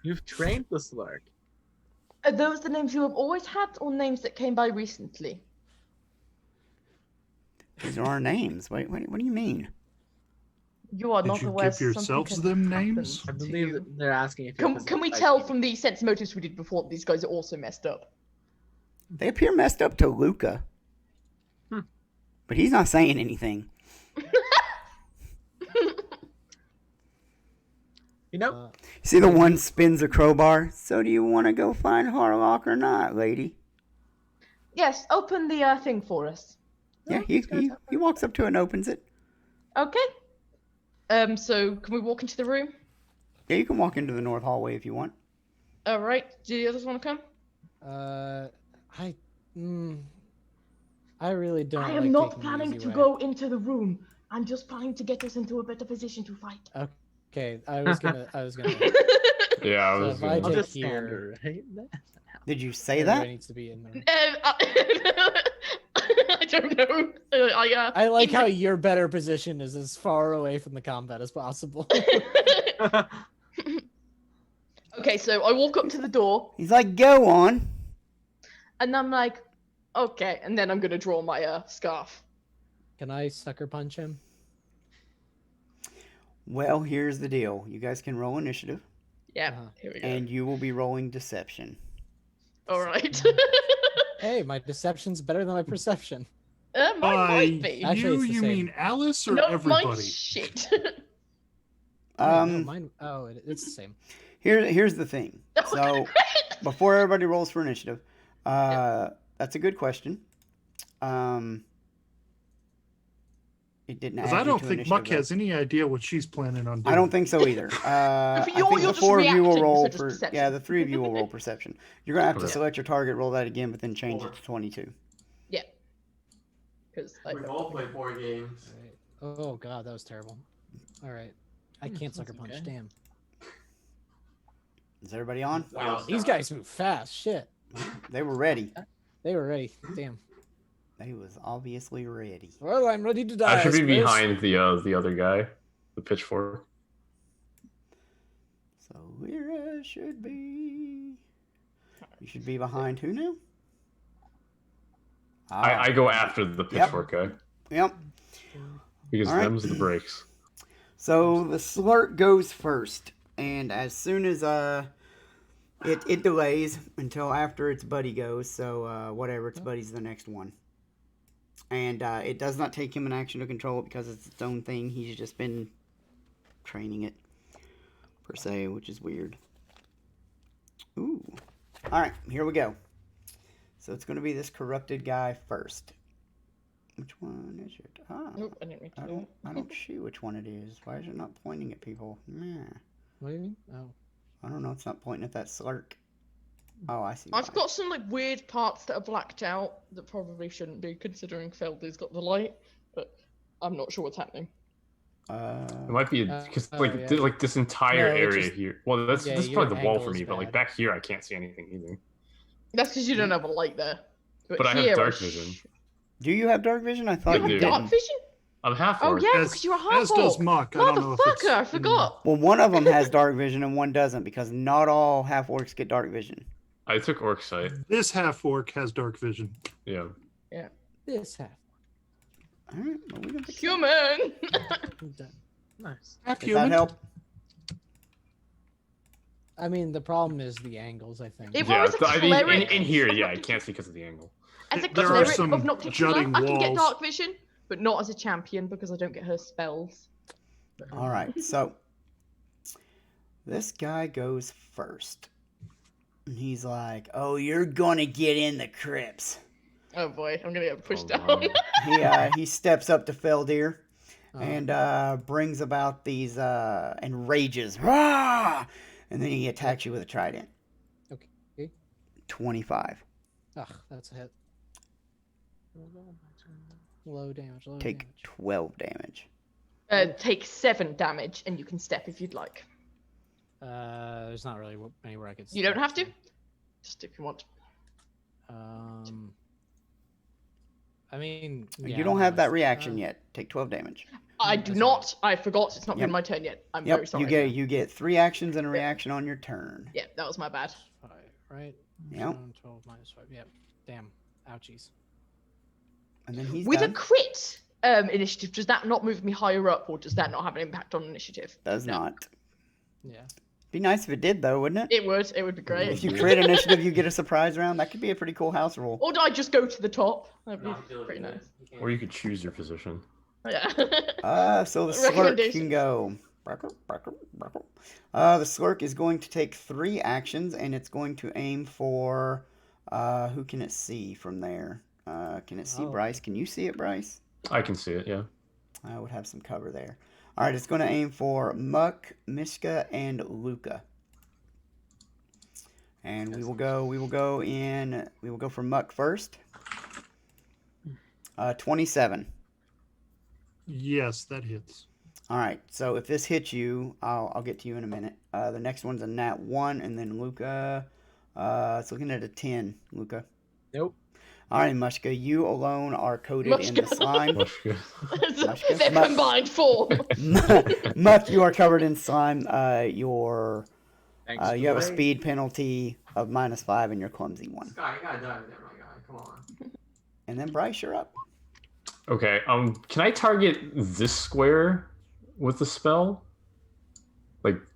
you've trained the slurk. Are those the names you have always had, or names that came by recently? These are our names. Wait, what do you mean? You are Did not you aware give something yourselves has them happened names? I to believe you. that they're asking if Can we tell from the sense motives we did before that these guys are also messed up? They appear messed up to Luca. But he's not saying anything. You know, See the one spins a crowbar? So do you want to go find Harlock or not, lady? Yes, open the thing for us. Yeah, he walks up to it and opens it. Okay. So can we walk into the room? Yeah, you can walk into the north hallway if you want. All right. Do the others want to come? I really don't. I like am not taking the planning easy to way. go into the room. I'm just planning to get us into a better position to fight. Okay, I was gonna. Yeah, I So was if I gonna. I'll take just stand here, right. Did you say everybody that? needs to be in there. I don't know. I like how your better position is as far away from the combat as possible. Okay, so I walk up to the door, He's like, go on. and I'm like, okay, and then I'm gonna draw my scarf. Can I sucker punch him? Well, here's the deal. You guys can roll initiative, Yeah, Uh-huh. here we go. and you will be rolling deception. All right. Hey, my deception's better than my perception. Mine might be. Actually, it's the you same. mean Alice or No, everybody? mine's shit. No, mine. Oh, it's the same. Here's the thing. So before everybody rolls for initiative, that's a good question. It didn't add Because I you don't to think initiative, Muck though. has any idea what she's planning on doing. I don't think so either. I You're think the just 4 of you will reacting, roll so just perception. yeah, the 3 of you will roll perception. You're gonna have to Okay. select your target, roll that again, but then change it to 22. Yeah. Because We've all played 4 games. Right. Oh god, that was terrible. All right, I can't sucker punch. okay. Damn. Is everybody on? Wow, These guys move fast. Shit. They were ready. They were ready. Damn. They was obviously ready. Well, I'm ready to die. I should be suppose. behind the other guy, the pitchfork. So where I should be. You should be behind who now? I go after the pitchfork guy Yep. because All right. them's the breaks. So the slurk goes first, and as soon as it delays until after its buddy goes. So whatever, its buddy's the next one, and it does not take him an action to control it because it's its own thing. He's just been training it per se, which is weird. Ooh. All right, here we go. So it's going to be this corrupted guy first. Which one is it? Ah, Nope, I didn't read that. I don't see which one it is. Why is it not pointing at people? Meh. What do you mean? Oh. I don't know. It's not pointing at that slurk. Oh, I see. I've why. got some like weird parts that are blacked out that probably shouldn't be, considering Feldy's got the light, but I'm not sure what's happening. It might be because oh, like yeah. like this entire No, it area just- here. Well, that's yeah, this is your probably the wall for angle is me, but like bad. back here I can't see anything either. That's because you don't have a light there. But I have here dark sh- vision. Do you have dark vision? I thought You I you have do. dark didn't. vision? I'm half Oh orc. yeah, As- because you're a half as does Muck. I don't know if it's Motherfucker, I forgot. Well, one of them has dark vision and one doesn't because not all half orcs get dark vision. I took orc sight. This half orc has dark vision. Yeah. This half. All right, well, we can fix that. Human. I'm done. Nice. Half Does human. that help? I mean, the problem is the angles. I think. If Yeah. I was a I mean, cleric in here, of yeah, I Noctis- can't see because of the angle. As a There are cleric some of Noctis, jutting I can get walls. dark vision, but not as a champion because I don't get her spells. All right, so this guy goes first. And he's like, "Oh, you're gonna get in the crypts." Oh boy, I'm gonna get pushed Oh, down. He steps up to Feldir Oh. and brings about these and rages, "Rah!" And then he attacks you with a trident. Okay. 25. Ugh, that's a hit. Low damage. Low Take damage. 12 damage. Take 7 damage, and you can step if you'd like. There's not really anywhere I could. You don't step, have to. so, Just if you want. I mean, You yeah, don't I'm have that honest. reaction yet. Take 12 damage. I do That's not. I forgot. It's not Yep. been my turn yet. I'm very Yep, sorry. you get 3 actions and a reaction on your turn. Yeah, that was my bad. 5, right? Yep. 7, 12 minus 5. Yep. Damn. Ouchies. And then he's With done. a crit initiative, does that not move me higher up, or does that not have an impact on initiative? Does No. not. Yeah. Be nice if it did, though, wouldn't it? It would. It would be great. If you crit initiative, you get a surprise round. That could be a pretty cool house rule. Or do I just go to the top? That'd be pretty nice. Or you could choose your position. Yeah. So the slurk can Recommendations. go. The slurk is going to take 3 actions, and it's going to aim for. Who can it see from there? Can it see Oh. Bryce? Can you see it, Bryce? I can see it, yeah. I would have some cover there. All right, it's going to aim for Muck, Mishka, and Luca. And we will go for Muck first. 27. Yes, that hits. All right, so if this hits you, I'll get to you in a minute. The next one's a nat 1, and then Luca, it's looking at a 10, Luca. Nope. All right, Mushka, you alone are coated in the Mushka. slime. Much good. They're Muck. combined 4. Muck, you are covered in slime. You Thanks have a for- speed penalty of -5, and you're clumsy 1. Sky, you gotta dive there, my guy. Come on. And then Bryce, you're up. Okay, can I target this square with the spell?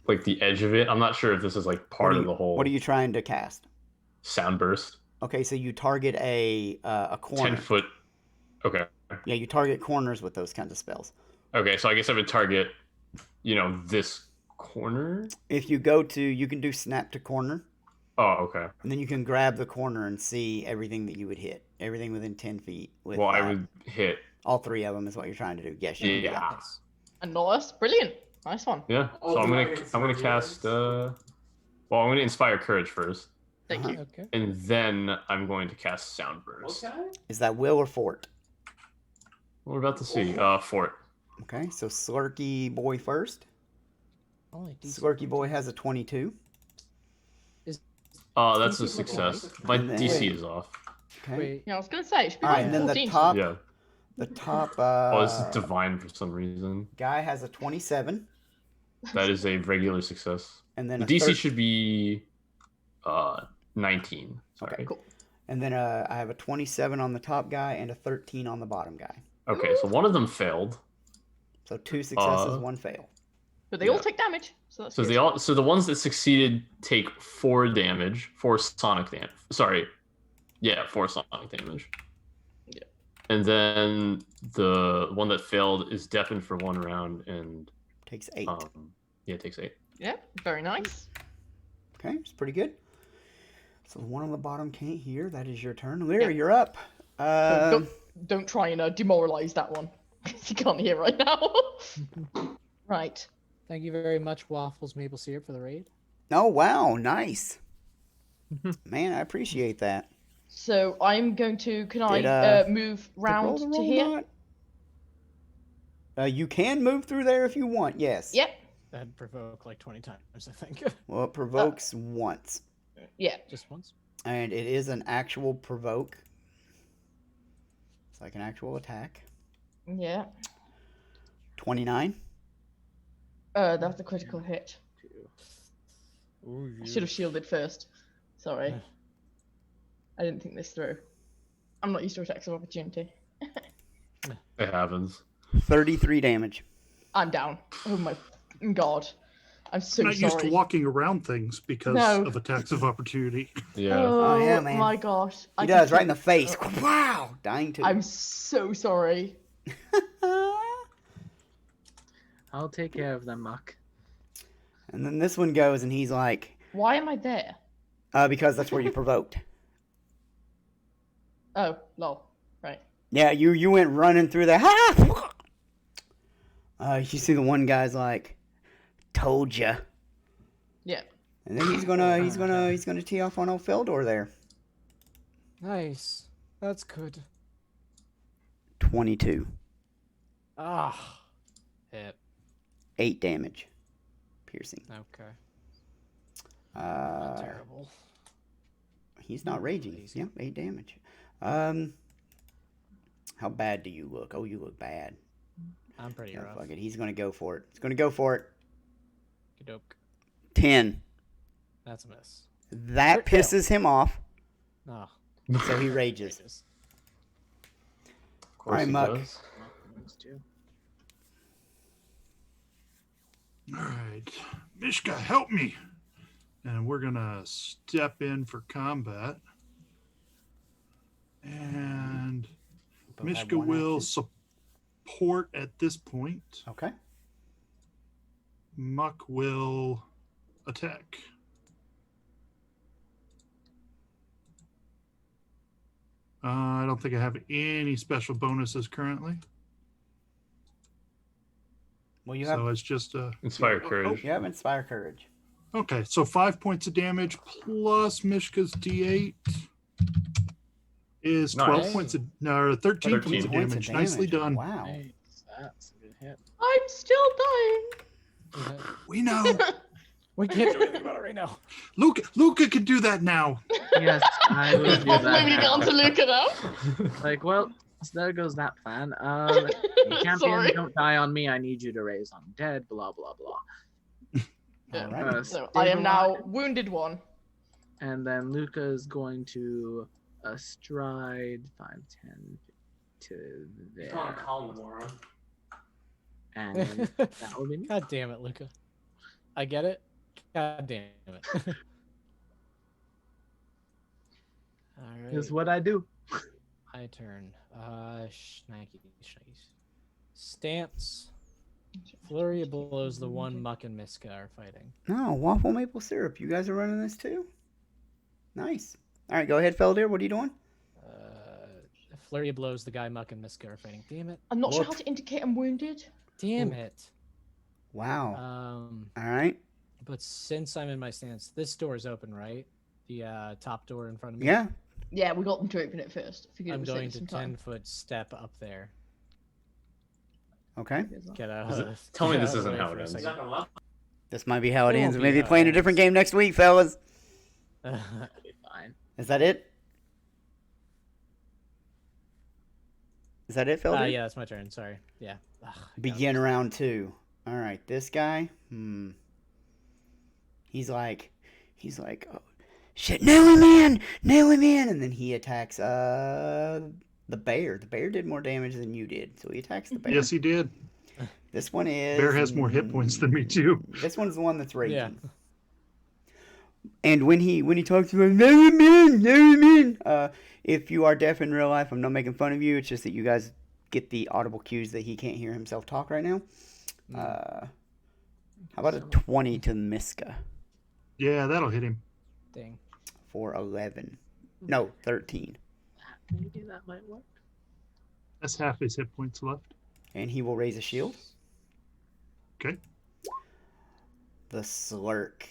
Like the edge of it? I'm not sure if this is like part of the whole What are you trying to cast? sound burst. Okay, so you target a corner. 10-foot. Okay. Yeah, you target corners with those kinds of spells. Okay, so I guess I would target, this corner. If you go to, you can do snap to corner, Oh, okay. and then you can grab the corner and see everything that you would hit. Everything within 10 feet. With, Well, I would hit. all 3 of them is what you're trying to do. Yes, you can do that. Yeah. Nice. And Norris, brilliant. Nice one. Yeah. Oh, So I'm my gonna God, cast. Well, I'm gonna inspire courage first, Thank you. Okay. and then I'm going to cast sound burst. Okay. Is that Will or Fort? We're about to see. Fort. Okay, so Slurky Boy first. Only DC. Slurky Boy has a 22. That's a DC looking success. right? My And then- DC is off. Okay. Wait. Yeah, I was gonna say it should be All right, like and then 14. the top, Yeah. Oh, this is divine for some reason. guy has a 27, That is a regular success. and then The a DC 13 should be 19. Sorry. Okay. Cool. and then I have a 27 on the top guy and a 13 on the bottom guy. Okay, so one of them failed. So 2 successes, Uh, 1 fail. But they all Yeah. take damage, so that's So good. the ones that succeeded take 4 damage, 4 sonic damage. Sorry, yeah, 4 sonic damage. Yeah. And then the one that failed is deafened for 1 round, and Takes 8. it takes 8. Yeah, very nice. Okay, it's pretty good. So the one on the bottom can't hear. That is your turn. Lyra, Yeah. you're up. So don't try and demoralize that one. You can't hear right now. Right. Thank you very much, Waffles Maple Syrup, for the raid. Oh, wow, nice. Man, I appreciate that. So I'm going to. Can Did, I move Did roll round the to roll here? not? You can move through there if you want, yes. Yep. That'd provoke like 20 times, I think. Well, it provokes once. Yeah. Just once. And it is an actual provoke. It's like an actual attack. Yeah. 29. That's a critical hit. Ooh, I should have shielded first. Sorry. Yeah. I didn't think this through. I'm not used to attacks of opportunity. It happens. 33 damage. I'm down. Oh my god. I'm so not sorry. used to walking around things because No. of attacks of opportunity. Yeah. Oh, yeah, man. my gosh. He does, right in the face. Wow! Dying too. I'm so sorry. I'll take care of them, Muck. And then this one goes, and he's like, Why am I there? because that's where you provoked. Oh, lol. Right. Yeah, you went running through there. Ha! You see the one guy's like, told ya. Yeah. And then he's gonna tee off on old Feldor there. Nice. That's good. 22. Ah, hit. 8 damage. Piercing. Okay. Uh, Terrible. He's not raging. Easy. Yep, 8 damage. How bad do you look? Oh, you look bad. I'm pretty rough. Fuck it. He's going to go for it. He's going to go for it. Kadoke. 10. That's a miss. That Crit pisses him off, Oh, so he rages. Of course Alright, he Muck. does. All right, Mishka, help me. And we're gonna step in for combat. And Both have Mishka one will action. support at this point. Okay. Muck will attack. I don't think I have any special bonuses currently. Well, you have So it's just a. Inspire courage. you have Inspire Courage. Okay, so 5 points of damage plus Mishka's D8 is 12 Nice. points of. No, 13 points 13 of Points of damage. Nicely done. Wow. Nice. That's a good hit. I'm still dying. We know. We can't do anything about it right now. Luca can do that now. Yes, I will do I've that. moved on now. to Luca now. Like, well, so there goes that plan. Champion, Sorry. don't die on me. I need you to raise undead. Blah blah blah. Yeah. All right. So I am now wounded one. And then Luca is going to stride 5, 10 to You can't there, call him moron. and that will be me. God damn it, Luca. I get it. God damn it. All Is right. what I do. My turn. Schnacky. Stance. Flurry of blows. The one Muck and Miska are fighting. No, waffle maple syrup. You guys are running this too? Nice. All right, go ahead, Feldir. What are you doing? Flurry of blows. The guy Muck and Miska are fighting. Damn it. I'm not sure What? how to indicate I'm wounded. Damn it. Wow. Um, All right. but since I'm in my stance, this door is open, right? The top door in front of me. Yeah. Yeah, we got them to open it first. Figured it I'm would save going us to some time. 10-foot step up there. Okay. Get out. Is it- tell me get this out of the isn't way how for it a ends. He's second. not gonna This might be how it It ends. won't Maybe be how playing it a different ends. game next week, fellas. That'll be fine. Is that it? Is that it, Feldir? Yeah, that's my turn. Sorry. Yeah. Ugh, I got Begin round 2. All right, this guy. He's like, oh, shit, nail him in, and then he attacks the bear. The bear did more damage than you did, so he attacks the bear. Yes, he did. This one is. Bear has more hit points than me too. This one's the one that's raging. Yeah. And when he talks to him, nail him in. If you are deaf in real life, I'm not making fun of you. It's just that you guys get the audible cues that he can't hear himself talk right now. How about a 20 to Miska Yeah, that'll hit him. Dang. for 11? No, 13. Maybe that might work. That's half his hit points left. And he will raise a shield. Okay. The Slurk.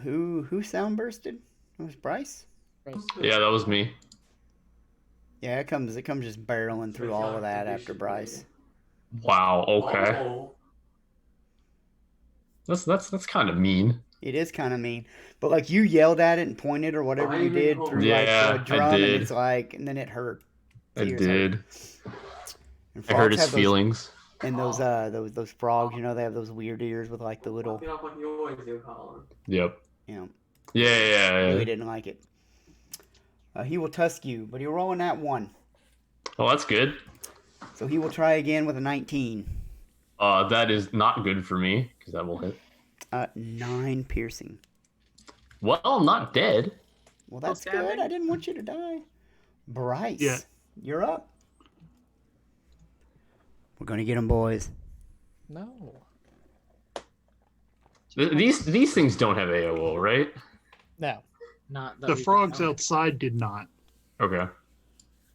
Who sound bursted? It was Bryce? Yeah, that was me. Yeah, it comes just barreling through all of that after Bryce. Wow. Okay. Oh, That's kind of mean. It is kind of mean, but like you yelled at it and pointed or whatever you did through Yeah, like I a drum, and did. it's like, and then it hurt. I Ears hurt. did. And I heard frogs his have those- feelings. And those frogs, you know, they have those weird ears with like the little, Popping up like you always do, Colin. Yep. you know. Yeah. Really didn't like it. He will tusk you, but he'll roll in that 1. Well, that's good. So he will try again with a 19. That is not good for me because that will hit. 9 piercing. Well, I'm not dead. Well, that's Still good. standing? I didn't want you to die. Bryce, Yeah. you're up. We're gonna get him, boys. No. These things don't have AOO, right? No. Not that The we can frogs count. outside did not. Okay.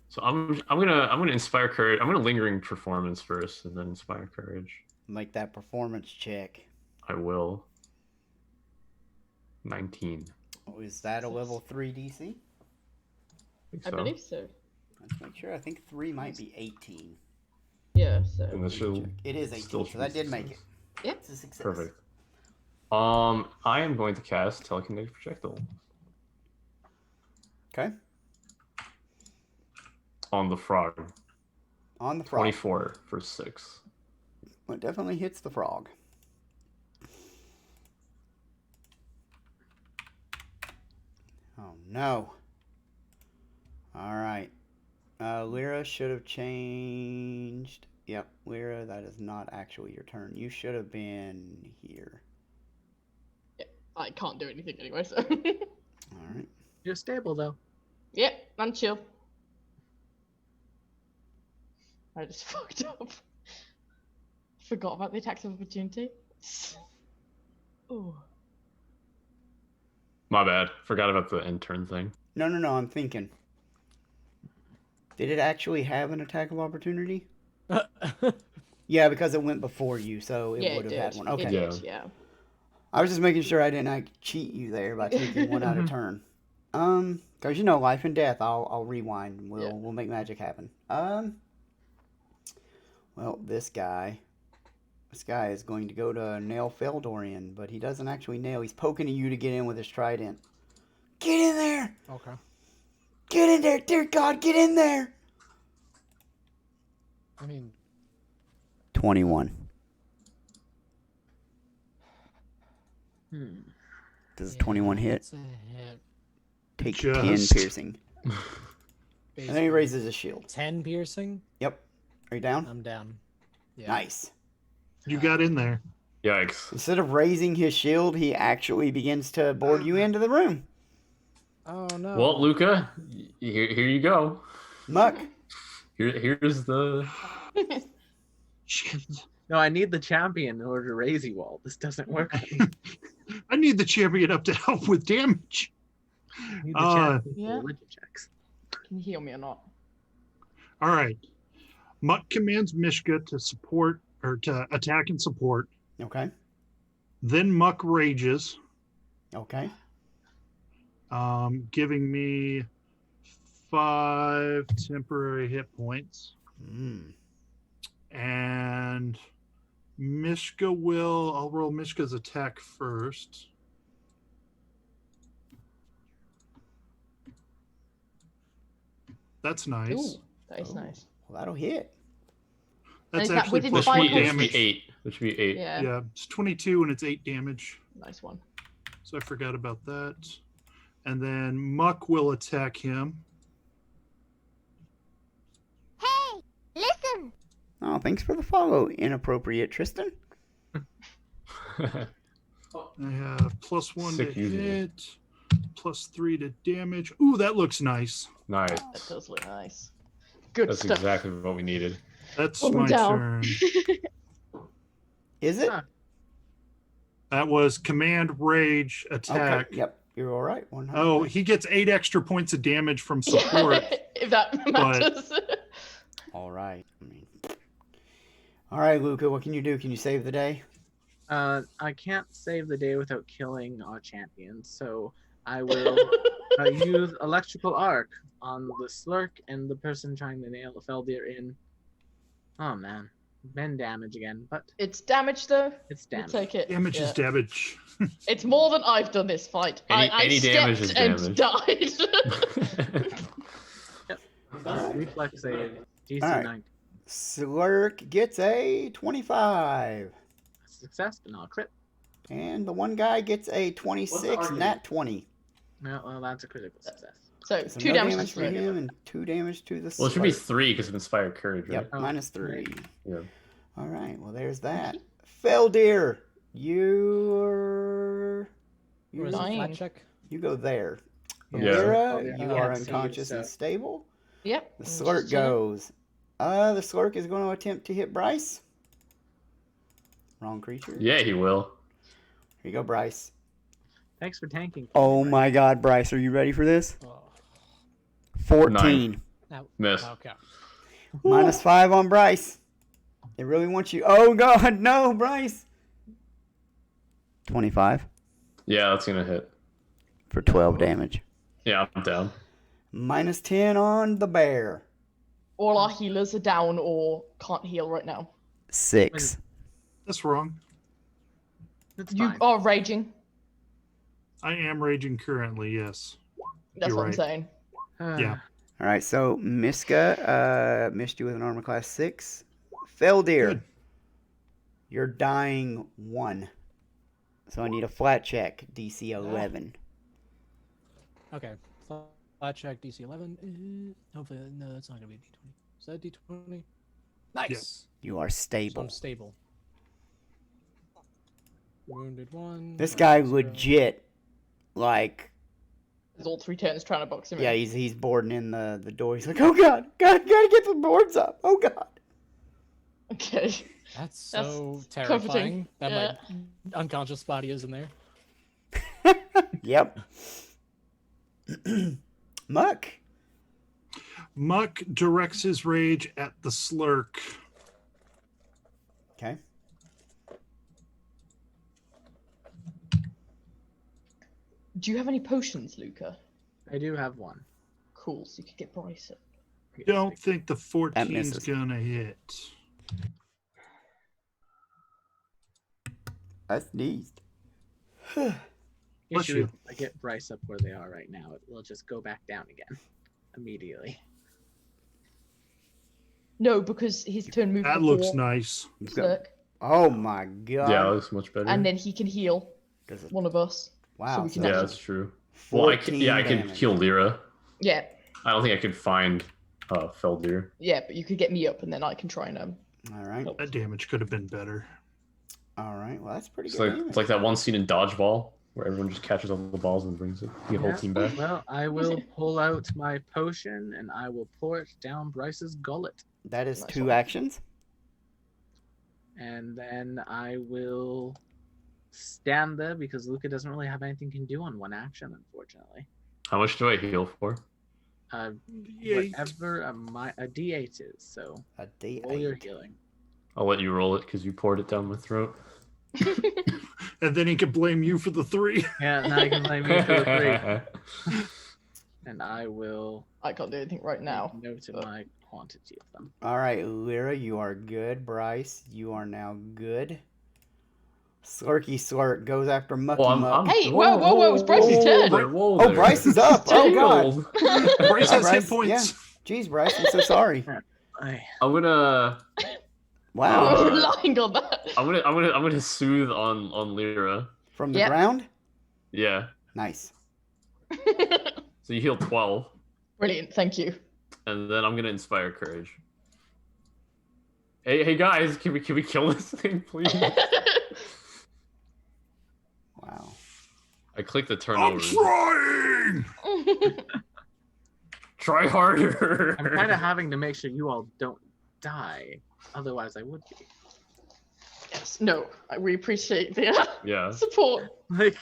So I'm gonna inspire courage. I'm gonna lingering performance first, and then inspire courage. Make that performance check. I will. 19. Oh, is that a level 3 DC? think I so. believe so. Let's make sure. I think 3 might be 18. Yeah, so. And this should It is 18, still so that be did make it. success. Yep. It's a success. Perfect. I am going to cast telekinetic projectile Okay. on the frog. On the frog. 24 for 6. Well, it definitely hits the frog. Oh, no. All right. Lyra should have changed. Yep, Lyra, that is not actually your turn. You should have been here. I can't do anything anyway, so. All right. You're stable though. Yep, I'm chill. I just fucked up. Forgot about the attacks of opportunity. Oh. My bad. Forgot about the intern thing. No, I'm thinking. Did it actually have an attack of opportunity? Yeah, because it went before you, so it Yeah, would it have had did. one. It Okay. did, yeah. I was just making sure I didn't cheat you there by taking one out of turn. Because you know, life and death. I'll rewind. And we'll make magic happen. Well, this guy is going to go to nail Feldorian, but he doesn't actually nail. He's poking at you to get in with his trident. Get in there! Okay. Get in there, dear God, get in there! I mean, 21. Does 21 hit? It's a hit. Take Just. 10 piercing. And then he raises his shield. 10 piercing. Yep. Are you down? I'm down. Yeah. Nice. You got in there. Yikes. Instead of raising his shield, he actually begins to board you into the room. Oh no. Well, Luca, here you go. Muck. Here's the. Shit. No, I need the champion in order to raise you all. This doesn't work. I need the champion up to help with damage. I need the champion Yeah. for religion checks. Can you heal me or not? All right. Mutt commands Mishka to support or to attack and support. Okay. Then Muck rages, Okay. giving me 5 temporary hit points. And Mishka I'll roll Mishka's attack first. That's nice. Ooh, that is nice. Well, that'll hit. That's Is that actually within plus That should 1 be, that should be damage. 8. That should be 8. Yeah. Yeah, it's 22 and it's 8 damage. Nice one. So I forgot about that. And then Muck will attack him. Hey, listen! Oh, thanks for the follow, inappropriate Tristan. I have plus 1 Sick to usually. hit, plus 3 to damage. Ooh, that looks nice. Nice. That does look nice. Good That's stuff. exactly what we needed. That's Put 'em my down. turn. Is it? Huh. That was command rage attack. Okay. Yep. You're all right. 100. Oh, he gets 8 extra points of damage from support. if that matters. All right. All right, Luca. What can you do? Can you save the day? I can't save the day without killing our champion, so I will use electrical arc on the Slurk and the person trying to nail the Feldir in. Oh man, been damage again, but It's damage though. it's We'll damage. take it. Damage is Yeah. damage. It's more than I've done this fight. I Any stepped damage is and damage. died. Reflex save, DC All right. 9. Slurk gets a 25. Success, but not a crit. And the one guy gets a 26, argument? nat 20. No, well, that's a critical success. So So 2 no damage, damage to for Slurk. him and 2 damage to the Well, it should be Slurk. 3 because of Inspired Courage, right? Yep, Oh, minus 3. Yeah. All right, well, there's that. Feldir, you Where's the Dying. flat check? go there. Yeah. Lyra, Oh, you yeah. are Can't see you, unconscious and so- stable. Yep. The I'm Slurk just chilling. goes. The Slurk is going to attempt to hit Bryce. Wrong creature. Yeah, he will. Here you go, Bryce. Thanks for tanking. Oh my God, Bryce, are you ready for this? Oh, 14. now, Miss. okay. Minus 5 on Bryce. They really want you. Oh God, no, Bryce. 25 Yeah, that's gonna hit. for 12 damage. Yeah, I'm down. -10 on the bear. All our healers are down or can't heal right now. 6. That's wrong. It's You fine. are raging. I am raging currently, yes. That's You're what I'm right. saying. Yeah. All right, so Miska missed you with an armor class 6. Feldir, Good. you're dying 1. So I need a flat check, DC 11. Okay. Flat check DC 11. Hopefully, no, that's not gonna be D20. Is that D20? Nice. You are So stable. I'm stable. Wounded 1. This guy 0. legit, like, There's all 3 turns trying to box him yeah, in. he's boarding in the door. He's like, oh god, gotta get the boards up. Oh god. Okay. That's so That's terrifying comforting. that Yeah. my unconscious body is in there. Yep. Muck. Muck directs his rage at the Slurk. Okay. Do you have any potions, Luca? I do have one. Cool, so you could get Bryce up. Don't think the 14's misses. gonna hit. I sneezed. Bless Issue you. is if I get Bryce up where they are right now, it will just go back down again immediately. No, because his turn moved That before looks nice. Slurk, Oh my god. Yeah, that looks much better. and then he can heal Does it- one of us. wow. we can yeah, actually- that's true. Well, I 14 can, yeah, I can damage. heal Lyra. Yeah, I don't think I could find Feldir. yeah, but you could get me up, and then I can try and All right. help. That damage could have been better. All right. Well, that's pretty It's good. like damage. it's like that one scene in Dodgeball where everyone just catches all the balls and brings it the whole Yeah. team back. Well, I will pull out my potion and I will pour it down Bryce's gullet. That is Nice 2 one. actions. And then I will stand there because Luca doesn't really have anything he can do on one action, unfortunately. How much do I heal for? D8. Whatever a D8 is, so A roll your D8. healing. I'll let you roll it because you poured it down my throat. And then he could blame you for the 3. Yeah, now you can blame me for the 3. And I will I can't do anything right now. note in my quantity of them. All right, Lyra, you are good. Bryce, you are now good. Slurky Slurk goes after Mucky Well, Muck. Hey, whoa, it's Bryce's turn. Oh, Bryce is up. Oh, God. Bryce has Bryce, hit points. yeah. Jeez, Bryce, I'm so sorry. I'm gonna Wow. I'm relying on that. I'm gonna soothe on Lyra. From the Yep. ground? Yeah. Nice. So you heal 12, Brilliant, thank you. and then I'm gonna inspire courage. Hey guys, can we kill this thing, please? Wow. I click the I'm turnover. trying! Try harder. I'm kind of having to make sure you all don't die. Otherwise, I would be. Yes, no, we appreciate the Yeah. support. Like,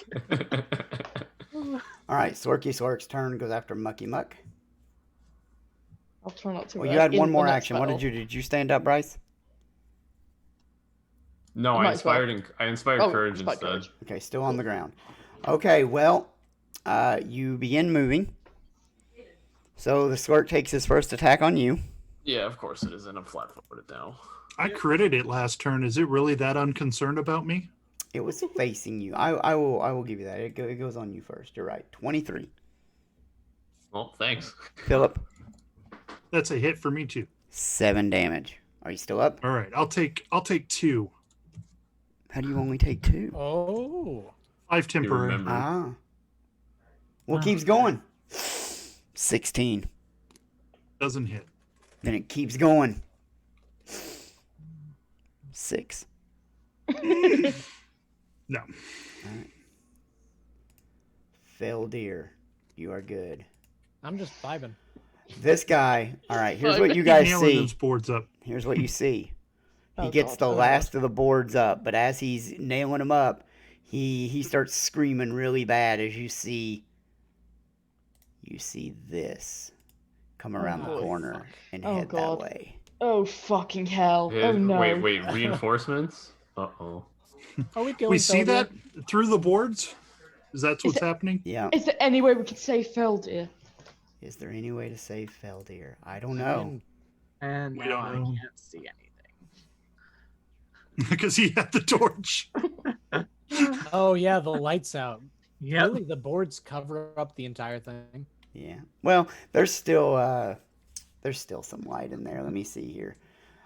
All right, Slurky Slurk's turn goes after Mucky Muck. I'll try not to. Well, you had one more that action. What spell. did you stand up, Bryce? No, You I might as well. inspired Oh, courage inspired instead. courage. Okay, still on the ground. Okay, well, you begin moving. So the Slurk takes his first attack on you. Yeah, of course it is, and I'm flat-footed now. I critted it last turn. Is it really that unconcerned about me? It was facing you. I will give you that. It goes on you first. You're right. 23. Well, thanks. Philip, That's a hit for me too. 7 damage. Are you still up? All right, I'll take 2. How do you only take 2? Oh. 5 You temporary. remember. Ah. What keeps going? 16. Doesn't hit. Then it keeps going. 6. No. Feldir, you are good. I'm just vibing. This guy, all right, here's what you guys Nailing see. those boards up. Here's what you see. He Oh, gets God. the Oh, last of the boards up, but as he's nailing them up, he starts screaming really bad as you see this come around Oh, the corner and Oh, head God. that way. Oh fucking hell! Yeah, Oh no! Wait, reinforcements? Uh-oh. Are we killing We see Feldir? that through the boards? Is that what's happening? Yeah. Is there any way we could save Feldir? Is there any way to save Feldir? I don't I know. mean, And We now don't I know. can't see anything. Because he had the torch. oh yeah, the lights out. Yep. Really, the boards cover up the entire thing. Yeah. Well, there's still some light in there. Let me see here.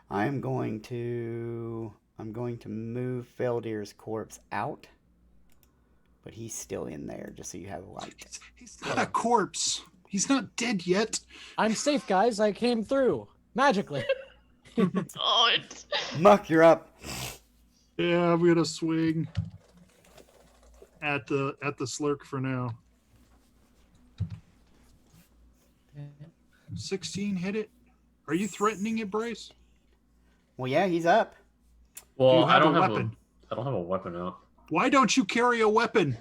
I'm going to move Feldir's corpse out, but he's still in there, just so you have light. He's not a corpse. He's not dead yet. I'm safe, guys. I came through magically. God. Muck, you're up. Yeah, I'm gonna swing at the slurk for now. 16 hit it. Are you threatening it, Bryce? Well, yeah, he's up. Well, Do you I have don't a have weapon? I don't have a weapon out. Why don't you carry a weapon?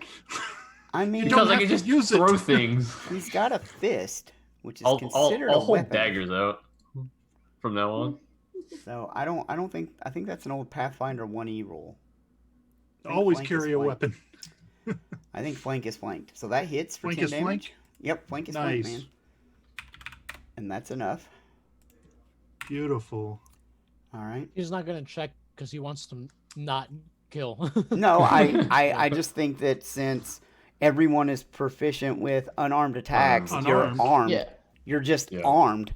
I mean, don't Because I have can to just use it. throw things. he's got a fist, which is I'll considered a hold weapon. daggers out from now on. So I think that's an old Pathfinder 1E rule. I think Always flank is carry a flank. weapon. I think flank is flanked. So that hits for Flank 10 is damage. flank? Yep, flank is Nice. flank, man. And that's enough. Beautiful. All right. He's not gonna check because he wants to not kill. No, I just think that since everyone is proficient with unarmed attacks, you're Unarmed. armed. Yeah, You're just Yeah. armed.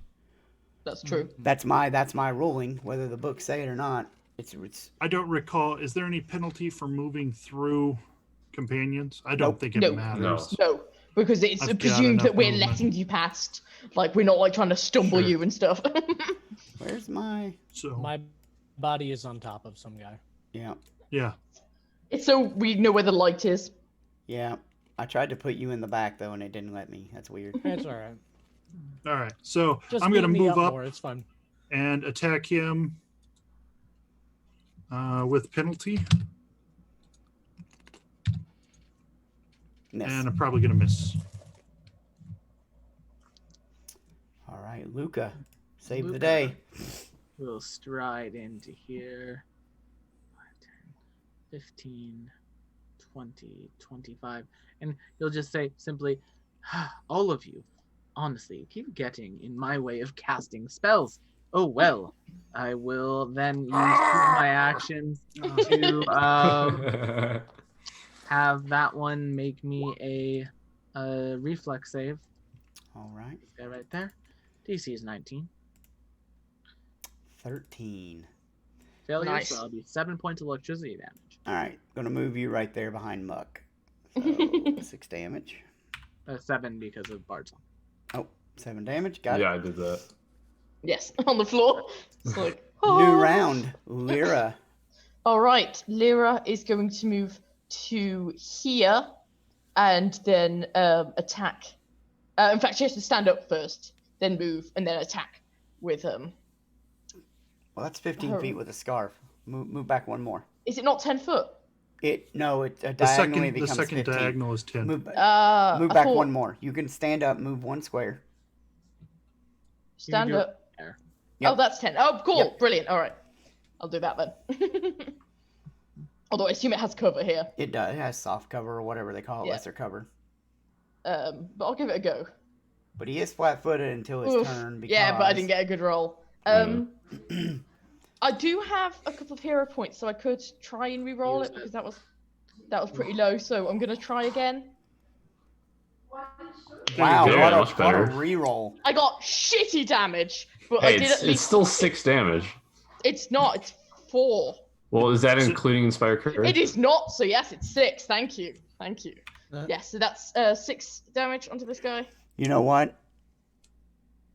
that's true. That's my ruling, whether the books say it or not. It's I don't recall. Is there any penalty for moving through companions? I don't Nope. think it No. matters. No, because it's I've got presumed enough that we're movement. letting you past. Like, we're not like trying to stumble Sure. you and stuff. where's my So My body is on top of some guy. yeah. yeah, It's so we know where the light is. Yeah. I tried to put you in the back though and it didn't let me. That's weird. It's all right. all right. So Just I'm gonna beat me move up more. It's fun. and attack him with penalty, Miss. and I'm probably gonna miss. All right, Luca. Save the Luca. day. We'll stride into here. 5, 10, 15, 20, 25. And you'll just say simply, all of you, honestly, keep getting in my way of casting spells. Oh, well. I will then use two of my actions to have that one make me a reflex save. All right. This guy right there. DC is 19. 13. Failure, Nice. so that'll be 7 points of electricity damage. All right. Gonna move you right there behind Muck. So 6 damage. 7 because of Bard's Song. Oh, 7 damage. Got Yeah, I did that. Yes, on the floor. It's like, it. oh. New round. Lyra. All right, Lyra is going to move to here and then attack. In fact, she has to stand up first, then move, and then attack with Well, that's 15 feet with a scarf. Move back one more. Is it not 10 foot? It The diagonally second becomes 15. diagonal is 10. Move, Move move back one more. You can stand up, move one square. Stand do it up. there. Yep. Oh, that's 10. Oh, cool. Yep. Brilliant. All right. I'll do that then. Although I assume it has cover here. It does. It has soft cover or whatever they call it, Yeah. lesser cover. But I'll give it a go. But he is flat-footed until his Oof. turn. Because... Yeah, but I didn't get a good roll. I do have a couple of hero points, so I could try and re-roll Use it it. because that was pretty low. So I'm gonna try again. Wow, There you go, what much a better. reroll. I got shitty damage, but I Hey, did it's, at it's least. still 6 damage. It's not. It's 4. Well, is that So- including Inspire Curse? It is not. So yes, it's 6. Thank you. Thank you. Yes. So that's 6 damage onto this guy. You know what?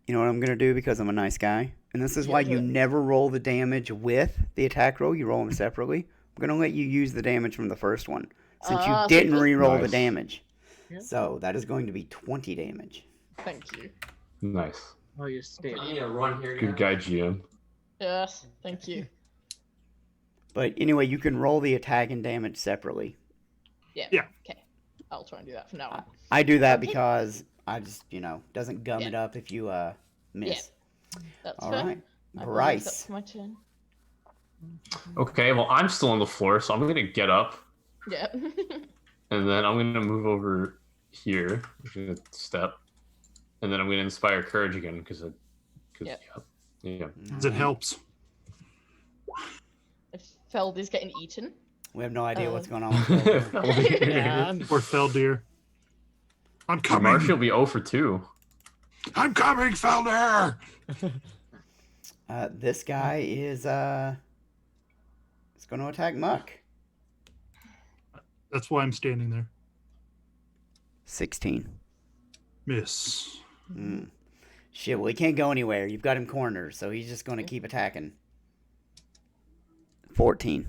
You know what I'm going to do because I'm a nice guy? And this is why Yeah, you but- never roll the damage with the attack roll. You roll them separately. I'm going to let you use the damage from the first one since you Ah, so didn't it's- re-roll the Nice. damage. Yeah. So that is going to be 20 damage. Thank you. Nice. Oh, you're stable. I need to run here. Good guy, GM. Yes. Thank you. But anyway, you can roll the attack and damage separately. Yeah. Yeah. Okay. I'll try and do that from now on. I do that Okay. because I just, doesn't gum Yeah. it up if you miss. That's All fair. right. I believe Bryce. That's my turn. Okay, well, I'm still on the floor, so I'm going to get up, Yeah. and then I'm going to move over here. I'm going to step. and then I'm going to inspire courage again because Yep. yeah. It helps. If Feld is getting eaten. We have no idea what's going on with Feldir. Yeah, Poor Feldir. I'm coming. Marsh will be 0 for 2. I'm coming, Feldir. This guy is going to attack Muck. That's why I'm standing there. 16. Miss. Shit, well, he can't go anywhere. You've got him cornered, so he's just going to keep attacking. 14.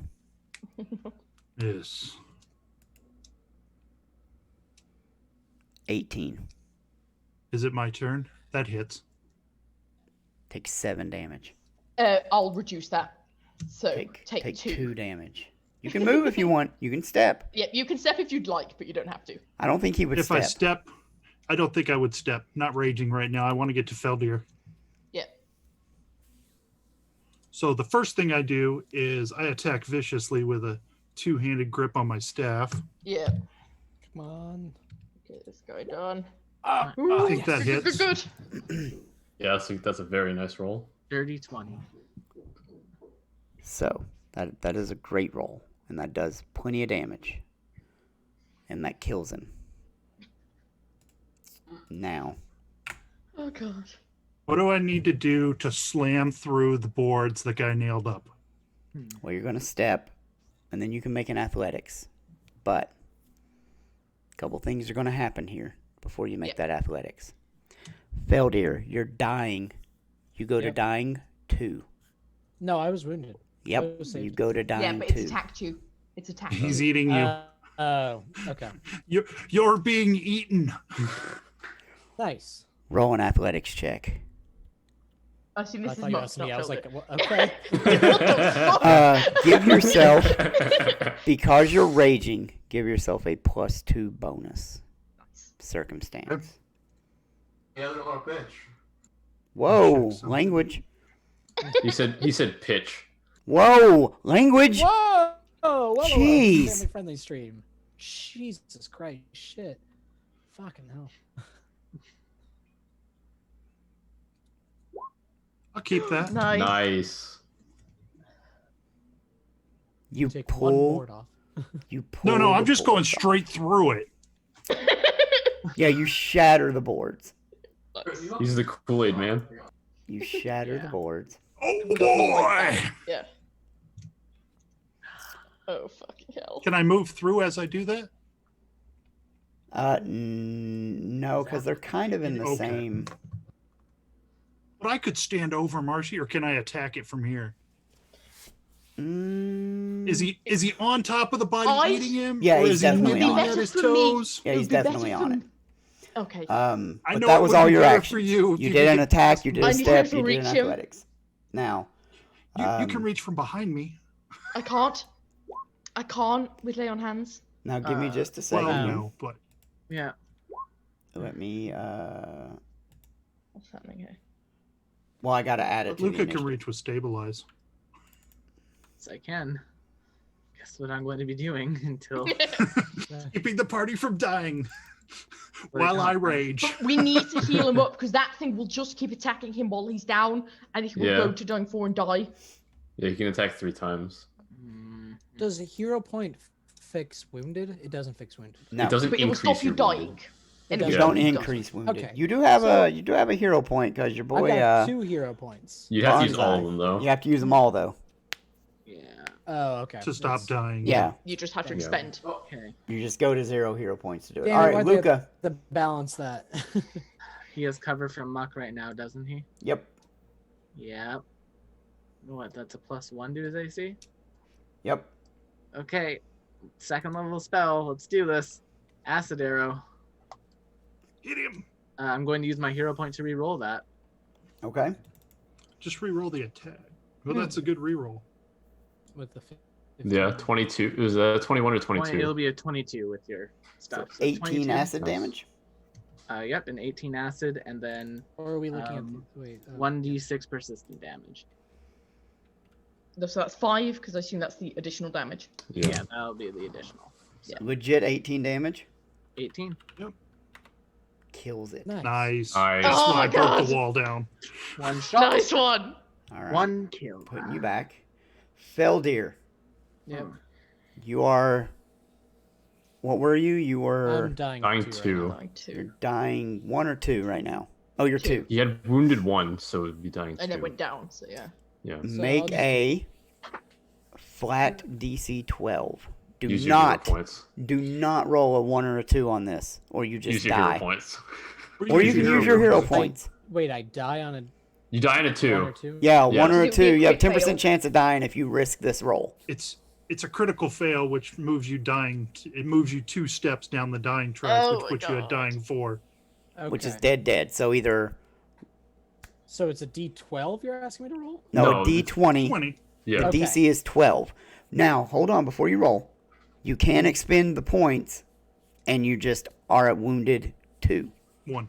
Miss. 18. Is it my turn? That hits. Takes 7 damage. I'll reduce that. So take 2 damage. You can move if you want. You can step. Yep, you can step if you'd like, but you don't have to. I don't think he would If step. I step, I don't think I would step. Not raging right now. I want to get to Feldir. Yep. So the first thing I do is I attack viciously with a 2-handed grip on my staff. Yeah. come on. Get this guy done. I think that hits. Good. Yeah, that's a very nice roll. Dirty 20. So, that is a great roll. And that does plenty of damage. And that kills him. Now, Oh god. What do I need to do to slam through the boards the guy nailed up? well, you're going to step. And then you can make an athletics. But, a couple things are going to happen here before you make that athletics. Feldir, you're dying. You go to dying 2. No, I was wounded. I Yep, was you saved. go to dying Yeah, but 2. it's attacked you. It's attacked He's you. eating you. Oh, okay. You're being eaten. Nice. Roll an athletics check. I assume I this is thought you not asked me. I was Feldir. like, okay. What the fuck? Give yourself, because you're raging, give yourself a +2 bonus circumstance. Yeah, I don't want to pitch. Whoa, Something. language. He said pitch. Whoa, language. Whoa! Whoa! Jeez. Family friendly stream. Jesus Christ! Shit! Fucking hell! I'll keep that. Nice. Nice. You Take one board pull. off. You pull. No, I'm the just going boards off. straight through it. Yeah, you shatter the boards. He's the Kool-Aid man. You shatter the boards. Oh boy! Yeah. Oh fucking hell. Can I move through as I do that? No, because they're kind of in the Okay. same. But I could stand over Marcy, or can I attack it from here? Is he on top of the body eating him? Yeah, or he's is he definitely nibbling on at it. his For me. toes? Yeah, It he's would be better definitely on it. Okay. I But know that it was would all be your better actions. for you if You you did could an get attack. You did I a need step. to You did reach an him. athletics. Now, You can reach from behind me. I can't. I can't with lay on hands. now give me just a second. Well, here. no, but Yeah. Let me. What's happening here? Well, I gotta add it to the Luca can initiative. reach with stabilize. Yes, I can. Guess what I'm going to be doing until Keeping the party from dying Wait, while no, I I- rage. But we need to heal him up because that thing will just keep attacking him while he's down, and he will Yeah. go to dying 4 and die. Yeah, he can attack 3 times. Does a hero point fix wounded? It doesn't fix wounded. No, It doesn't But it will increase stop you your dying. wounded. And It it you Yeah. don't doesn't. increase wounded. Okay. You do have So- a hero point because your I've boy. got 2 hero points. You have to use Bonsai. all of them though. You have to use them all though. Yeah. Oh, okay. To stop It's- dying. Yeah, You just have to Yeah. expend. Okay. you just go to 0 hero points to do it. Damn All it, right, why'd they have Luca. to balance that. He has cover from Muck right now, doesn't he? Yep, Yep. What? That's a +1 to his AC? yep. Okay. Second level spell. Let's do this. Acid arrow. Hit him. I'm going to use my hero point to re-roll that. Okay. Just re-roll the attack. Well, that's a good re-roll. With the Yeah, 22. It was 21 or 22. It'll be a 22 with your stuff. So 18 22. acid damage. Yep, an 18 acid, and then Or are we looking at Um, the wait? 1d6 persistent damage. So that's 5 because I assume that's the additional damage. Yeah, that'll be the additional. Legit 18 damage. 18. kills it. Nice. Nice. Nice. That's Oh why my I broke God. the wall down. One shot. Nice one. All right. One kill. Putting you back. Feldir, Yep. you are. What were you? You were. I'm dying, Dying two. two. Right now. Like You're 2. dying 1 or 2 right now. Oh, you're 2. He had wounded 1, so it'd be dying 2. And it went down, so yeah. Yeah. So Make I'll just- a flat DC 12. Do Use your hero not points. roll a 1 or a 2 on this, or you just Use your hero die. points. Or you can use your hero points. points. Wait, I die on a You die in a 2. 1 or 2? Yeah, Yeah. 1 or a It would 2. be a You have quick 10% fail. chance of dying if you risk this roll. It's a critical fail, which moves you dying. It moves you 2 steps down the dying track, Oh which my puts you at God. dying 4. Okay. Which is dead. So either So it's a D12 you're asking me to roll? no, No, a D20. 20. Yeah. The Okay. DC is 12. Now, hold on before you roll. You can expend the points, and you just are at wounded 2. 1.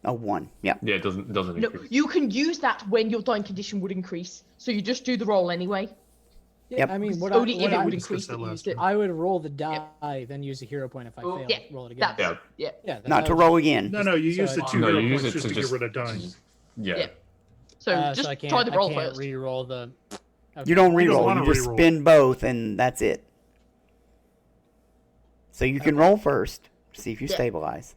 A 1. Yeah. Yeah, it doesn't No, increase. you can use that when your dying condition would increase. So you just do the roll anyway. Yeah, Yep. I mean, It's what only I, if it what would I, increase that that you last used it. I would roll the die, then use a hero point if I fail. Yeah, Roll it again. That's Yeah. Yeah. Not to roll again. No, you So use the I- 2 No, hero you use points it just to to just get rid of dying. Yeah. Yeah. So just so I can't, try the roll I can't first. re-roll the. Okay. You don't You re-roll. don't You, wanna just re-roll. spin both, and that's it. So you can roll first, see if you Yeah. stabilize.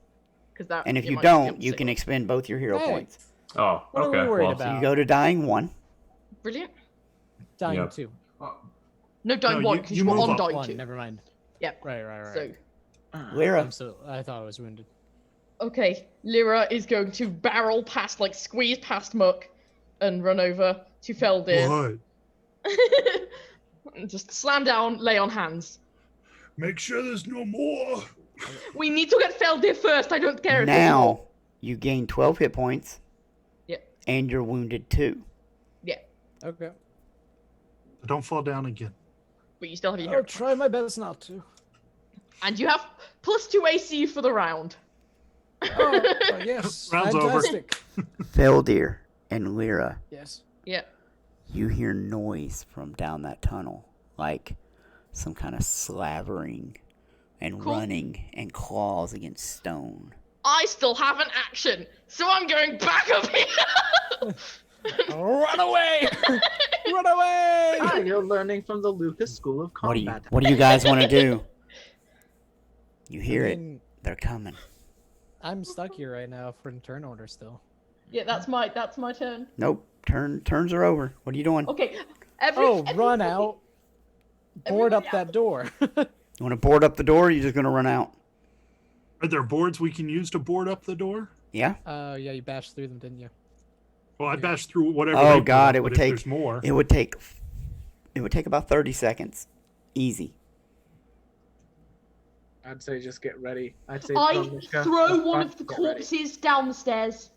'Cause that, And if you might just be don't, you can unstable. expend both your hero Hey. points. Oh, What are we okay. worried Well, about? You go to dying 1. Brilliant. Dying Yep. 2. No, dying No, 1 you- because you you were move on up. dying 1, 2. never mind. Yeah. Right. So Lyra. I thought I was wounded. okay, Lyra is going to barrel past, like squeeze past Muck, and run over to Feldir. What? And just slam down, lay on hands. Make sure there's no more. We need to get Feldir first. I don't care if there's Now, more. you gain 12 hit points. Yeah. And you're wounded 2. Yeah, Okay. Don't fall down again. but you still have your I'll hero. try my best not to. And you have +2 AC for the round. Oh, yes. Round's over. Fantastic. Feldir and Lyra, Yes. Yeah. you hear noise from down that tunnel. Like some kind of slavering and Cool. running and claws against stone. I still have an action, so I'm going back up here. Run away! Run away! Ah, you're learning from the Lucas School of What do you Combat. What do you guys want to do? You hear I it. mean, They're coming. I'm stuck here right now for turn order still. Yeah, that's my turn. Nope. Turns are over. What are you doing? Okay. Run out. Board up Everybody that door. You want to board up the door, or are you just going to run out? Are there boards we can use to board up the door? Yeah? Oh, yeah, you bashed through them, didn't you? Well, I bashed through whatever. Oh, they put God, up, it would but if take- There's more. It would take about 30 seconds. Easy. I'd say just get ready. I'd say I Mishka throw up one front, of the get ready. corpses down the stairs.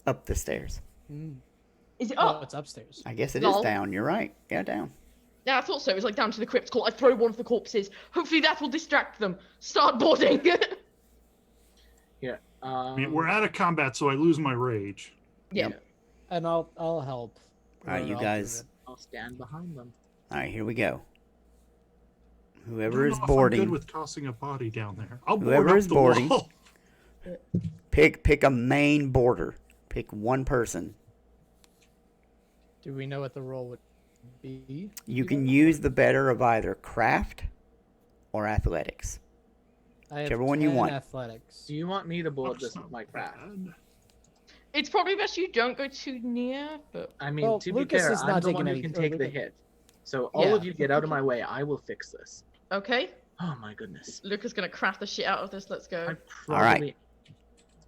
Up the stairs. Is it Oh, up? it's upstairs. I guess it is Lol. down. You're right. Yeah, down. Yeah, I thought so. It was like down to the crypt. Cool. I throw one of the corpses. Hopefully that will distract them. Start boarding. Yeah. I mean, we're out of combat, so I lose my rage. yeah. And I'll help. All right, Or you I'll do guys. it. I'll stand behind them. All right, here we go. I Whoever don't is know if I'm boarding, good with tossing a body down there. I'll Whoever board up is the boarding. wall. pick a main boarder. Pick one person. Do we know what the role would be? You can use the better of either craft or athletics. I have whichever one you 10 want. Athletics. Do you want me to board That's this not with my craft? bad. It's probably best you don't go too near, but I mean, Well, to Lucas be fair, is I'm not the one taking who any- can or take the Lucas- hit. So all Yeah. of you get out of my way. I will fix this. okay. Oh my goodness. Luca's gonna craft the shit out of this. Let's I go. probably...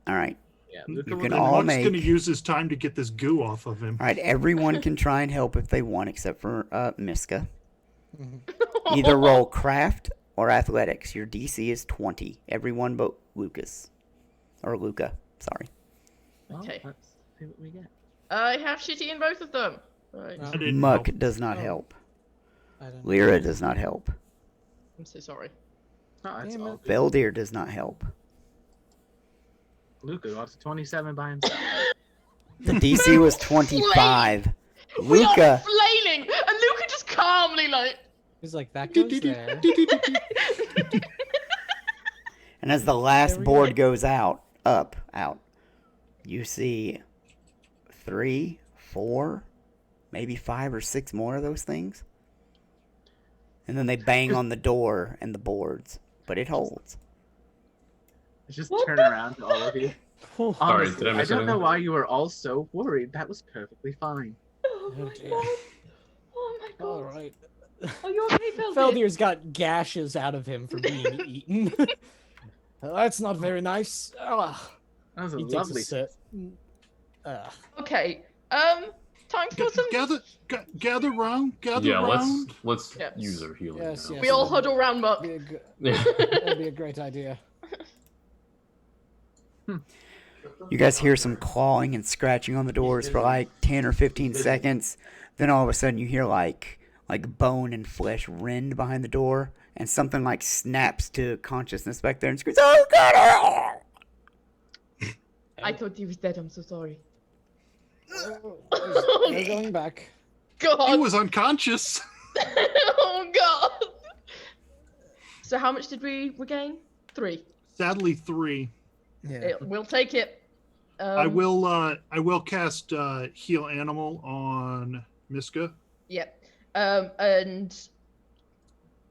All right. Yeah, You Luca You will can do all Mark's make- going to use his time to get this goo off of him. All right. Everyone can try and help if they want, except for Miska. Mhm. Either roll craft or athletics. Your DC is 20. Everyone but Lucas. Or Luca. Sorry. Well, Okay. let's see what we get. I have shitty in both of them. Right. Oh. I didn't Muck help. does not Oh. help. I don't Lyra does not help. I'm so sorry. No, it's Damn all it. good. Veldir does not help. Luca got a 27 by himself. The DC was 25. We are Luca. flailing, and Luca just calmly like. He's like, that goes there. And as the last There we board goes out, up, out, you see 3, 4, maybe 5 or 6 more of those things. And then they bang on the door and the boards, but it holds. Just What turn the around to all of you. Sorry, Honestly, did I I miss don't know anything? why you were all so worried. That was perfectly fine. Oh Oh, my dear. god. Oh my god. All right. Are you okay, Feldir? Feldir's got gashes out of him for being eaten. That's not very nice. Ugh. That was a He takes a lovely. sip. Ugh. Okay. Time for some. Gather round. Gather Yeah, round. let's Yes. use our healing Yes, now. yes. We all huddle round Muck. That'd be a great idea. You guys hear some clawing and scratching on the doors for like 10 or 15 seconds. Then all of a sudden you hear like bone and flesh rend behind the door, and something like snaps to consciousness back there and screams, "Oh God!" I thought he was dead. I'm so sorry. They're going back. He God. was unconscious. Oh God. So how much did we regain? 3. Sadly, 3. Yeah. We'll take it. I will cast heal animal on Miska. Yep. And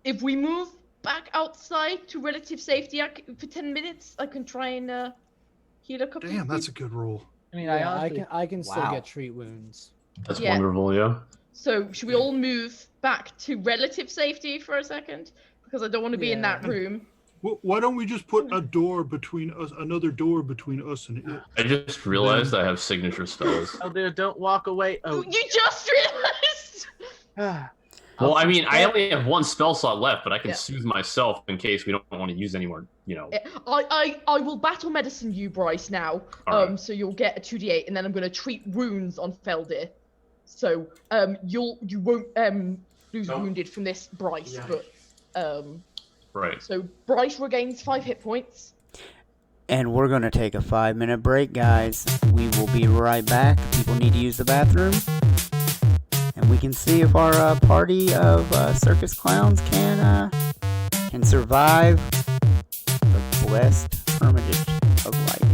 if we move back outside to relative safety for 10 minutes, I can try and heal a couple. Damn, of that's people. a good roll. I mean, Yeah, honestly, I can still Wow. get treat wounds. That's Yeah. wonderful, yeah. So should we all move back to relative safety for a second? Because I don't want to be in that Yeah. room. Why don't we just put a door between us, another door between us and it? I just realized I have signature spells. oh, dude, don't walk away. Oh, You just realized. Well, I mean, I only have 1 spell slot left, but I can Yeah. soothe myself in case we don't want to use any more, you know. I will battle medicine you, Bryce, now. Alright. So you'll get a 2d8, and then I'm gonna treat wounds on Feldir. So you won't lose Nope. wounded from this, Bryce. Yeah. But Right. so Bryce regains 5 hit points. And we're going to take a 5-minute break, guys. We will be right back. People need to use the bathroom. And we can see if our party of circus clowns can survive the blessed hermitage of lightning.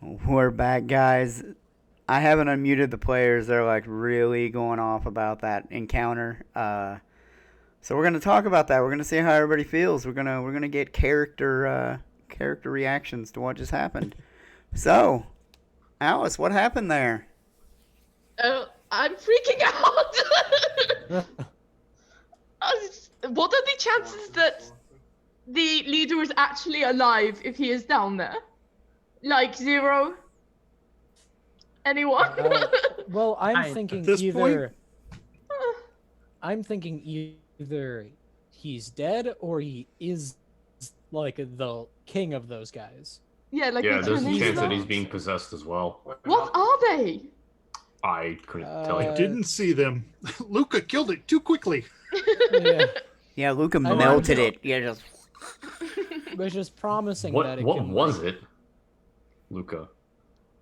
We're back, guys. I haven't unmuted the players. They're like really going off about that encounter. So we're gonna talk about that. We're gonna see how everybody feels. We're gonna get character reactions to what just happened. So, Alice, what happened there? I'm freaking out. What are the chances that the leader is actually alive if he is down there? Like 0? Anyone? Well, I'm At thinking this either. I'm thinking either he's dead or he is like the king of those guys. Yeah, like Yeah, what's there's her a name? chance that he's being possessed as well. What are they? I couldn't tell you. Didn't see them. Luca killed it too quickly. Yeah, Yeah, Luca I melted know. it. Yeah, just they're just promising that it What can, was like, it, Luca?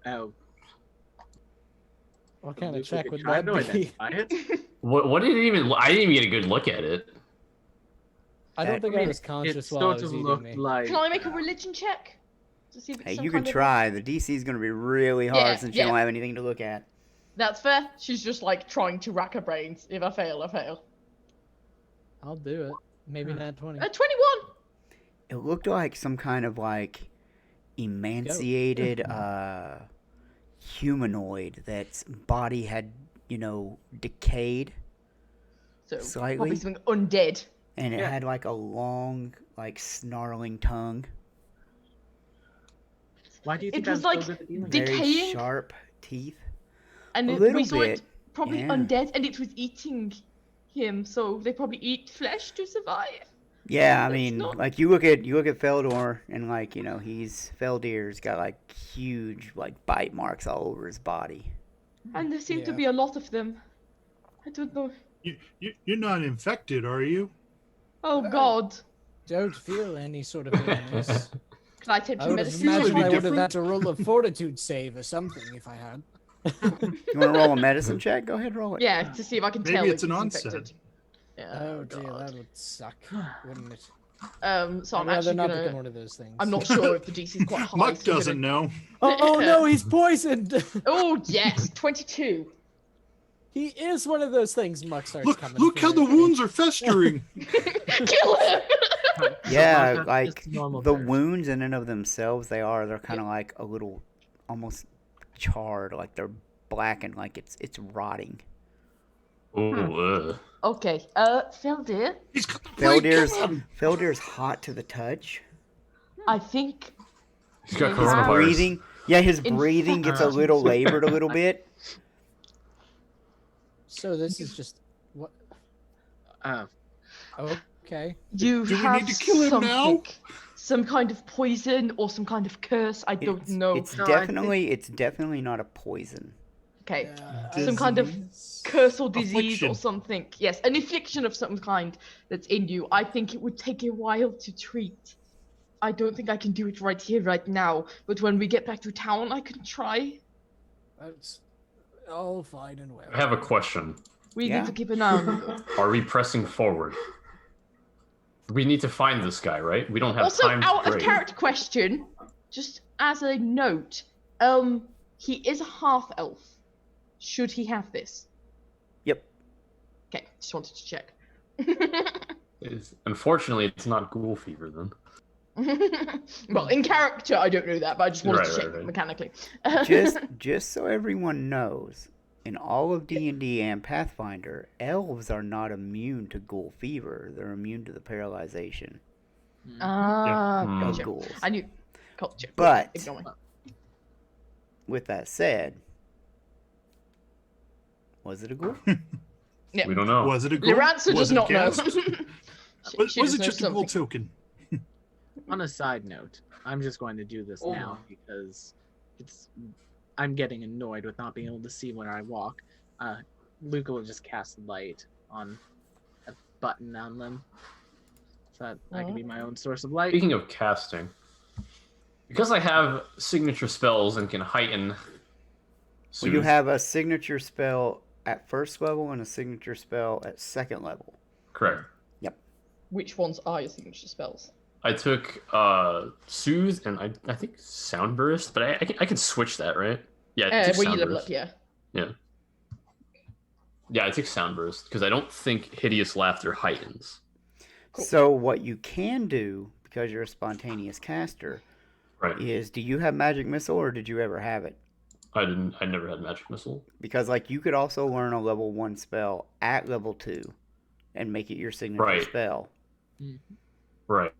Oh, What kind of Luke, check we would tried that to be? identify it. What did it even? I didn't even get a good look at it. I don't think I was It conscious while I sort was of eating looked me. like. Can I make a religion check? To see if it's hey, some you kind can of- try. The DC is gonna be really hard Yeah, since you yeah. don't have anything to look at. That's fair. She's just like trying to rack her brains. If I fail, I fail. I'll do it. Maybe not 20. 21! It looked like some kind of like emaciated humanoid that's body had, decayed So, Slightly. probably something undead. and it Yeah. had like a long, like snarling tongue, Why do you think It was I'm like so good at dealing with Dick- very Decaying? sharp teeth. And A we little saw bit, it probably yeah. undead, and it was eating him, so they probably eat flesh to survive. Yeah, I That's mean, not- like you look at Feldor, and like Feldir's got like huge like bite marks all over his body. And there seem to Yeah. be a lot of them. I don't know. You're not infected, are you? Oh god. Don't feel any sort of illness. Can I take I some would have medicine? imagined be I would have different. had to roll a fortitude save or something if I had. You want to roll a medicine check? Go ahead, roll it. Yeah, to see if I can Maybe tell it's if an he's onset. infected. Yeah. Oh dear, God. that would suck, wouldn't it? So I'd I'm rather actually not gonna. become one of those things. I'm not sure if the DC is quite high. Muck so I'm doesn't gonna- know. Oh no, he's poisoned. Oh yes, 22. He is one of those things. Muck starts coming. Look how for the me. wounds are festering. Kill him. Yeah, Martha, like just normal the dirt. wounds in and of themselves, they're kind of like a little, almost charred, like they're blackened, like it's rotting. Ooh, Okay. Feldir, He's got the plague. Feldir's Kill him. Feldir's hot to the touch. I think he's got His His coronavirus. breathing, his breathing gets a Infected. little labored a little bit. So this is just what? Uh, Okay. you Do we have need to kill him now? something, some kind of poison or some kind of curse. I don't know. It's No, I definitely not a poison. Okay. Yeah, Some kind of Disease. Curse or disease Affliction. or something. Yes, an affliction of some kind that's in you. I think it would take a while to treat. I don't think I can do it right here, right now. But when we get back to town, I can try. That's all fine and well. I have a question. We Yeah. need to keep an eye on him. Are we pressing forward? We need to find this guy, right? We don't have Also, time out to of trade. character question, just as a note, he is a half elf. Should he have this? Yep. Okay, just wanted to check. Unfortunately, it's not ghoul fever then. Well, in character, I don't know that, but I just wanted to Right, check right. mechanically. Just so everyone knows, in all of D&D and Pathfinder, elves are not immune to ghoul fever. They're immune to the paralyzation Ah, Hmm. of gotcha. ghouls. I knew culture. But- Ignore me. With that said, was it a ghoul? Yeah. We don't know. Was it a ghoul? Liranza Was does it a not know. ghast? She- Was, she was does it know just a ghoul something. token? on a side note, I'm just going to do this Oh. now because I'm getting annoyed with not being able to see where I walk. Luca will just cast light on a button on them, so that I can be my own source of light. Speaking of casting, because I have signature spells and can heighten. Well, you soothe- have a signature spell at first level and a signature spell at second level. correct. Which ones are your signature spells? I took Soothe and I think Sound Burst, but I can switch that, right? Yeah, I took Where you Sound level Burst. up, yeah. Yeah. Yeah, I took Sound Burst because I don't think Hideous Laughter heightens. Cool. So what you can do, because you're a spontaneous caster, Right. is do you have Magic Missile or did you ever have it? I never had Magic Missile. Because like you could also learn a level 1 spell at level 2 and make it your signature spell. Mm-hmm. Right.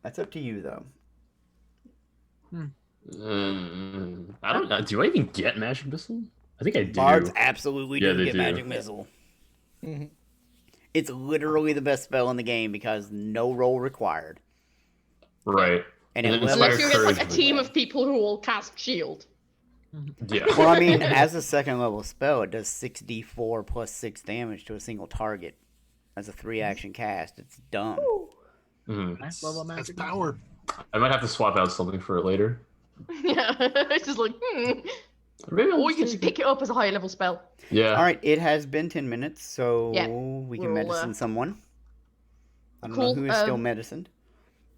That's up to you though. I don't know. Do I even get Magic Missile? I think I do. Bards absolutely Yeah, do they get do. Magic Missile. Mhm. It's literally the best spell in the game because no roll required. Right. And And it then levels Unless you're against like a Courage. team of people who all cast shield. Yeah. Well, I mean, as a second level spell, it does 6d4 plus 6 damage to a single target. As a 3-action cast, it's dumb. Mhm. Nice level That's magic. power. I might have to swap out something for it later. Yeah, it's just like, Or maybe I'll Or you can just pick it up as a higher level spell. Yeah. All right, it has been 10 minutes, so Yeah, we can we'll, medicine someone. I don't cool, know who is still medicined.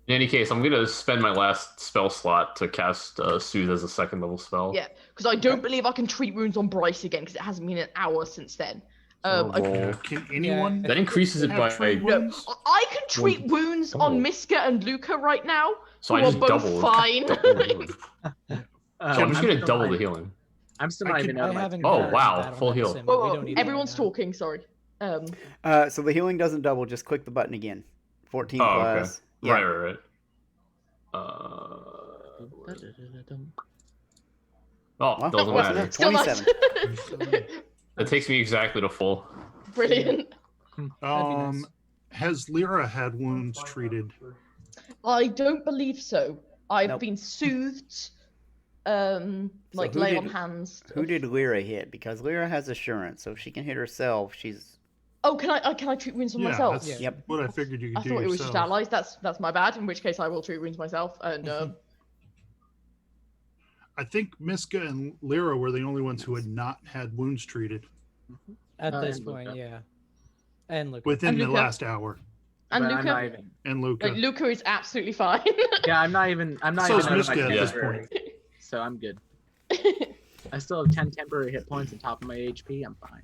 In any case, I'm gonna spend my last spell slot to cast Soothe as a second level spell. Yeah, because I don't believe I can treat wounds on Bryce again because it hasn't been an hour since then. So I- roll. Can anyone That increases it have by. treat No, wounds? I can treat wounds on Miska and Luca right now. So who I just are both doubled. fine. So I'm just gonna double the the healing. I'm still I not can- even out I of my. haven't Oh, gotten wow, battle full heal. medicine, but we Whoa, don't need it everyone's right now. talking. Sorry. So the healing doesn't double, just click the button again. 14 Oh, plus. okay. Yeah. Right. Oh, Well, doesn't wasn't matter. it? Still 27. It takes me exactly to full. Brilliant. That'd be nice. Has Lyra had wounds treated? I don't believe so. I've Nope. been soothed. Like who lay did- on hands. Who did Lyra hit? Because Lyra has assurance, so if she can hit herself, she's... Oh, can I treat wounds on Yeah, myself? that's Yep. what I figured you could I do thought it was just yourself. allies. That's my bad. In which case, I will treat wounds myself. And I think Miska and Lyra were the only ones who had not had wounds treated At this and point, Luca. yeah. And look. within And the Luca. last hour. and But Luca, I'm not even. And Luca. like Luca is absolutely fine. Yeah, I'm not even. I'm not So even is out of my Miska at this temporary, point. so I'm good. I still have 10 temporary hit points on top of my HP. I'm fine.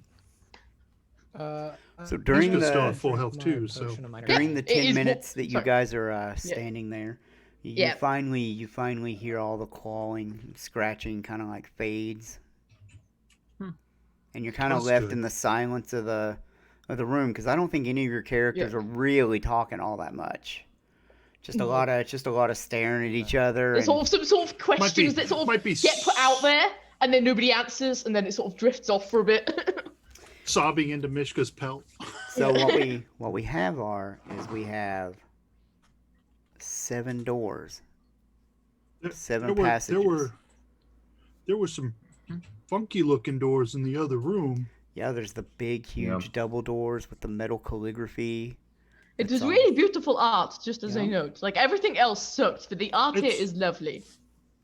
So during Miska's still the at full health too, so during the It 10 is minutes that you sorry. guys are standing there, you Yeah. finally hear all the clawing, scratching kind of like fades. And you're kind of That's left good. in the silence of the room because I don't think any of your characters Yeah. are really talking all that much. Just a No. lot of staring at each other. There's and- sort of some sort of questions that sort of get put out there, and then nobody answers, and then it sort of drifts off for a bit. sobbing into Mishka's pelt. So what we have we have 7 doors. Seven passages. There were some funky looking doors in the other room. Yeah, there's the big, huge Yep. double doors with the metal calligraphy. It It's was all- really beautiful art, just as a Yeah. note. Like everything else sucked, but the art here It's- is lovely.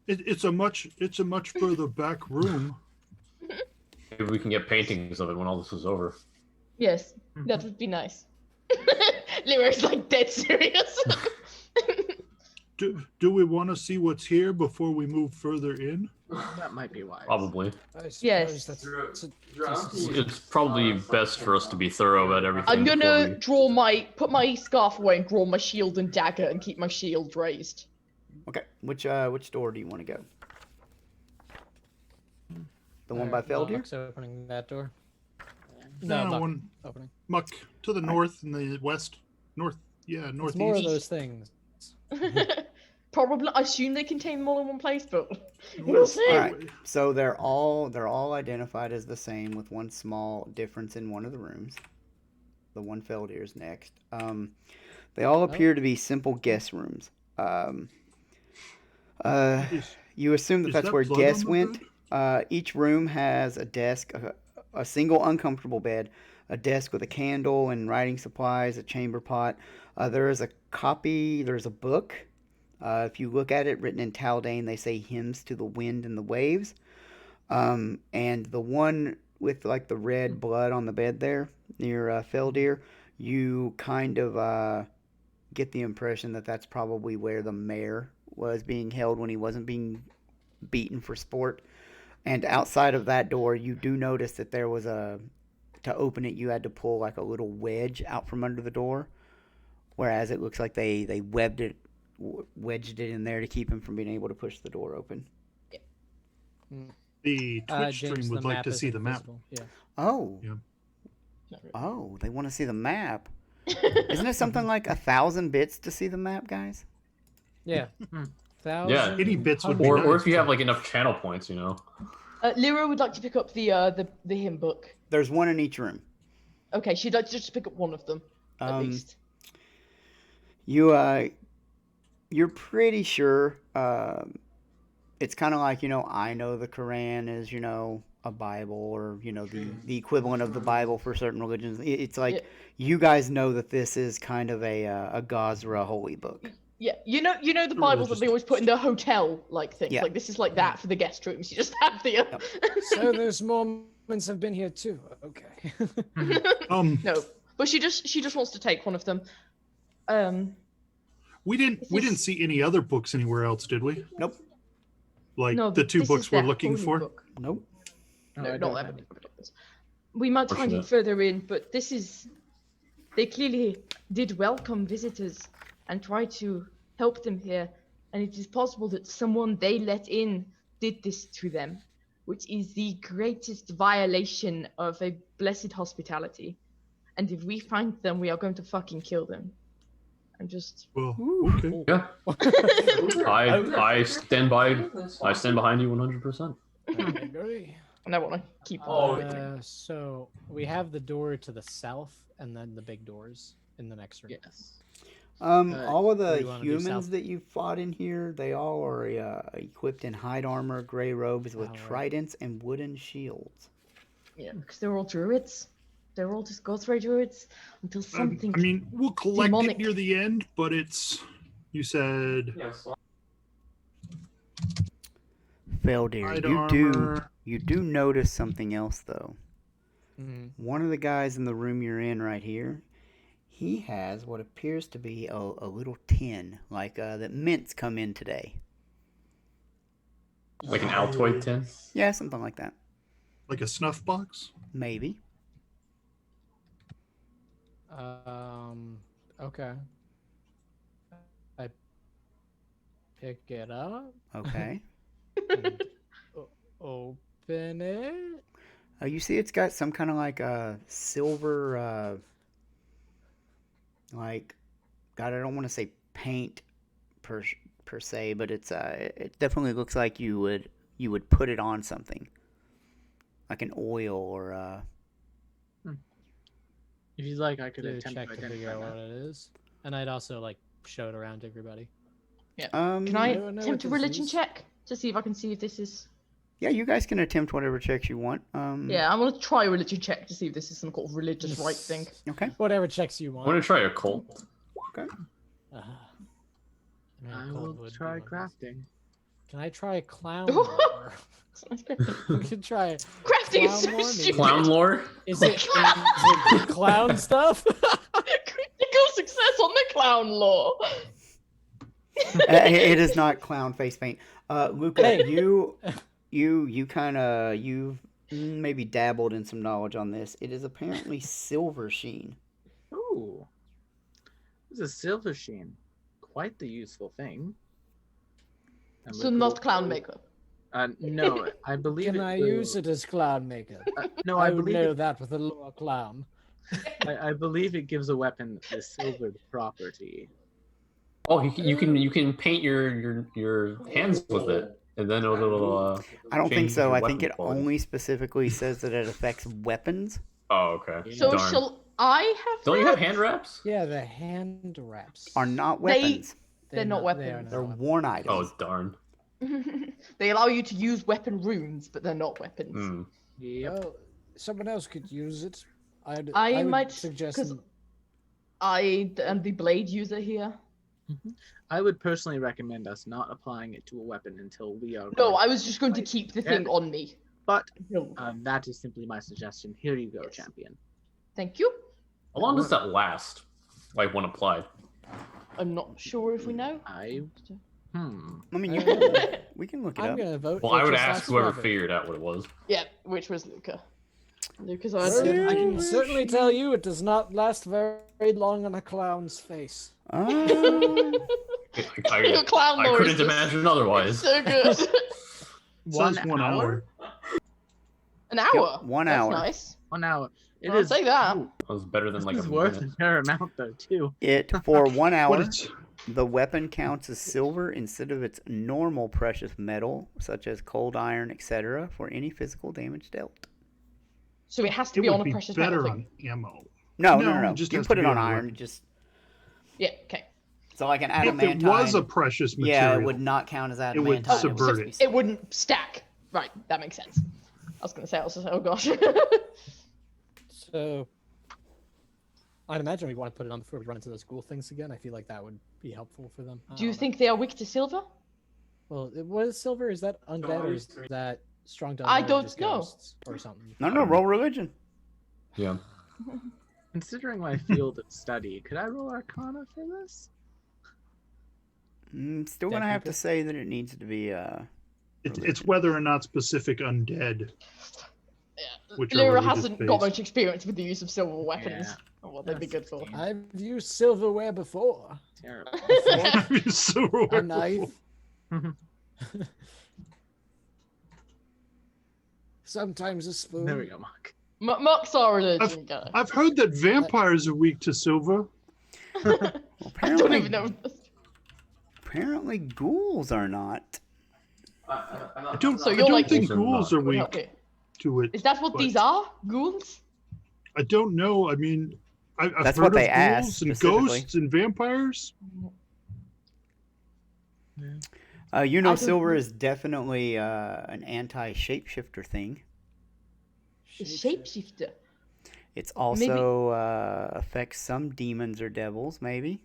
It's a much further back room. Maybe we can get paintings of it when all this is over. Yes, that would be nice. Lyra's like dead serious. Do we want to see what's here before we move further in? That might be wise. Probably. Yes. It's probably best for us to be thorough about everything. I'm gonna before put my scarf away and draw my shield and dagger and keep my shield raised. Okay, which door do you want to go? The one by Feldir? Muck's opening that door. No, No, Muck one opening. muck to the north and the west. Northeast. It's more of those things. Probably, I assume they contain more than one place, but we'll see. All right. So they're all identified as the same with one small difference in one of the rooms. The one Feldir's next. They all appear to be simple guest rooms. You assume that Is that's that where blood guests on the went. Each room has a desk, a single uncomfortable bed, a desk with a candle and writing supplies, a chamber pot. There's a book. If you look at it, written in Taldane, they say hymns to the wind and the waves. And the one with like the red blood on the bed there near Feldir, you kind of get the impression that that's probably where the mayor was being held when he wasn't being beaten for sport. And outside of that door, you do notice that there was to open it, you had to pull like a little wedge out from under the door. Whereas it looks like they wedged it in there to keep him from being able to push the door open. The Twitch James, stream would the like map to is see the map. invisible. Yeah. Oh. Yeah. Oh, they want to see the map. Isn't it something like 1,000 bits to see the map, guys? Yeah. Hmm. Thousand, Any bits would be hundred. Or nice, if you but- have like enough channel points, you know. Lyra would like to pick up the hymn book. There's one in each room. Okay, she'd like to just pick up one of them at least. You're pretty sure it's kind of like, I know the Quran is, a Bible or, the equivalent of the Bible for certain religions. It's like you guys know that this is kind of a Gazra holy book. Yeah, you know the Bibles that they always put in the hotel like things. Yeah. Like this is like that for the guest rooms. You just have the. So those Mormons have been here too. Okay. No, but she just wants to take one of them. We didn't see any other books anywhere else, did we? Nope. Like No, the two this books is we're their looking holy for. book. Nope. No, No, I not don't that have many it. books. We might find it Fortunate. further in, but this is. They clearly did welcome visitors and try to help them here, and it is possible that someone they let in did this to them, which is the greatest violation of a blessed hospitality. And if we find them, we are going to fucking kill them. I'm just. Well, okay. Yeah. I stand behind you 100%. Agree. And I want to keep on with me. So we have the door to the south, and then the big doors in the next room. Yes. All of what do the you wanna do, humans South? that you fought in here, they all are equipped in hide armor, gray robes with Alright. tridents and wooden shields. Yeah, because they're all druids. They're all just God's druids until something. I mean, we'll collect demonic. it near the end, but it's. You said Feldir, hide you do notice something else though. Mhm. One of the guys in the room you're in right here, he has what appears to be a little tin, like that mints come in today. Like an Altoid tin. Yeah, something like that. like a snuff box. Maybe. Okay. I pick it up. Okay. And open it. You see it's got some kind of like a silver, like, God, I don't want to say paint per se, but it definitely looks like you would put it on something, like an oil or If you'd like, I could Do a attempt check to to figure identify out what that. it is, and I'd also like show it around to everybody. Can I don't know attempt a what this religion is. check to see if I can see if this is? Yeah, you guys can attempt whatever checks you want. Yeah, I want to try a religion check to see if this is some kind of religious right thing. Okay. Whatever checks you I want. want to try a cult. Okay. I mean, I a cult will would be try one of those. crafting. Can I try clown lore? We could try Crafting is Clown so lore, maybe? stupid. Clown lore? Is it clown stuff? Critical success on the clown law. It is not clown face paint. Luca, Hey. you kind of you've maybe dabbled in some knowledge on this. It is apparently silver sheen. Ooh. This is silver sheen. Quite the useful thing. And So look not at- clown makeup. No, I believe Can I use it as clown makeup? No, I I would believe know it, that with a lore clown. I believe it gives a weapon a silvered property. Oh, you can paint your hands with it, and then it'll. I don't think change so. your I think weapon it quality. only specifically says that it affects weapons. Oh, okay. So Darn. shall I have? Don't you have that? hand wraps? Yeah, the hand wraps. Are not They- weapons. They're not They are weapons. not They're weapons. worn items. Oh, darn. They allow you to use weapon runes, but they're not weapons. Hmm. Yep. Well, someone else could use it. I would might- suggest. 'cause I am the blade user here. I would personally recommend us not applying it to a weapon until we are. No, ready. I was just going to keep the thing on me. But No. that is simply my suggestion. Here you go, Yes. champion. Thank you. How long does that last? Like when applied? I'm not sure if we know. I I mean, we can look it I'm up. gonna vote. Well, I it would just ask lasts whoever forever. figured out what it was. Yeah, which was Luca. Luca's I answer. can certainly tell you it does not last very long on a clown's face. I Your clown lore is couldn't just imagine otherwise. so good. It says 1 hour. An hour. Yep, 1 That's hour. nice. 1 hour. It I'll is. say that. Ooh, That was better than this like is a worth a minute. fair amount though too. It for 1 But hour. it's The weapon counts as silver instead of its normal precious metal, such as cold iron, etc., for any physical damage dealt. So it has to it be on would a be precious metal better thing. on ammo. No, No, no, no, no. it just You has put to it be on on the iron. weapon. Just Yeah. Okay. so like an If adamantine. it was a precious material, yeah, it would not count as it would adamantine. subvert just it. be It wouldn't stack. Right. That makes sense. I was gonna say. I was just, oh gosh. So, I'd imagine we want to put it on before we run into those ghoul things again. I feel like that would be helpful for them. I Do you don't know. think they are weak to silver? Well, what is silver? Is that undead or is that strong to I undead or don't just know. ghosts or something? No, roll religion. Yeah. Considering my field of study, could I roll Arcana for this? Still Dead gonna have people? to say that it needs to be It's whether or not specific undead. Which are Lyra religious hasn't got based. much experience with the use of silver weapons. Yeah. Or what they'd be good for. I've used silverware before. Terrible. So A knife. Sometimes a spoon. There we go, Mark. Mock's our religion guy. I've heard that vampires are weak to silver. I don't even know. Apparently, ghouls are not. I don't, So I you're don't like- think ghouls are Would help weak you. to it. Is that what but these are? Ghouls? I don't know. I mean, I've That's heard what of they ghouls asked, and specifically. ghosts and vampires. You I know, don't silver know. is definitely an anti-shapeshifter thing. The shapeshifter. It's also affects some demons or devils, maybe.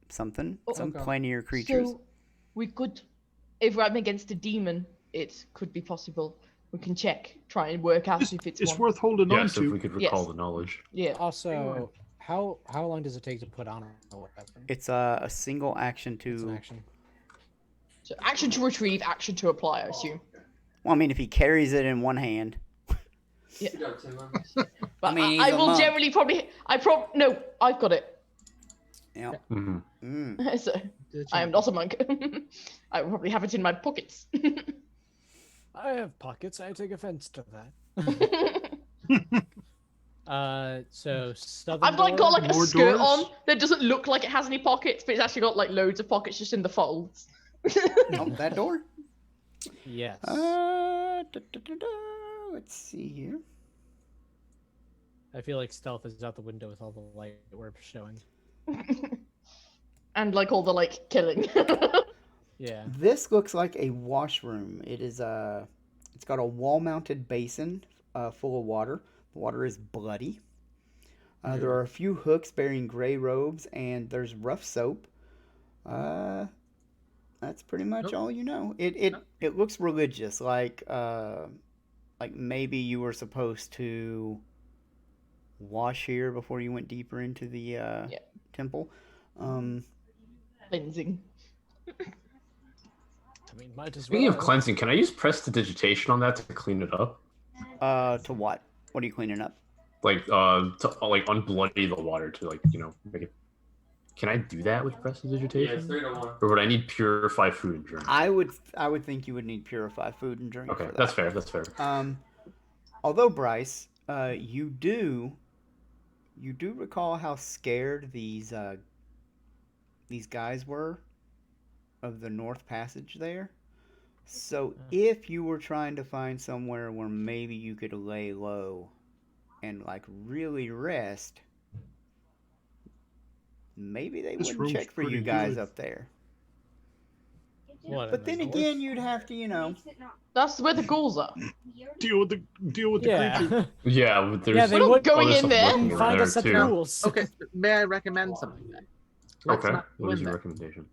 Something. Oh, some okay. planier creatures. So we could, if we're up against a demon, it could be possible. We can check, try and work out if it's It's one. worth holding on Yes, if to. we could recall Yes. the knowledge. Yeah. Also, how long does it take to put on a weapon? It's a single action It's an to. action. So action to retrieve, action to apply, I assume. Well, I mean, if he carries it in one hand. But I mean, I he's a will monk. generally probably. No, I've got it. Yeah. hmm So Did I you- am not a monk. I will probably have it in my pockets. I have pockets. I take offense to that. So southern I've like got like a More skirt doors? on that doesn't look like it has any pockets, but it's actually got like loads of pockets just in the folds. Oh, that door? Yes. Let's see here. I feel like stealth is out the window with all the light we're showing. And like all the like killing. Yeah. This looks like a washroom. It is it's got a wall-mounted basin full of water. The water is bloody. There are a few hooks bearing gray robes, and there's rough soap. That's pretty much Nope. all you know. It looks religious, like maybe you were supposed to wash here before you went deeper into the temple. Cleansing. I mean, might as Speaking well. of cleansing, can I use prestidigitation on that to clean it up? To what? What are you cleaning up? Like, to like unbloody the water to like make it. Can I do that with prestidigitation? Yeah, 3 to 1. Or would I need purify food and drink? I would think you would need purify food and drink. Okay, for that. that's fair. That's fair. Although Bryce, you do recall how scared these guys were of the North Passage there. So if you were trying to find somewhere where maybe you could lay low and like really rest, maybe they This wouldn't room's check for you pretty guys good. up there. What, in But the then north? again, you'd have to, That's where the ghouls are. Deal with the creature. Yeah. Yeah, but there's Yeah, they We're would not going other in stuff there. lurking around find there, us at the too. rules. Okay, may I recommend something then? Let's Okay, not what go is in your there. recommendation?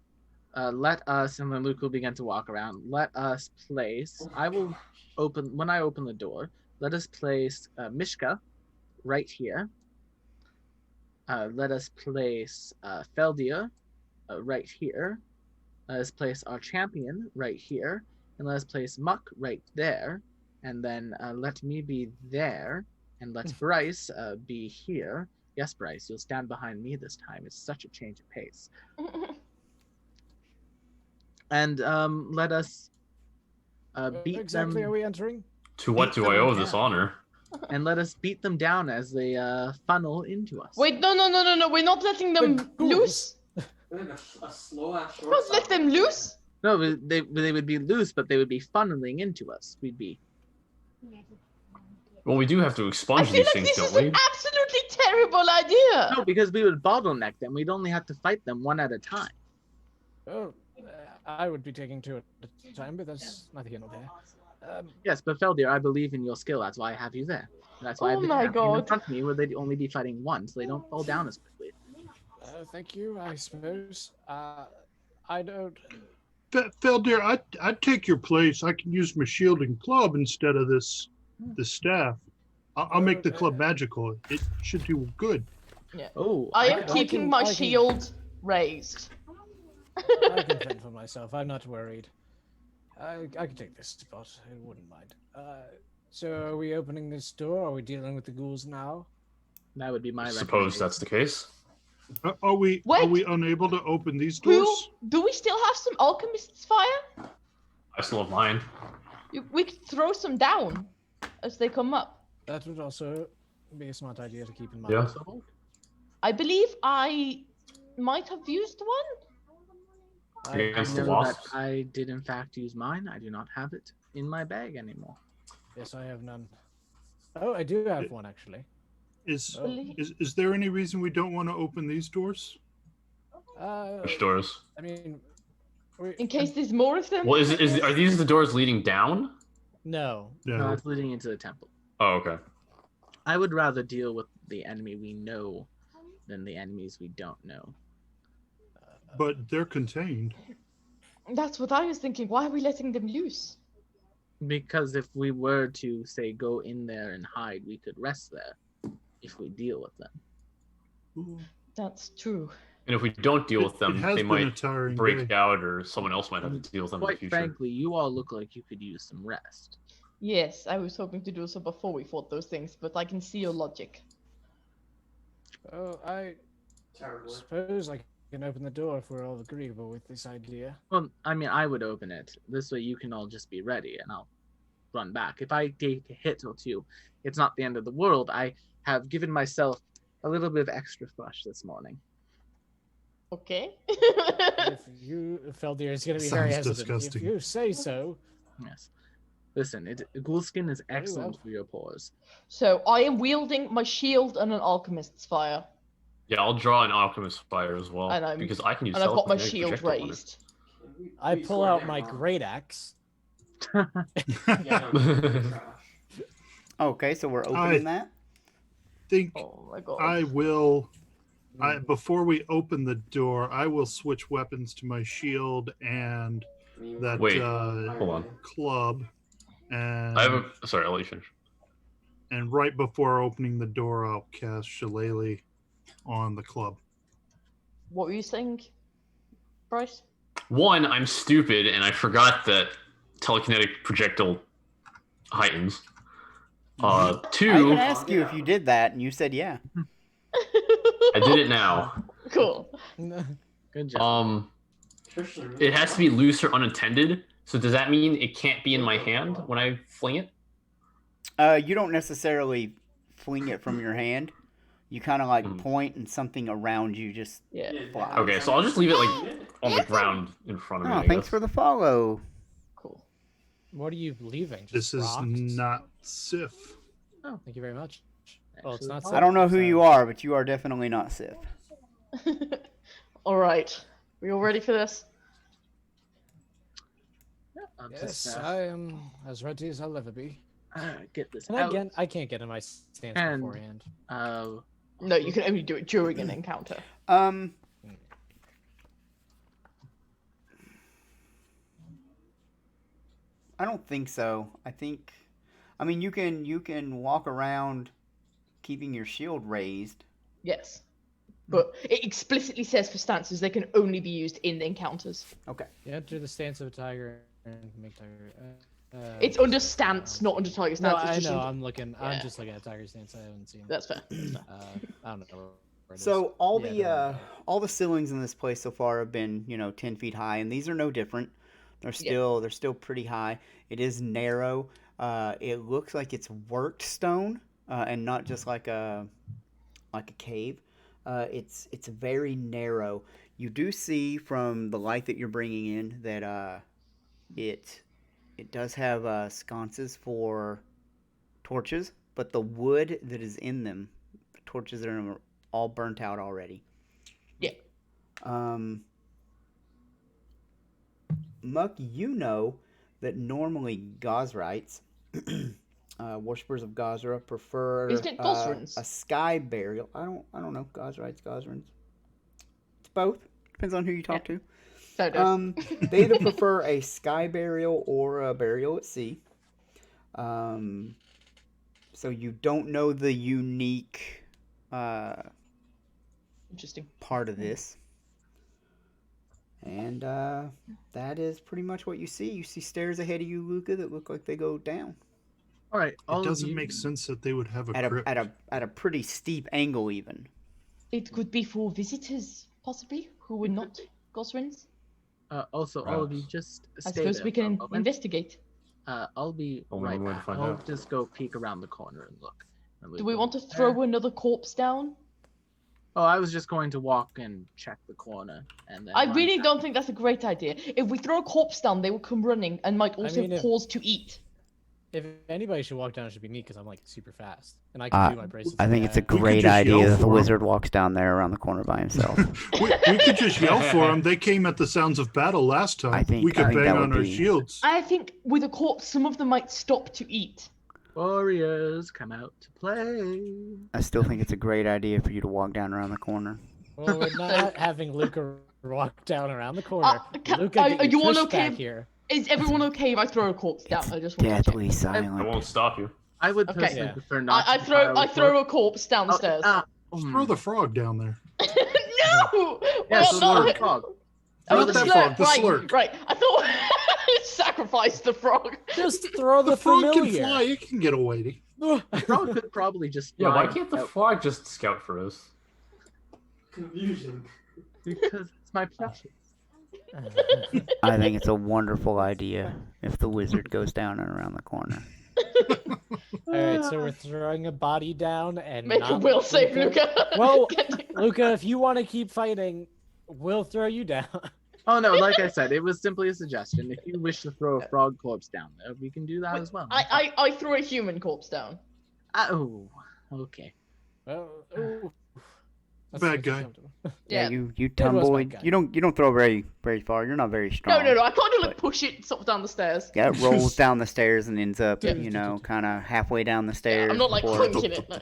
Let us, and then Luke will begin to walk around. Let us place. I will open when I open the door. Let us place Mishka right here. Let us place Feldir right here. Let us place our champion right here, and let us place Muck right there, and then let me be there, and let Bryce be here. Yes, Bryce, you'll stand behind me this time. It's such a change of pace. And let us beat exactly them. are we entering? To what Beat do I them owe this down. honor? And let us beat them down as they funnel into us. Wait, no. We're not letting them The ghouls. loose. A slow ass short. Don't let them loose. No, they would be loose, but they would be funneling into us. We'd be. Well, we do have to I expunge feel these like things, this don't is we? an absolutely terrible idea. No, because we would bottleneck them. We'd only have to fight them one at a time. Oh, I would be taking 2 at a time, but that's neither here nor there. Yes, but Feldir, I believe in your skill. That's why I have you there. That's why Oh I've been my having you in God. front of me, where they'd only be fighting one, so they don't fall down as quickly. Thank you, I suppose. I don't. Feldir, I'd take your place. I can use my shield and club instead of this staff. I'll make the club magical. It should do good. Oh, I am I keeping can- my I can- shield raised. I can fend for myself. I'm not worried. I can take this spot. I wouldn't mind. So are we opening this door? Are we dealing with the ghouls now? that would be my I suppose recommendation. that's the case. Are we Wait. unable to open these Who doors? do we still have some alchemist's fire? I still have mine. We could throw some down as they come up. That would also be a smart idea to keep in mind. Yeah. I believe I might have used one. I Against the know that wasps. I did in fact use mine. I do not have it in my bag anymore. Yes, I have none. Oh, I do have one actually. Is Oh. is there any reason we don't want to open these doors? Which doors? I mean, In case there's more of them. Well, are these the doors leading down? no. No, it's leading into the temple. Oh, okay. I would rather deal with the enemy we know than the enemies we don't know. But they're contained. That's what I was thinking. Why are we letting them loose? Because if we were to, say, go in there and hide, we could rest there if we deal with them. That's true. And if we don't deal with It them, has they been a might tiring break day. out, or someone else might have to deal with them in the Quite future. frankly, you all look like you could use some rest. Yes, I was hoping to do so before we fought those things, but I can see your logic. Oh, I suppose I can open the door if we're all agreeable with this idea. Well, I mean, I would open it. This way you can all just be ready, and I'll run back. If I take a hit or two, it's not the end of the world. I have given myself a little bit of extra flush this morning. Okay. If you, Feldir is going to be very Sounds hesitant. disgusting. If you say so. Yes. Listen, ghoul skin is Very excellent well. for your pores. So I am wielding my shield and an alchemist's fire, Yeah, I'll draw an alchemist fire as well And I'm- because I can use. and I've got my telekinetic shield projectile on it. raised. I pull out my great axe. Okay, so we're opening that. Think Oh my god. I will. Before we open the door, I will switch weapons to my shield and that Wait, hold on. club. And I have a. Sorry, I'll let you finish. and right before opening the door, I'll cast Shillelagh on the club. What were you saying, Bryce? One, I'm stupid and I forgot that telekinetic projectile heightens. I Two, even asked you if you did that, and you said yeah. I did it now. Cool. Good job. It has to be loose or unattended. So does that mean it can't be in my hand when I fling it? You don't necessarily fling it from your hand. You kind of like Mhm. point, and something around you just Yeah. flies. Okay, so I'll just leave it like on the ground in front of me. Oh, I thanks guess. for the follow. Cool. What are you leaving? Just This is rocks? not Sif. Thank you very much. Well, it's Actually, not. oh, I don't know who so- you are, but you are definitely not Sif. All right. We all ready for this? I'll Yes, just I am as ready as I'll ever be. get this And out. again, I can't get in my stance And- beforehand. No, you can only do it during an encounter. I don't think so. I mean, you can walk around keeping your shield raised. Yes. But it explicitly says for stances they can only be used in encounters. Okay. You enter the stance of a tiger and make tiger. It's under stance, not under tiger No, stance. It's I just know. in- I'm looking. Yeah. I'm just looking at tiger stance. I haven't seen. That's fair. I don't know. Where it is. So all Yeah, the don't worry about it. all the ceilings in this place so far have been 10 feet high, and these are no different. They're still pretty high. It is narrow. It looks like it's worked stone, and not just like a cave. It's very narrow. You do see from the light that you're bringing in that it does have sconces for torches, but the wood that is in them, the torches are all burnt out already. Yeah. Muck, you know that normally Gosrites, worshippers of Gosra, prefer Isn't it Gosrans? a sky burial. I don't know Gosrites, Gosrans. It's both. Depends on who you talk to. So it does. They either prefer a sky burial or a burial at sea. So you don't know the unique Interesting. part of this. And that is pretty much what you see. You see stairs ahead of you, Luca, that look like they go down All right. It doesn't make sense that they would have a crypt. at a pretty steep angle, even. It could be for visitors, possibly, who would not Gosrins. Also, all of you just I stay suppose there we for a can moment. investigate. I'll be Only right one way to back. find I'll out. just go peek around the corner and look. And Do we go want to there. throw another corpse down? Oh, I was just going to walk and check the corner, and then. I run really back. don't think that's a great idea. If we throw a corpse down, they will come running and might also mean, if- pause to eat. If anybody should walk down, it should be me because I'm like super fast and I can do my bracelets. I think it's a could great just yell idea that the for 'em. wizard walks down there around the corner by himself. We could just yell for them. They came at the sounds of battle last time. I think- we could I think bang that on would our be- shields. I think with a corpse, some of them might stop to eat. Warriors come out to play. I still think it's a great idea for you to walk down around the corner. Well, we're not having Luca walk down around the corner. Luca, are get you your all tush okay? back here. Is everyone okay if I throw a corpse down? I just want to check. Deathly I silent. won't stop you. I would Okay. personally Yeah. prefer not. I to throw pile I the throw corpse. a corpse downstairs. Throw the frog down there. No! Yes, Well, slurp frog. Oh, Not the that slurp, frog, the right, slurp. right. I thought sacrifice the frog. Just throw The the frog can familiar. fly. It can get away. The frog could probably just. Yeah, why fly can't the out frog just scout for us? Confusion. Because it's my precious. I think it's a wonderful idea if the wizard goes down and around the corner. All right, so we're throwing a body down and Make a not will save, Luca. Well, Luca, if you want to keep fighting, we'll throw you down. Oh no, like I said, it was simply a suggestion. If you wish to throw a frog corpse down there, we can do that as well. I throw a human corpse down. Oh, okay. Well, ooh. Bad guy. uncomfortable. Yeah, Yeah. you was tumble. my and guy. You don't throw very far. You're not very strong. No. I kind of like push it sort of down the stairs. Yeah, it rolls down the stairs and ends up, Yeah. kind of halfway down the stairs. I'm not like before clinking it. No.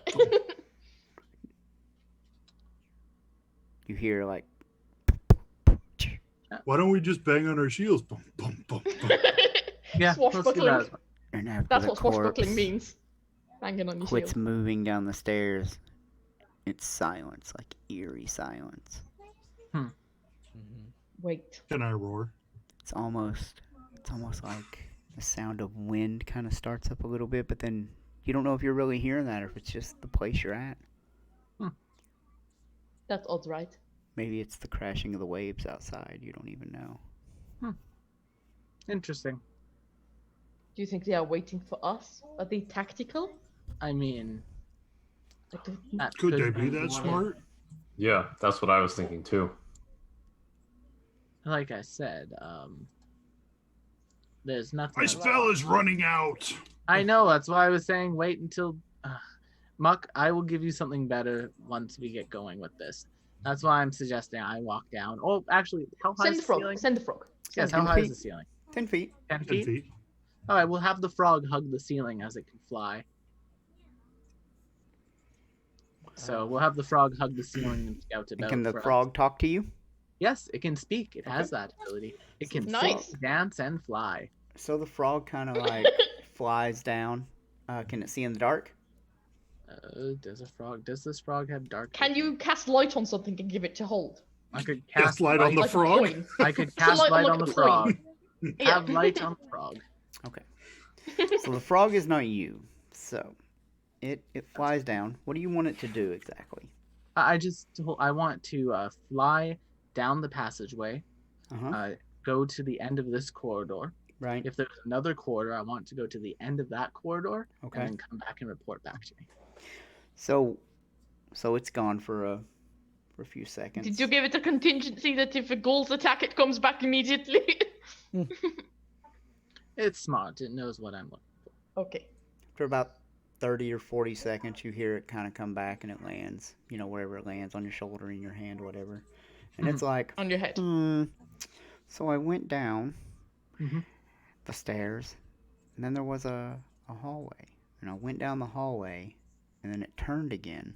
you hear like Why don't we just bang on our shields? Boom, boom, boom, boom. Yeah, let's do that. Swashbuckling. as well. and after That's the what swashbuckling corpse means. Banging on your quits shield. moving down the stairs. It's silence, like eerie silence. Mhm. Wait. Can I roar? It's almost like the sound of wind kind of starts up a little bit, but then you don't know if you're really hearing that or if it's just the place you're at. That's odd, right? Maybe it's the crashing of the waves outside. You don't even know. Interesting. Do you think they are waiting for us? Are they tactical? I mean, Like the- that Could they be be that one. smart? Yeah, that's what I was thinking too. Like I said, there's nothing. My spell is running out. I know. That's why I was saying wait until. Muck, I will give you something better once we get going with this. That's why I'm suggesting I walk down. Oh, actually, how high Send is the the frog. ceiling? Send the frog. Yes, Send how high is feet. the ceiling? 10 feet. 10 10 feet? feet. All right, we'll have the frog hug the ceiling as it can fly. So we'll have the frog hug the ceiling and scout And about. can the for us. frog talk to you? Yes, it can speak. It has that ability. It can Nice. sing, dance, and fly. So the frog kind of like flies down. Can it see in the dark? Does this frog have dark Can vision? you cast light on something and give it to hold? I could Cast cast light on the Like a frog. coin. I could So cast light like on a the coin. frog. Yeah. Have light on the frog. Okay. So the frog is not you. So it flies down. What do you want it to do exactly? I want to fly down the passageway, Uh-huh. go to the end of this corridor. Right. If there's another corridor, I want to go to the end of that corridor Okay. and then come back and report back to me. So it's gone for a few seconds. Did you give it a contingency that if a ghoul's attack, it comes back immediately? It's smart. It knows what I'm looking for. Okay. After about 30 or 40 seconds, you hear it kind of come back and it lands, wherever it lands, on your shoulder, in your hand, whatever. And it's like, On your head. So I went down Mhm. the stairs, and then there was a hallway. And I went down the hallway, and then it turned again,